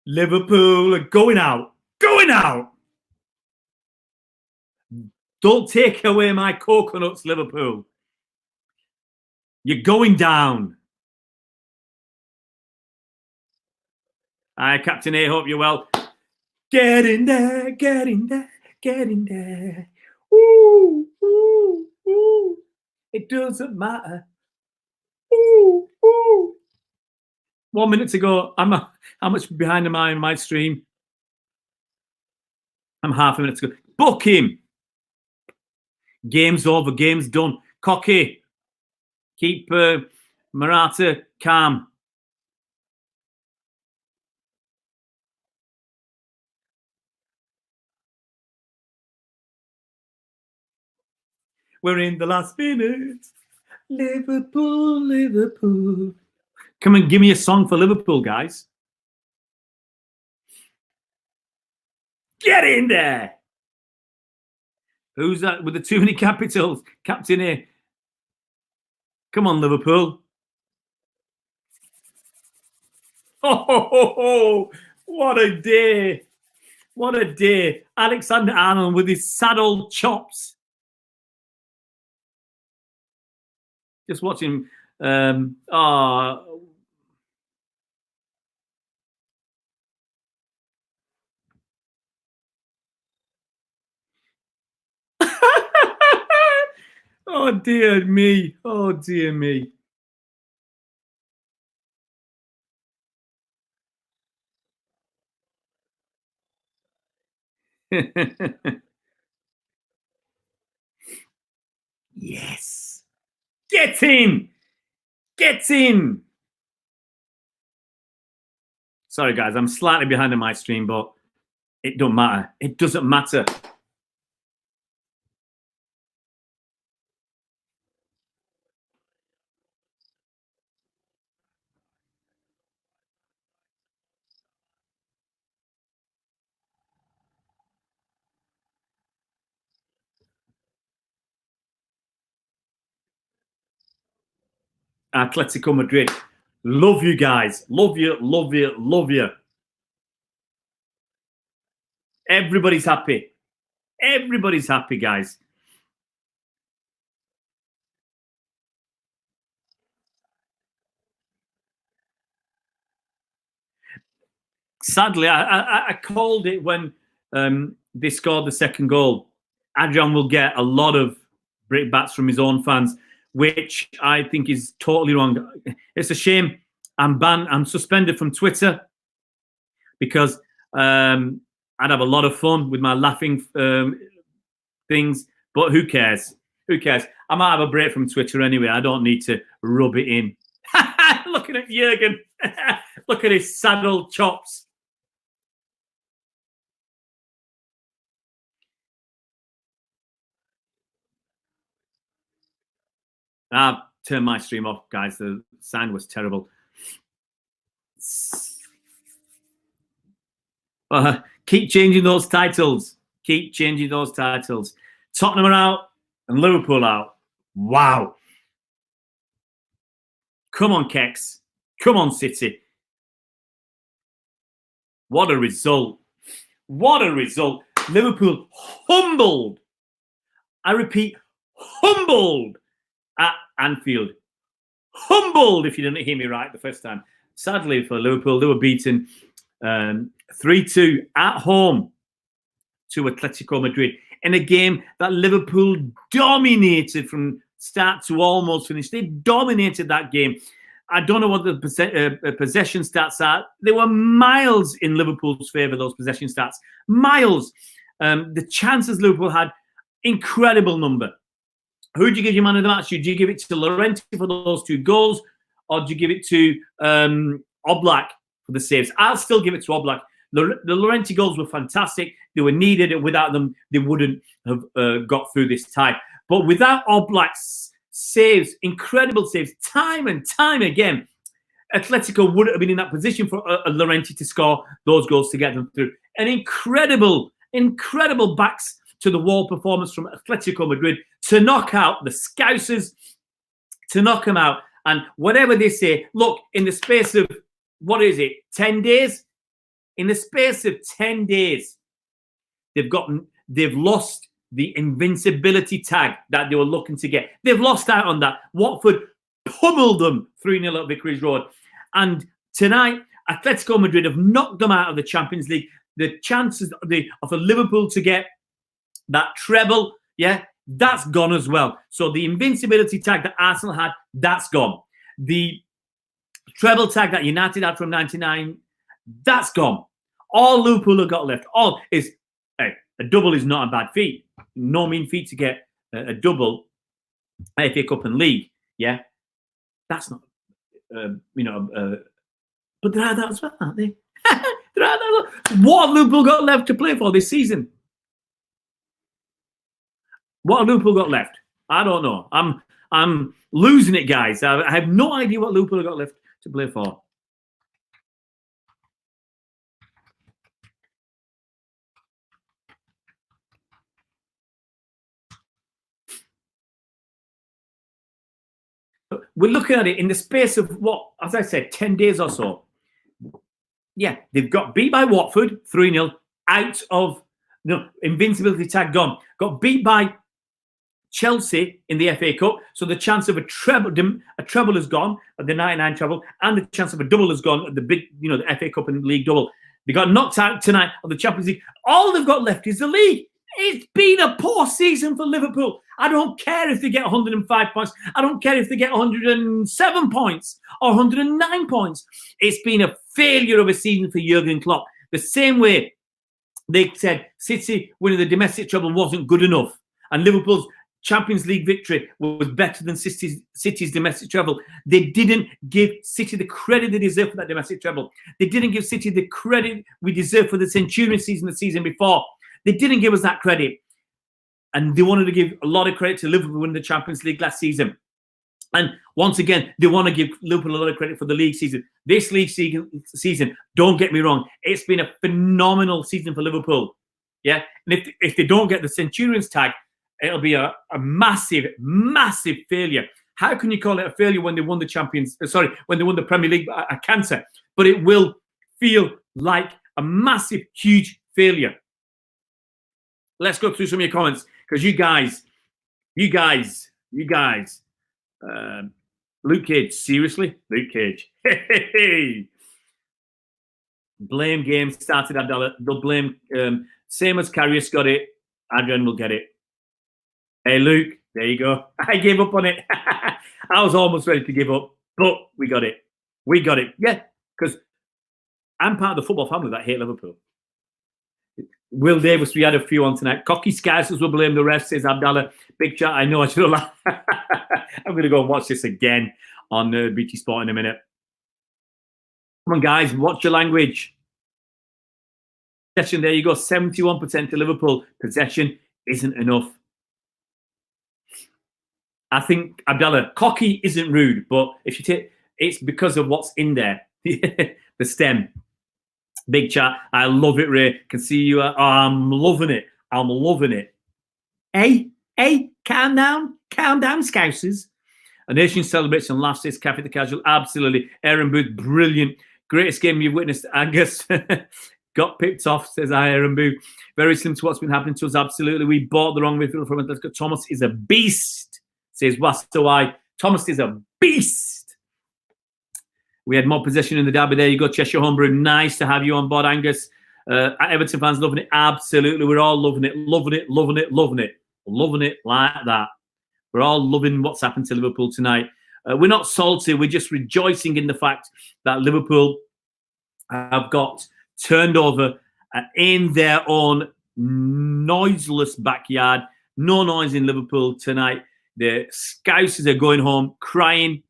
Liverpool are going out. Going out. Don't take away my coconuts, Liverpool. You're going down. Hi, Captain A. Hope you're well. Get in there. Get in there. Get in there. Ooh, ooh, ooh. It doesn't matter. Ooh, ooh. 1 minute to go. How much behind am I in my stream? I'm half a minute to go. Book him. Game's over. Game's done. Cocky. Keep Morata calm. We're in the last minute. Liverpool, Liverpool. Come and give me a song for Liverpool, guys. Get in there. Who's that with the too many capitals? Captain A. Come on, Liverpool. Oh, what a day. What a day. Alexander-Arnold with his sad old chops. Just watching. Oh, oh dear me. Oh dear me. Yes. Get in. Get in. Sorry, guys. I'm slightly behind on my stream, but it don't matter. It doesn't matter. Atletico Madrid. Love you guys. Love you, love you, love you. Everybody's happy. Everybody's happy, guys. Sadly, I called it when they scored the second goal. Adrian will get a lot of brickbats from his own fans, which I think is totally wrong. It's a shame. I'm banned. I'm suspended from Twitter because I'd have a lot of fun with my laughing things. But who cares? Who cares? I might have a break from Twitter anyway. I don't need to rub it in. Looking at Jurgen. Look at his saddle chops. I've turned my stream off, guys. The sound was terrible. Keep changing those titles. Keep changing those titles. Tottenham are out and Liverpool out. Wow. Come on, Kex. Come on, City. What a result. What a result. Liverpool humbled. I repeat, humbled at Anfield. Humbled, if you didn't hear me right the first time. Sadly for Liverpool, they were beaten 3-2 at home to Atletico Madrid in a game that Liverpool dominated from start to almost finish. They dominated that game. I don't know what the possession stats are. They were miles in Liverpool's favour, those possession stats. Miles. The chances Liverpool had, incredible number. Who do you give your man of the match? Do you give it to Llorente for those 2 goals, or do you give it to Oblak for the saves? I'll still give it to Oblak. The Llorente goals were fantastic. They were needed, and without them, they wouldn't have got through this tie. But without Oblak's saves, incredible saves, time and time again, Atletico wouldn't have been in that position for Llorente to score those goals to get them through. An incredible backs to the wall performance from Atletico Madrid to knock out the Scousers, to knock them out. And whatever they say, look, in the space of, 10 days? In the space of 10 days, they've lost the invincibility tag that they were looking to get. They've lost out on that. Watford pummeled them 3-0 at Vicarage Road. And tonight, Atletico Madrid have knocked them out of the Champions League. The chances of Liverpool to get that treble, that's gone as well. So the invincibility tag that Arsenal had, that's gone. The treble tag that United had from 99, that's gone. All Liverpool have got left, a double is not a bad feat. No mean feat to get a double, FA Cup and League. Yeah, that's not, but they're out that as well, aren't they? They're out that as well. What have Liverpool got left to play for this season? What have Liverpool got left? I don't know. I'm losing it, guys. I have no idea what Liverpool have got left to play for. we're looking at it in the space of what, as I said, 10 days or so. Yeah, they've got beat by Watford 3-0, out of invincibility tag gone. Got beat by Chelsea in the FA Cup, so the chance of a treble has gone, the 99 treble, and the chance of a double has gone, the big, the FA Cup and league double. They got knocked out tonight of the Champions League. All they've got left is the league. It's been a poor season for Liverpool. I don't care if they get 105 points. I don't care if they get 107 points or 109 points. It's been a failure of a season for Jurgen Klopp. The same way they said City winning the domestic treble wasn't good enough, and Liverpool's Champions League victory was better than City's domestic treble. They didn't give City the credit they deserve for that domestic treble. They didn't give City the credit we deserve for the Centurion season the season before. They didn't give us that credit. And they wanted to give a lot of credit to Liverpool winning the Champions League last season. And once again, they want to give Liverpool a lot of credit for the league season. This league season, don't get me wrong, it's been a phenomenal season for Liverpool. Yeah, and if they don't get the Centurions tag, it'll be a massive, massive failure. How can you call it a failure when they won the when they won the Premier League? I can't say, but it will feel like a massive, huge failure. Let's go through some of your comments, because you guys, Luke Cage, seriously? Luke Cage. Hey. Blame game started, Abdallah. They'll blame, same as Karius got it, Adrian will get it. Hey, Luke, there you go. I gave up on it. I was almost ready to give up, but we got it. We got it. Yeah, because I'm part of the football family that hate Liverpool. Will Davis, we had a few on tonight. Cocky Scousers will blame the rest, says Abdallah. Big chat, I know I should have laughed. I'm going to go and watch this again on BT Sport in a minute. Come on, guys, watch your language. Possession, there you go. 71% to Liverpool. Possession isn't enough. I think, Abdallah, cocky isn't rude, but if you take, it's because of what's in there. The stem. Big chat. I love it, Ray. Can see you. I'm loving it. I'm loving it. Hey, calm down, Scousers. A nation celebrates and laughs, says Cafe the Casual. Absolutely. Aaron Booth, brilliant. Greatest game you've witnessed, Angus. Got picked off, says Aaron Booth. Very slim to what's been happening to us. Absolutely. We bought the wrong midfielder from Atletico. Thomas is a beast, says Wastawai. Thomas is a beast. We had more possession in the derby. There you go, Cheshire Homebrew. Nice to have you on board, Angus. Everton fans loving it. Absolutely. We're all loving it, loving it, loving it, loving it. Loving it like that. We're all loving what's happened to Liverpool tonight. We're not salty. We're just rejoicing in the fact that Liverpool have got turned over in their own noiseless backyard. No noise in Liverpool tonight. The Scousers are going home crying.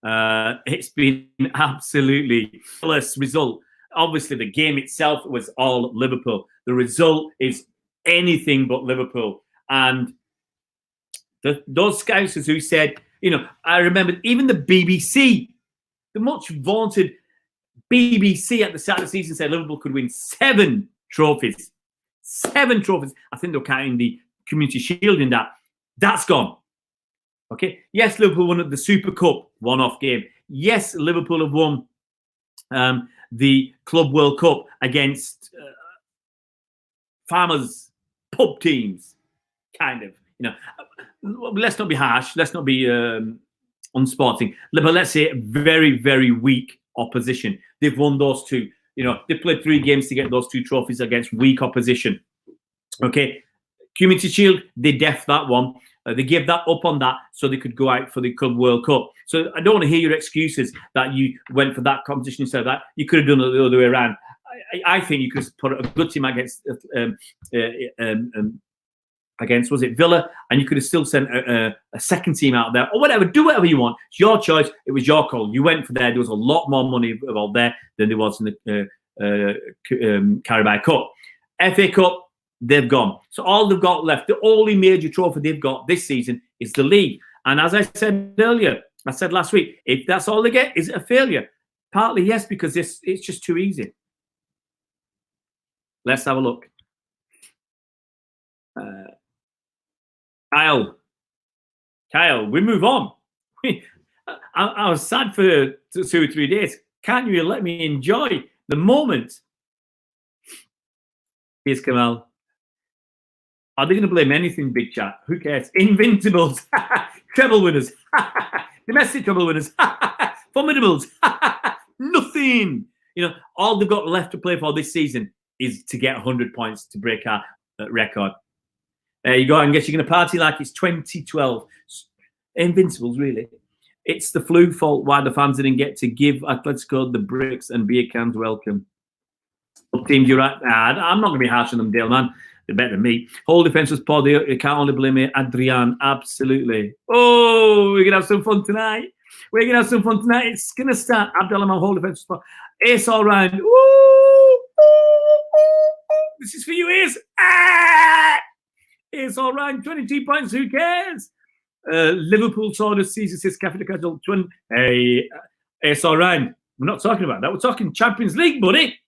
It's been absolutely flawless result. Obviously, the game itself was all Liverpool. The result is anything but Liverpool. And those Scousers who said, I remember even the BBC, the much vaunted BBC at the start of the season said Liverpool could win 7 trophies. 7 trophies. I think they're counting the Community Shield in that. That's gone. Okay. Yes, Liverpool won the Super Cup one-off game. Yes, Liverpool have won the Club World Cup against farmers' pub teams, kind of. Let's not be harsh. Let's not be unsporting. But let's say very, very weak opposition. They've won those 2. They played 3 games to get those 2 trophies against weak opposition. Okay. Community Shield, they def that one. They gave that up on that so they could go out for the Club World Cup. So I don't want to hear your excuses that you went for that competition instead of that. You could have done it the other way around. I think you could have put a good team against was it Villa, and you could have still sent a second team out there or whatever. Do whatever you want. It's your choice. It was your call. You went for there. There was a lot more money involved there than there was in the Carabao Cup. FA Cup, they've gone. So all they've got left, the only major trophy they've got this season is the league. And as I said earlier, I said last week, if that's all they get, is it a failure? Partly yes, because it's just too easy. Let's have a look. Kyle Kyle, we move on. I was sad for 2 or 3 days. Can't you let me enjoy the moment? Here's Kamal. Are they going to blame anything, Big Chat? Who cares? Invincibles, treble winners, domestic treble winners, formidables, nothing. You know, all they've got left to play for this season is to get 100 points to break our record. There you go. I guess you're going to party like it's 2012. Invincibles, really. It's the flu fault why the fans didn't get to give Atletico the bricks and beer cans welcome. What teams you're at? I'm not going to be harsh on them, Dale, man. They're better than me. Whole defence was poor. You can't only blame it. Adrian, absolutely. Oh, we're going to have some fun tonight. We're going to have some fun tonight. It's going to start. Abdelrahman, whole defence was poor. Ace all round. This is for you, Ace. Ace all round. 22 points. Who cares? Liverpool saw the season, says Cafe de Casual. Hey, Ace all round. We're not talking about that. We're talking Champions League, buddy.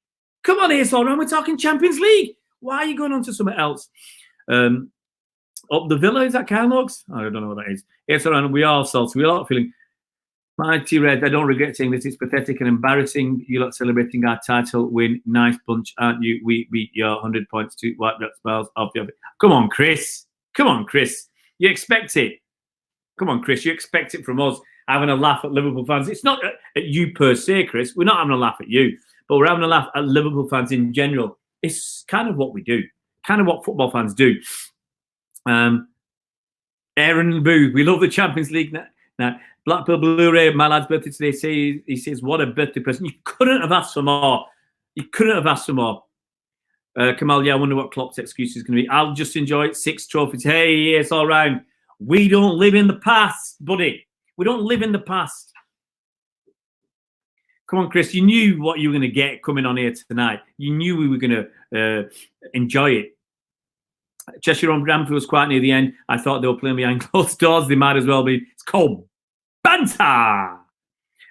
Come on, Ace all round. We're talking Champions League. Why are you going on to something else? Up the Villa, is that Carlogs? I don't know what that is. Yes, around. We are salty. We are feeling mighty red. I don't regret saying this. It's pathetic and embarrassing. You lot celebrating our title win. Nice bunch, aren't you? We beat your 100 points to wipe that smiles off your. Come on, Chris. Come on, Chris. You expect it. Come on, Chris. You expect it from us having a laugh at Liverpool fans. It's not at you per se, Chris. We're not having a laugh at you, but we're having a laugh at Liverpool fans in general. It's kind of what we do, kind of what football fans do. Aaron Boo, we love the Champions League now. Blackpool Blu-ray, my lad's birthday today. He says, what a birthday present. You couldn't have asked for more. You couldn't have asked for more. Kamal, yeah, I wonder what Klopp's excuse is going to be. I'll just enjoy it. 6 trophies. Hey, it's all round. We don't live in the past, buddy. We don't live in the past. Come on, Chris. You knew what you were going to get coming on here tonight. You knew we were going to enjoy it. Cheshire on Bramford was quite near the end. I thought they were playing behind closed doors. They might as well be. It's called banter.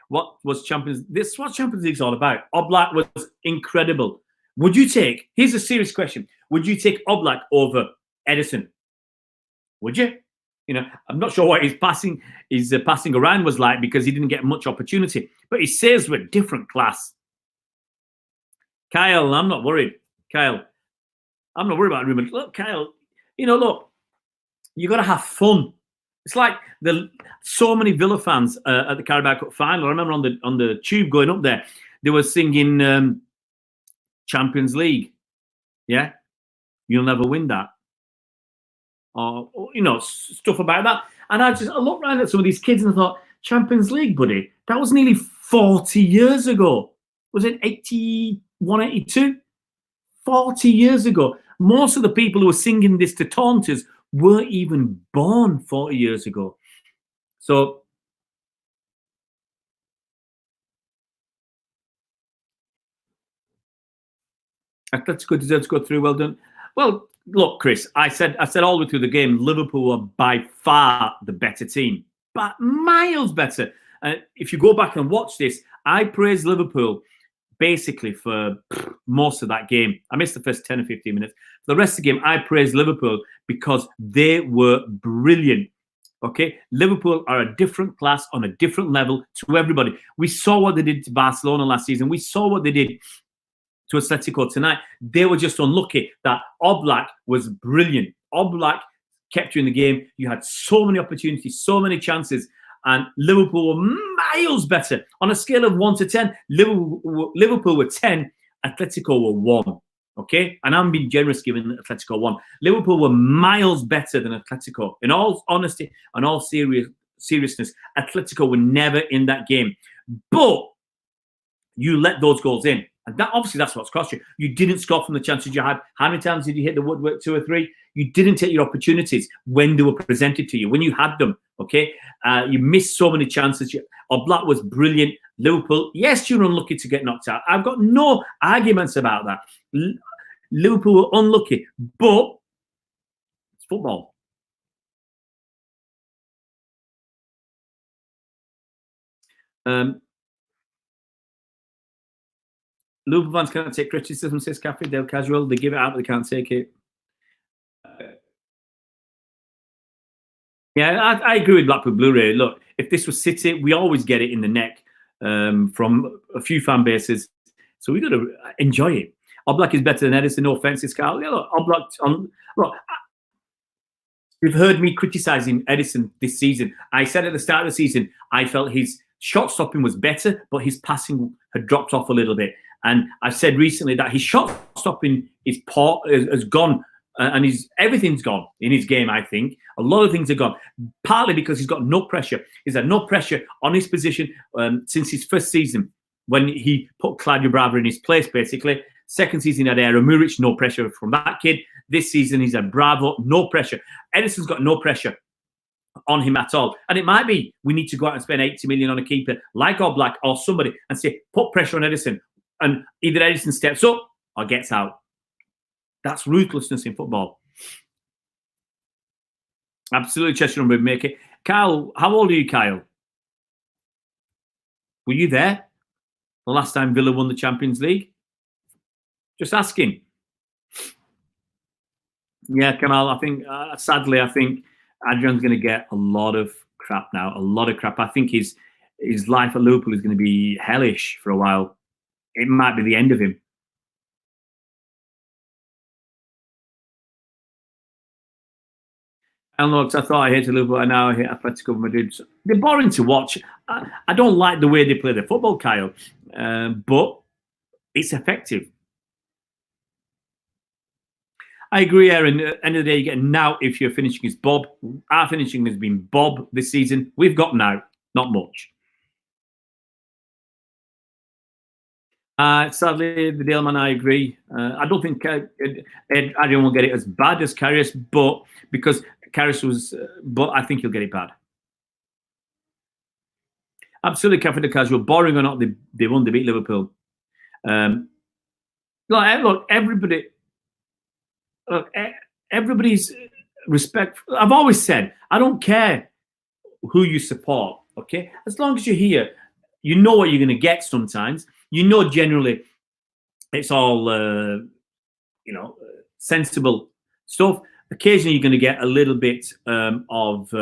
What was Champions? This is what Champions League's all about. Oblak was incredible. Would you take? Here's a serious question. Would you take Oblak over Edison? Would you? You know, I'm not sure what his passing around was like because he didn't get much opportunity. But his saves were different class. Kyle, I'm not worried. Kyle, I'm not worried about Ruben. Look, Kyle, look, you got to have fun. It's like so many Villa fans at the Carabao Cup final. I remember on the tube going up there, they were singing Champions League. Yeah, you'll never win that. Or stuff about that. And I looked around at some of these kids and I thought, Champions League, buddy, that was nearly 40 years ago. Was it 81, 82? 40 years ago. Most of the people who were singing this to taunters weren't even born 40 years ago. So, Atletico deserves to go through. Well done. Well, look, Chris, I said all the way through the game, Liverpool were by far the better team, but miles better. If you go back and watch this, I praise Liverpool basically for most of that game. I missed the first 10 or 15 minutes. For the rest of the game, I praise Liverpool because they were brilliant. Okay, Liverpool are a different class on a different level to everybody. We saw what they did to Barcelona last season. We saw what they did to Atletico tonight. They were just unlucky that Oblak was brilliant. Oblak kept you in the game. You had so many opportunities, so many chances, and Liverpool were miles better. On a scale of 1 to 10, Liverpool were 10, Atletico were 1. Okay? And I'm being generous giving Atletico 1. Liverpool were miles better than Atletico. In all honesty and all seriousness, Atletico were never in that game. But you let those goals in. And that's what's cost you. You didn't score from the chances you had. How many times did you hit the woodwork? 2 or 3? You didn't take your opportunities when they were presented to you, when you had them. Okay, you missed so many chances. Oblak was brilliant. Liverpool, yes, you're unlucky to get knocked out. I've got no arguments about that. Liverpool were unlucky, but it's football. Liverpool fans can't take criticism, says Cafe. They're casual. They give it out, but they can't take it. Yeah, I agree with Blackpool Blu-ray. Look, if this was City, we always get it in the neck from a few fan bases, so we got to enjoy it. Oblak is better than Edison. No offense, Carl. Yeah, look, Oblak. Look, you've heard me criticising Edison this season. I said at the start of the season, I felt his shot stopping was better, but his passing had dropped off a little bit. And I've said recently that his shot stopping is poor, has gone, and everything's gone in his game. I think a lot of things are gone, partly because he's got no pressure. He's had no pressure on his position since his first season when he put Claudio Brava in his place, basically. Second season, he had Aaron Muric, no pressure from that kid. This season, he's had Bravo, no pressure. Edison's got no pressure on him at all. And it might be we need to go out and spend 80 million on a keeper like Oblak or somebody and say, put pressure on Edison. And either Edison steps up or gets out. That's ruthlessness in football. Absolutely, Cheshire would make it. Kyle, how old are you, Kyle? Were you there the last time Villa won the Champions League? Just asking. Yeah, Kamal, I think, sadly, I think Adrian's going to get a lot of crap now. A lot of crap. I think his life at Liverpool is going to be hellish for a while. It might be the end of him. And look, I thought I hated Liverpool, and now I hate Atletico Madrid. They're boring to watch. I don't like the way they play their football, Kyle, but it's effective. I agree, Aaron. At the end of the day, you get now if your finishing is Bob. Our finishing has been Bob this season. We've got now, not much. Sadly, the Daleman, I agree. I don't think Adrian will get it as bad as Karius, but because Karius was, but I think he'll get it bad. Absolutely, Cafe de Casual. Boring or not, they won. They beat Liverpool. Look, everybody. Look, everybody's respect. I've always said I don't care who you support. Okay, as long as you're here, you know what you're going to get. Sometimes you know generally it's all sensible stuff. Occasionally you're going to get a little bit of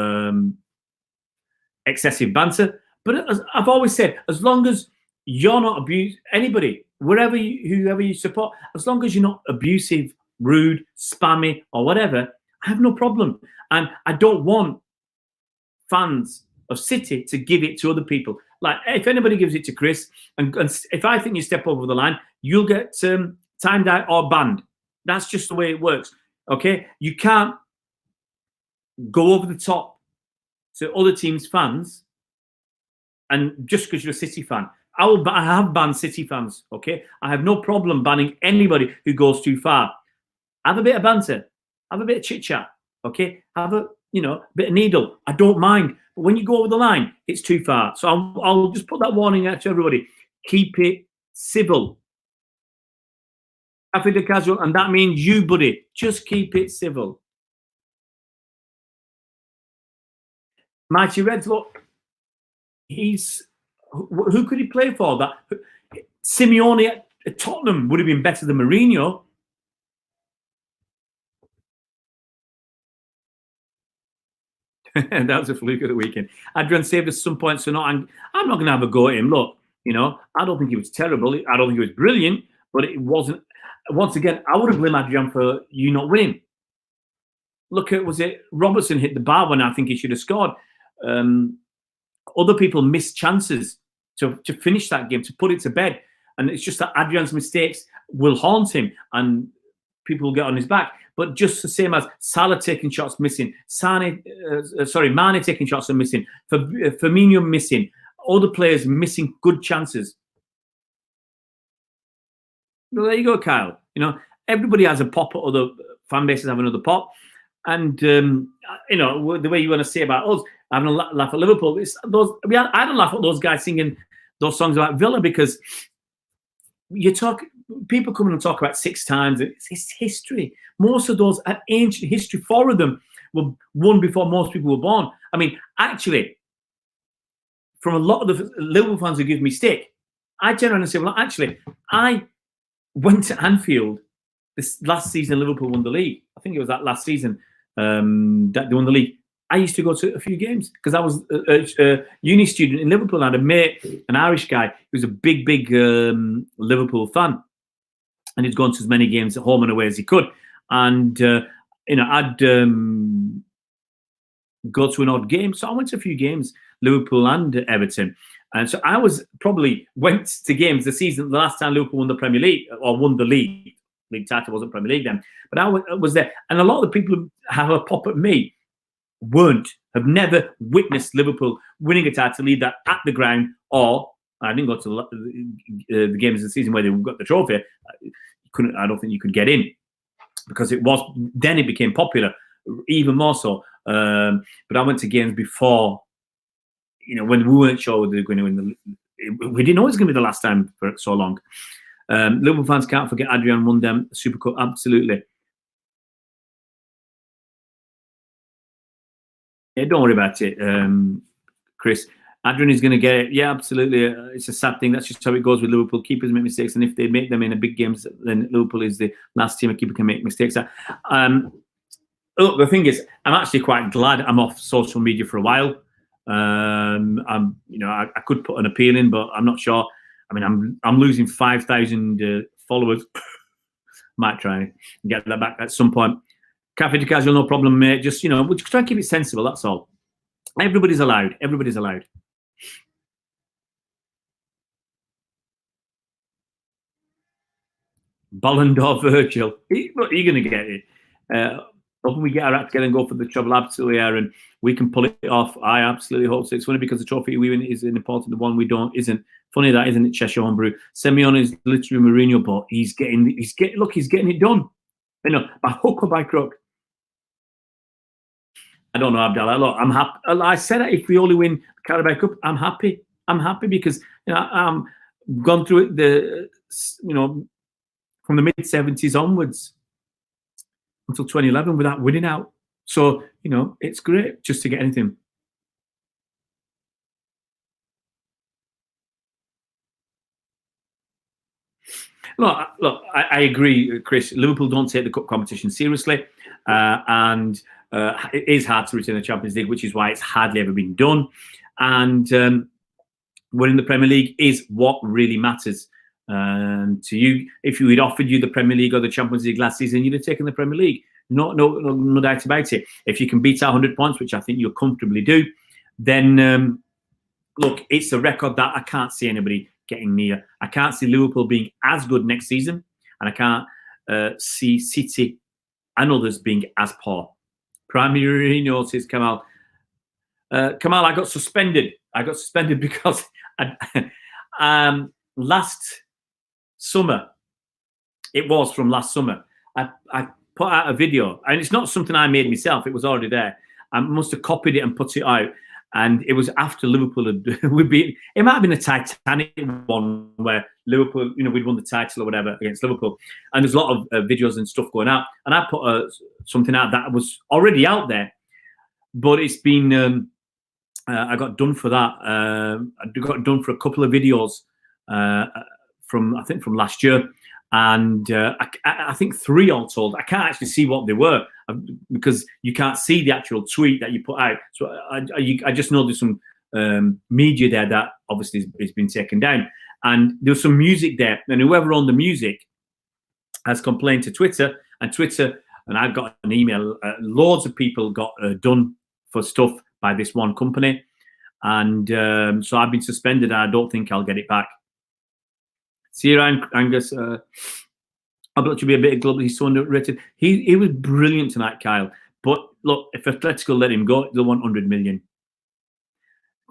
excessive banter, but as I've always said, as long as you're not abusing anybody, whoever you support, as long as you're not abusive, rude, spammy, or whatever, I have no problem. And I don't want fans of City to give it to other people. Like, if anybody gives it to Chris, and if I think you step over the line, you'll get timed out or banned. That's just the way it works. Okay? You can't go over the top to other teams' fans, and just because you're a City fan. I have banned City fans. Okay? I have no problem banning anybody who goes too far. Have a bit of banter, have a bit of chit chat, okay? Have a bit of needle. I don't mind, but when you go over the line, it's too far. So I'll just put that warning out to everybody: keep it civil. Cafe de Casual, and that means you, buddy. Just keep it civil. Mighty Reds, look, who could he play for? That Simeone at Tottenham would have been better than Mourinho. That was a fluke of the weekend. Adrian saved us some points, so I'm not going to have a go at him. Look, I don't think he was terrible. I don't think he was brilliant, but it wasn't. Once again, I would have blamed Adrian for you not winning. Look at, was it Robertson hit the bar when I think he should have scored. Other people missed chances to finish that game, to put it to bed. And it's just that Adrian's mistakes will haunt him and people will get on his back. But just the same as Salah taking shots missing, Mane taking shots and missing, Firmino missing, other players missing good chances. Well, there you go, Kyle. Everybody has a pop at other fan bases have another pop. And, the way you want to say about us, having a laugh at Liverpool, I had a laugh at those guys singing those songs about Villa, because people come in and talk about 6 times. It's history. Most of those are ancient history. 4 of them were won before most people were born. I mean, actually, from a lot of the Liverpool fans who give me stick, I turn around and say, well, actually, I went to Anfield this last season. Liverpool won the league. I think it was that last season that they won the league. I used to go to a few games because I was a uni student in Liverpool. I had a mate, an Irish guy, who was a big Liverpool fan, and he'd gone to as many games at home and away as he could. And I'd go to an odd game, so I went to a few games, Liverpool and Everton. And so I went to games the last time Liverpool won the Premier League or won the league. League title wasn't Premier League then, but I was there. And a lot of the people who have a pop at me have never witnessed Liverpool winning a title either at the ground or I didn't go to the games of the season where they got the trophy. I don't think you could get in because it became popular even more so. But I went to games before, when we weren't sure they were going to win we didn't know it was going to be the last time for so long. Liverpool fans can't forget Adrian won them Super Cup. Absolutely. Yeah, don't worry about it, Chris. Adrian is going to get it. Yeah, absolutely. It's a sad thing. That's just how it goes with Liverpool. Keepers make mistakes, and if they make them in a big games, then Liverpool is the last team a keeper can make mistakes. Look, the thing is, I'm actually quite glad I'm off social media for a while. I could put an appeal in, but I'm not sure. I mean, I'm losing 5,000 followers. Might try and get that back at some point. Cafe de casual, no problem, mate. Just we'll just try and keep it sensible. That's all. Everybody's allowed. Everybody's allowed. Ballon d'Or Virgil. Look, you're going to get it. Hoping we get our act together and go for the trouble, absolutely, Aaron. We can pull it off. I absolutely hope so. It's funny because the trophy we win is an important, the one we don't isn't. Funny that, isn't it, Cheshire Homebrew? Simeone is literally Mourinho, but he's getting it done. By hook or by crook. I don't know, Abdallah. Look, I'm happy. I said that if we only win Carabao Cup, I'm happy. I'm happy because I'm gone through it. From the mid '70s onwards until 2011 without winning out. So it's great just to get anything. Look, I agree, Chris. Liverpool don't take the cup competition seriously, and it is hard to retain the Champions League, which is why it's hardly ever been done. And winning the Premier League is what really matters to you. If we'd offered you the Premier League or the Champions League last season, you'd have taken the Premier League. No doubt about it. If you can beat our 100 points, which I think you'll comfortably do, then look, it's a record that I can't see anybody getting near. I can't see Liverpool being as good next season, and I can't see City and others being as poor. Primary notice, Kamal. Kamal, I got suspended. Because last summer, it was from last summer, I put out a video, and it's not something I made myself. It was already there. I must have copied it and put it out. And it was after Liverpool had it might have been a Titanic one where Liverpool, we'd won the title or whatever against Liverpool. And there's a lot of videos and stuff going out. And I put something out that was already out there, but it's been, I got done for that. I got done for a couple of videos from last year. And I think 3 all told. I can't actually see what they were because you can't see the actual tweet that you put out. So I just know there's some media there that obviously has been taken down. And there was some music there. And whoever owned the music has complained to Twitter. And I've got an email. Loads of people got done for stuff by this one company. And so I've been suspended. And I don't think I'll get it back. See you around, Angus. I'll bet you be a bit of global. He's so underrated. He was brilliant tonight, Kyle. But look, if Atletico let him go, they'll want 100 million.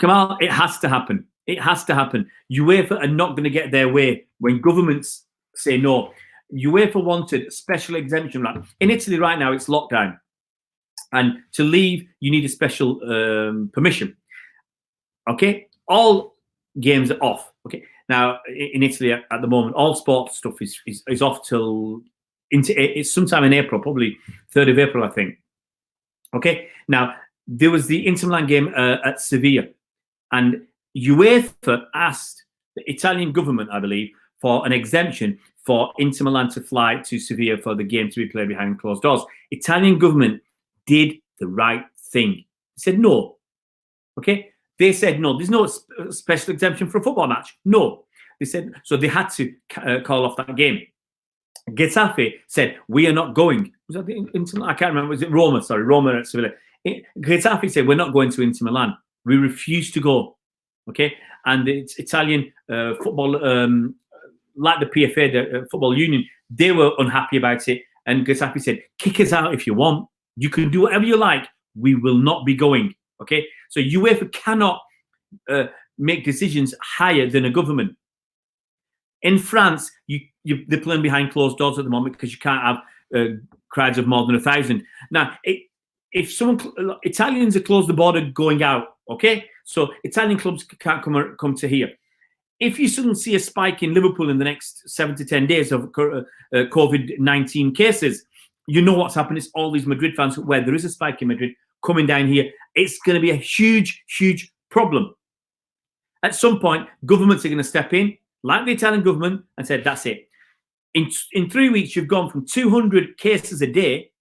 Kamal, it has to happen. It has to happen. UEFA are not going to get their way when governments say no. UEFA wanted a special exemption. Like in Italy right now, it's lockdown. And to leave, you need a special permission. Okay? All games are off. Okay? Now, in Italy at the moment, all sports stuff is off till it's sometime in April, probably 3rd of April, I think. Okay. Now, there was the Inter Milan game at Sevilla, and UEFA asked the Italian government, I believe, for an exemption for Inter Milan to fly to Sevilla for the game to be played behind closed doors. Italian government did the right thing. They said no. Okay, they said no. There's no special exemption for a football match. No, they said so. They had to call off that game. Getafe said we are not going. Was that the Inter? I can't remember. Was it Roma? Sorry, Roma at Sevilla. Getafe said we're not going to Inter Milan. We refuse to go. Okay, and the Italian football, like the PFA, the football union, they were unhappy about it. And Getafe said, kick us out if you want. You can do whatever you like. We will not be going. Okay, so UEFA cannot make decisions higher than a government. In France, they're playing behind closed doors at the moment because you can't have crowds of more than 1,000. Now, if Italians have closed the border going out, okay, so Italian clubs can't come to here. If you suddenly see a spike in Liverpool in the next 7 to 10 days of COVID-19 cases, you know what's happened. It's all these Madrid fans where there is a spike in Madrid coming down here. It's going to be a huge, huge problem. At some point, governments are going to step in, like the Italian government, and said, that's it. In 3 weeks, you've gone from 200 cases a day,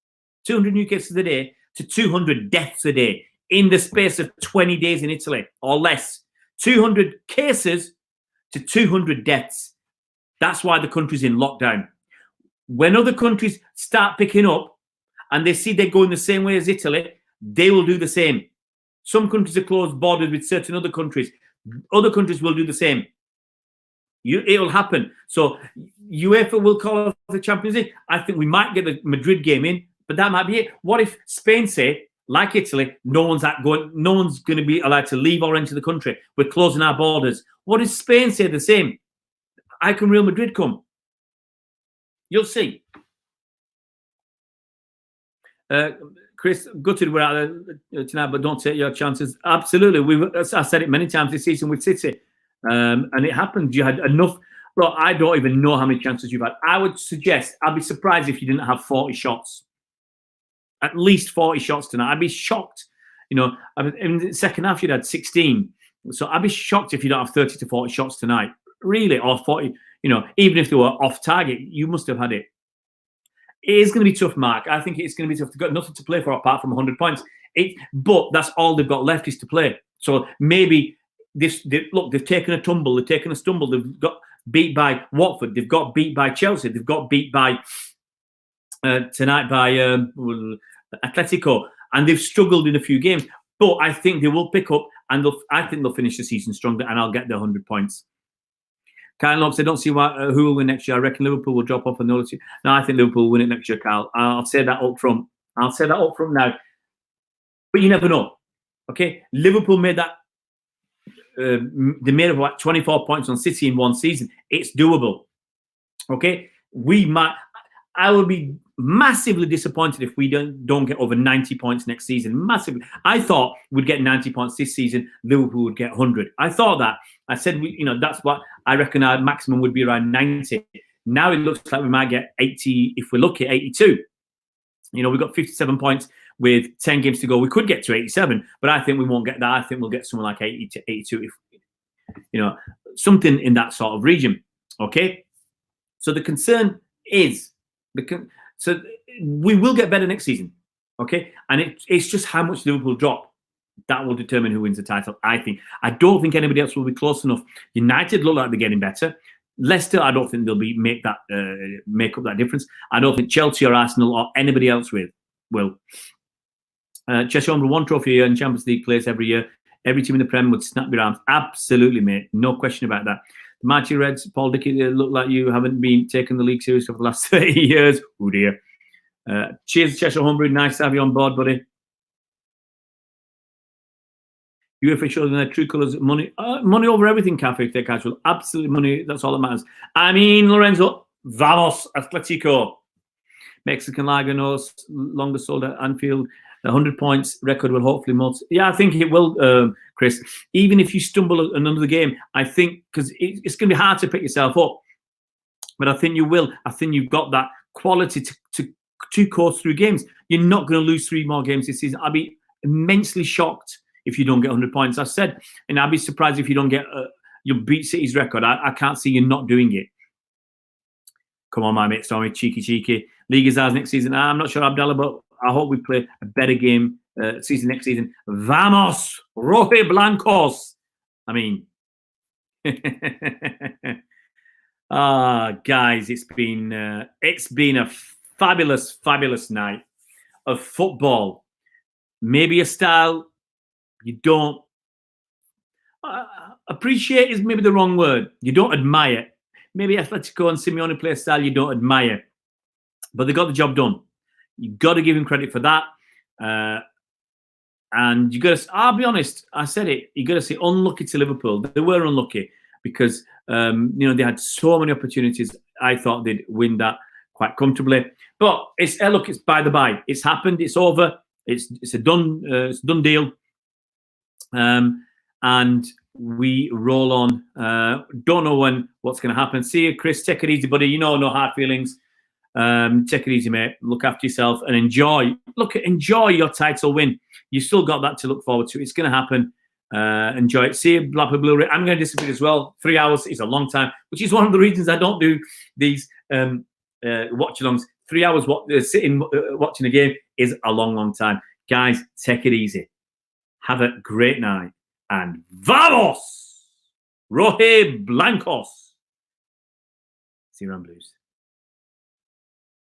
200 new cases a day, to 200 deaths a day in the space of 20 days in Italy or less. 200 cases to 200 deaths. That's why the country's in lockdown. When other countries start picking up and they see they're going the same way as Italy, they will do the same. Some countries are closed borders with certain other countries. Other countries will do the same. It will happen. So UEFA will call off the Champions League. I think we might get the Madrid game in, but that might be it. What if Spain say, like Italy, no one's going to be allowed to leave or enter the country. We're closing our borders. What if Spain say the same? How can Real Madrid come? You'll see. Chris, gutted we're out there tonight, but don't take your chances. Absolutely. I said it many times this season with City. And it happened. You had enough. Well, I don't even know how many chances you've had. I would suggest, I'd be surprised if you didn't have 40 shots. At least 40 shots tonight. I'd be shocked. You know, in the second half, you'd had 16. So I'd be shocked if you don't have 30 to 40 shots tonight. Really, or 40, you know, even if they were off target, you must have had it. It is going to be tough, Mark. I think it's going to be tough. They've got nothing to play for apart from 100 points. But that's all they've got left is to play. So maybe they've taken a tumble. They've taken a stumble. They've got beat by Watford. They've got beat by Chelsea. They've got beat by tonight by Atletico. And they've struggled in a few games. But I think they will pick up and I think they'll finish the season stronger and I'll get the 100 points. Kyle Lopes, I don't see who will win next year. I reckon Liverpool will drop off and no, I think Liverpool will win it next year, Kyle. I'll say that up front. I'll say that up front now. But you never know. Okay? Liverpool made that. They made about 24 points on City in one season. It's doable. Okay? I would be massively disappointed if we don't get over 90 points next season. Massively. I thought we'd get 90 points this season. Liverpool would get 100. I thought that. I said, that's what I reckon our maximum would be around 90. Now it looks like we might get 80, if we're lucky, 82. We've got 57 points with 10 games to go. We could get to 87, but I think we won't get that. I think we'll get something like 80 to 82, if, something in that sort of region. Okay? So the concern is, so we will get better next season. Okay? And it's just how much Liverpool drop. That will determine who wins the title, I think. I don't think anybody else will be close enough. United look like they're getting better. Leicester, I don't think they'll make up that difference. I don't think Chelsea or Arsenal or anybody else will. Cheshire Humber, one trophy a year in Champions League place every year. Every team in the Prem would snap your arms. Absolutely, mate. No question about that. The Mighty Reds, Paul Dickey, look like you haven't been taking the league seriously for the last 30 years. Oh, dear. Cheers, Cheshire Humber. Nice to have you on board, buddy. UEFA shows in their true colours, money over everything, Cafe, if they're casual. Absolutely money, that's all that matters. I mean, Lorenzo, vamos, Atletico. Mexican Lager knows, longest sold at Anfield. The 100 points record will hopefully multiply. Yeah, I think it will, Chris. Even if you stumble another game, I think, because it's going to be hard to pick yourself up. But I think you will. I think you've got that quality to course through games. You're not going to lose 3 more games this season. I'd be immensely shocked if you don't get 100 points. I said, and I'd be surprised if you don't get, you'll beat City's record. I can't see you not doing it. Come on, my mate, Stormy, cheeky. League is ours next season. I'm not sure, Abdallah, but I hope we play a better game season next season. Vamos, roje blancos. I mean, guys, it's been a fabulous, fabulous night of football. Maybe a style you don't appreciate is maybe the wrong word. You don't admire. Maybe Atletico and Simeone play a style you don't admire, but they got the job done. You've got to give him credit for that. And you got to, I'll be honest, I said it, you got to say unlucky to Liverpool. They were unlucky because, they had so many opportunities. I thought they'd win that quite comfortably. But look, it's by the by. It's happened. It's over. It's a done deal. And we roll on. Don't know what's going to happen. See you, Chris. Take it easy, buddy. No hard feelings. Take it easy, mate. Look after yourself and enjoy. Enjoy your title win. You still got that to look forward to. It's going to happen. Enjoy it. See you, Blackpool Blu-ray. I'm going to disappear as well. 3 hours is a long time, which is one of the reasons I don't do these watch-alongs. 3 hours sitting watching a game is a long, long time. Guys, take it easy. Have a great night. And vamos! Roje blancos. See you around, Blues.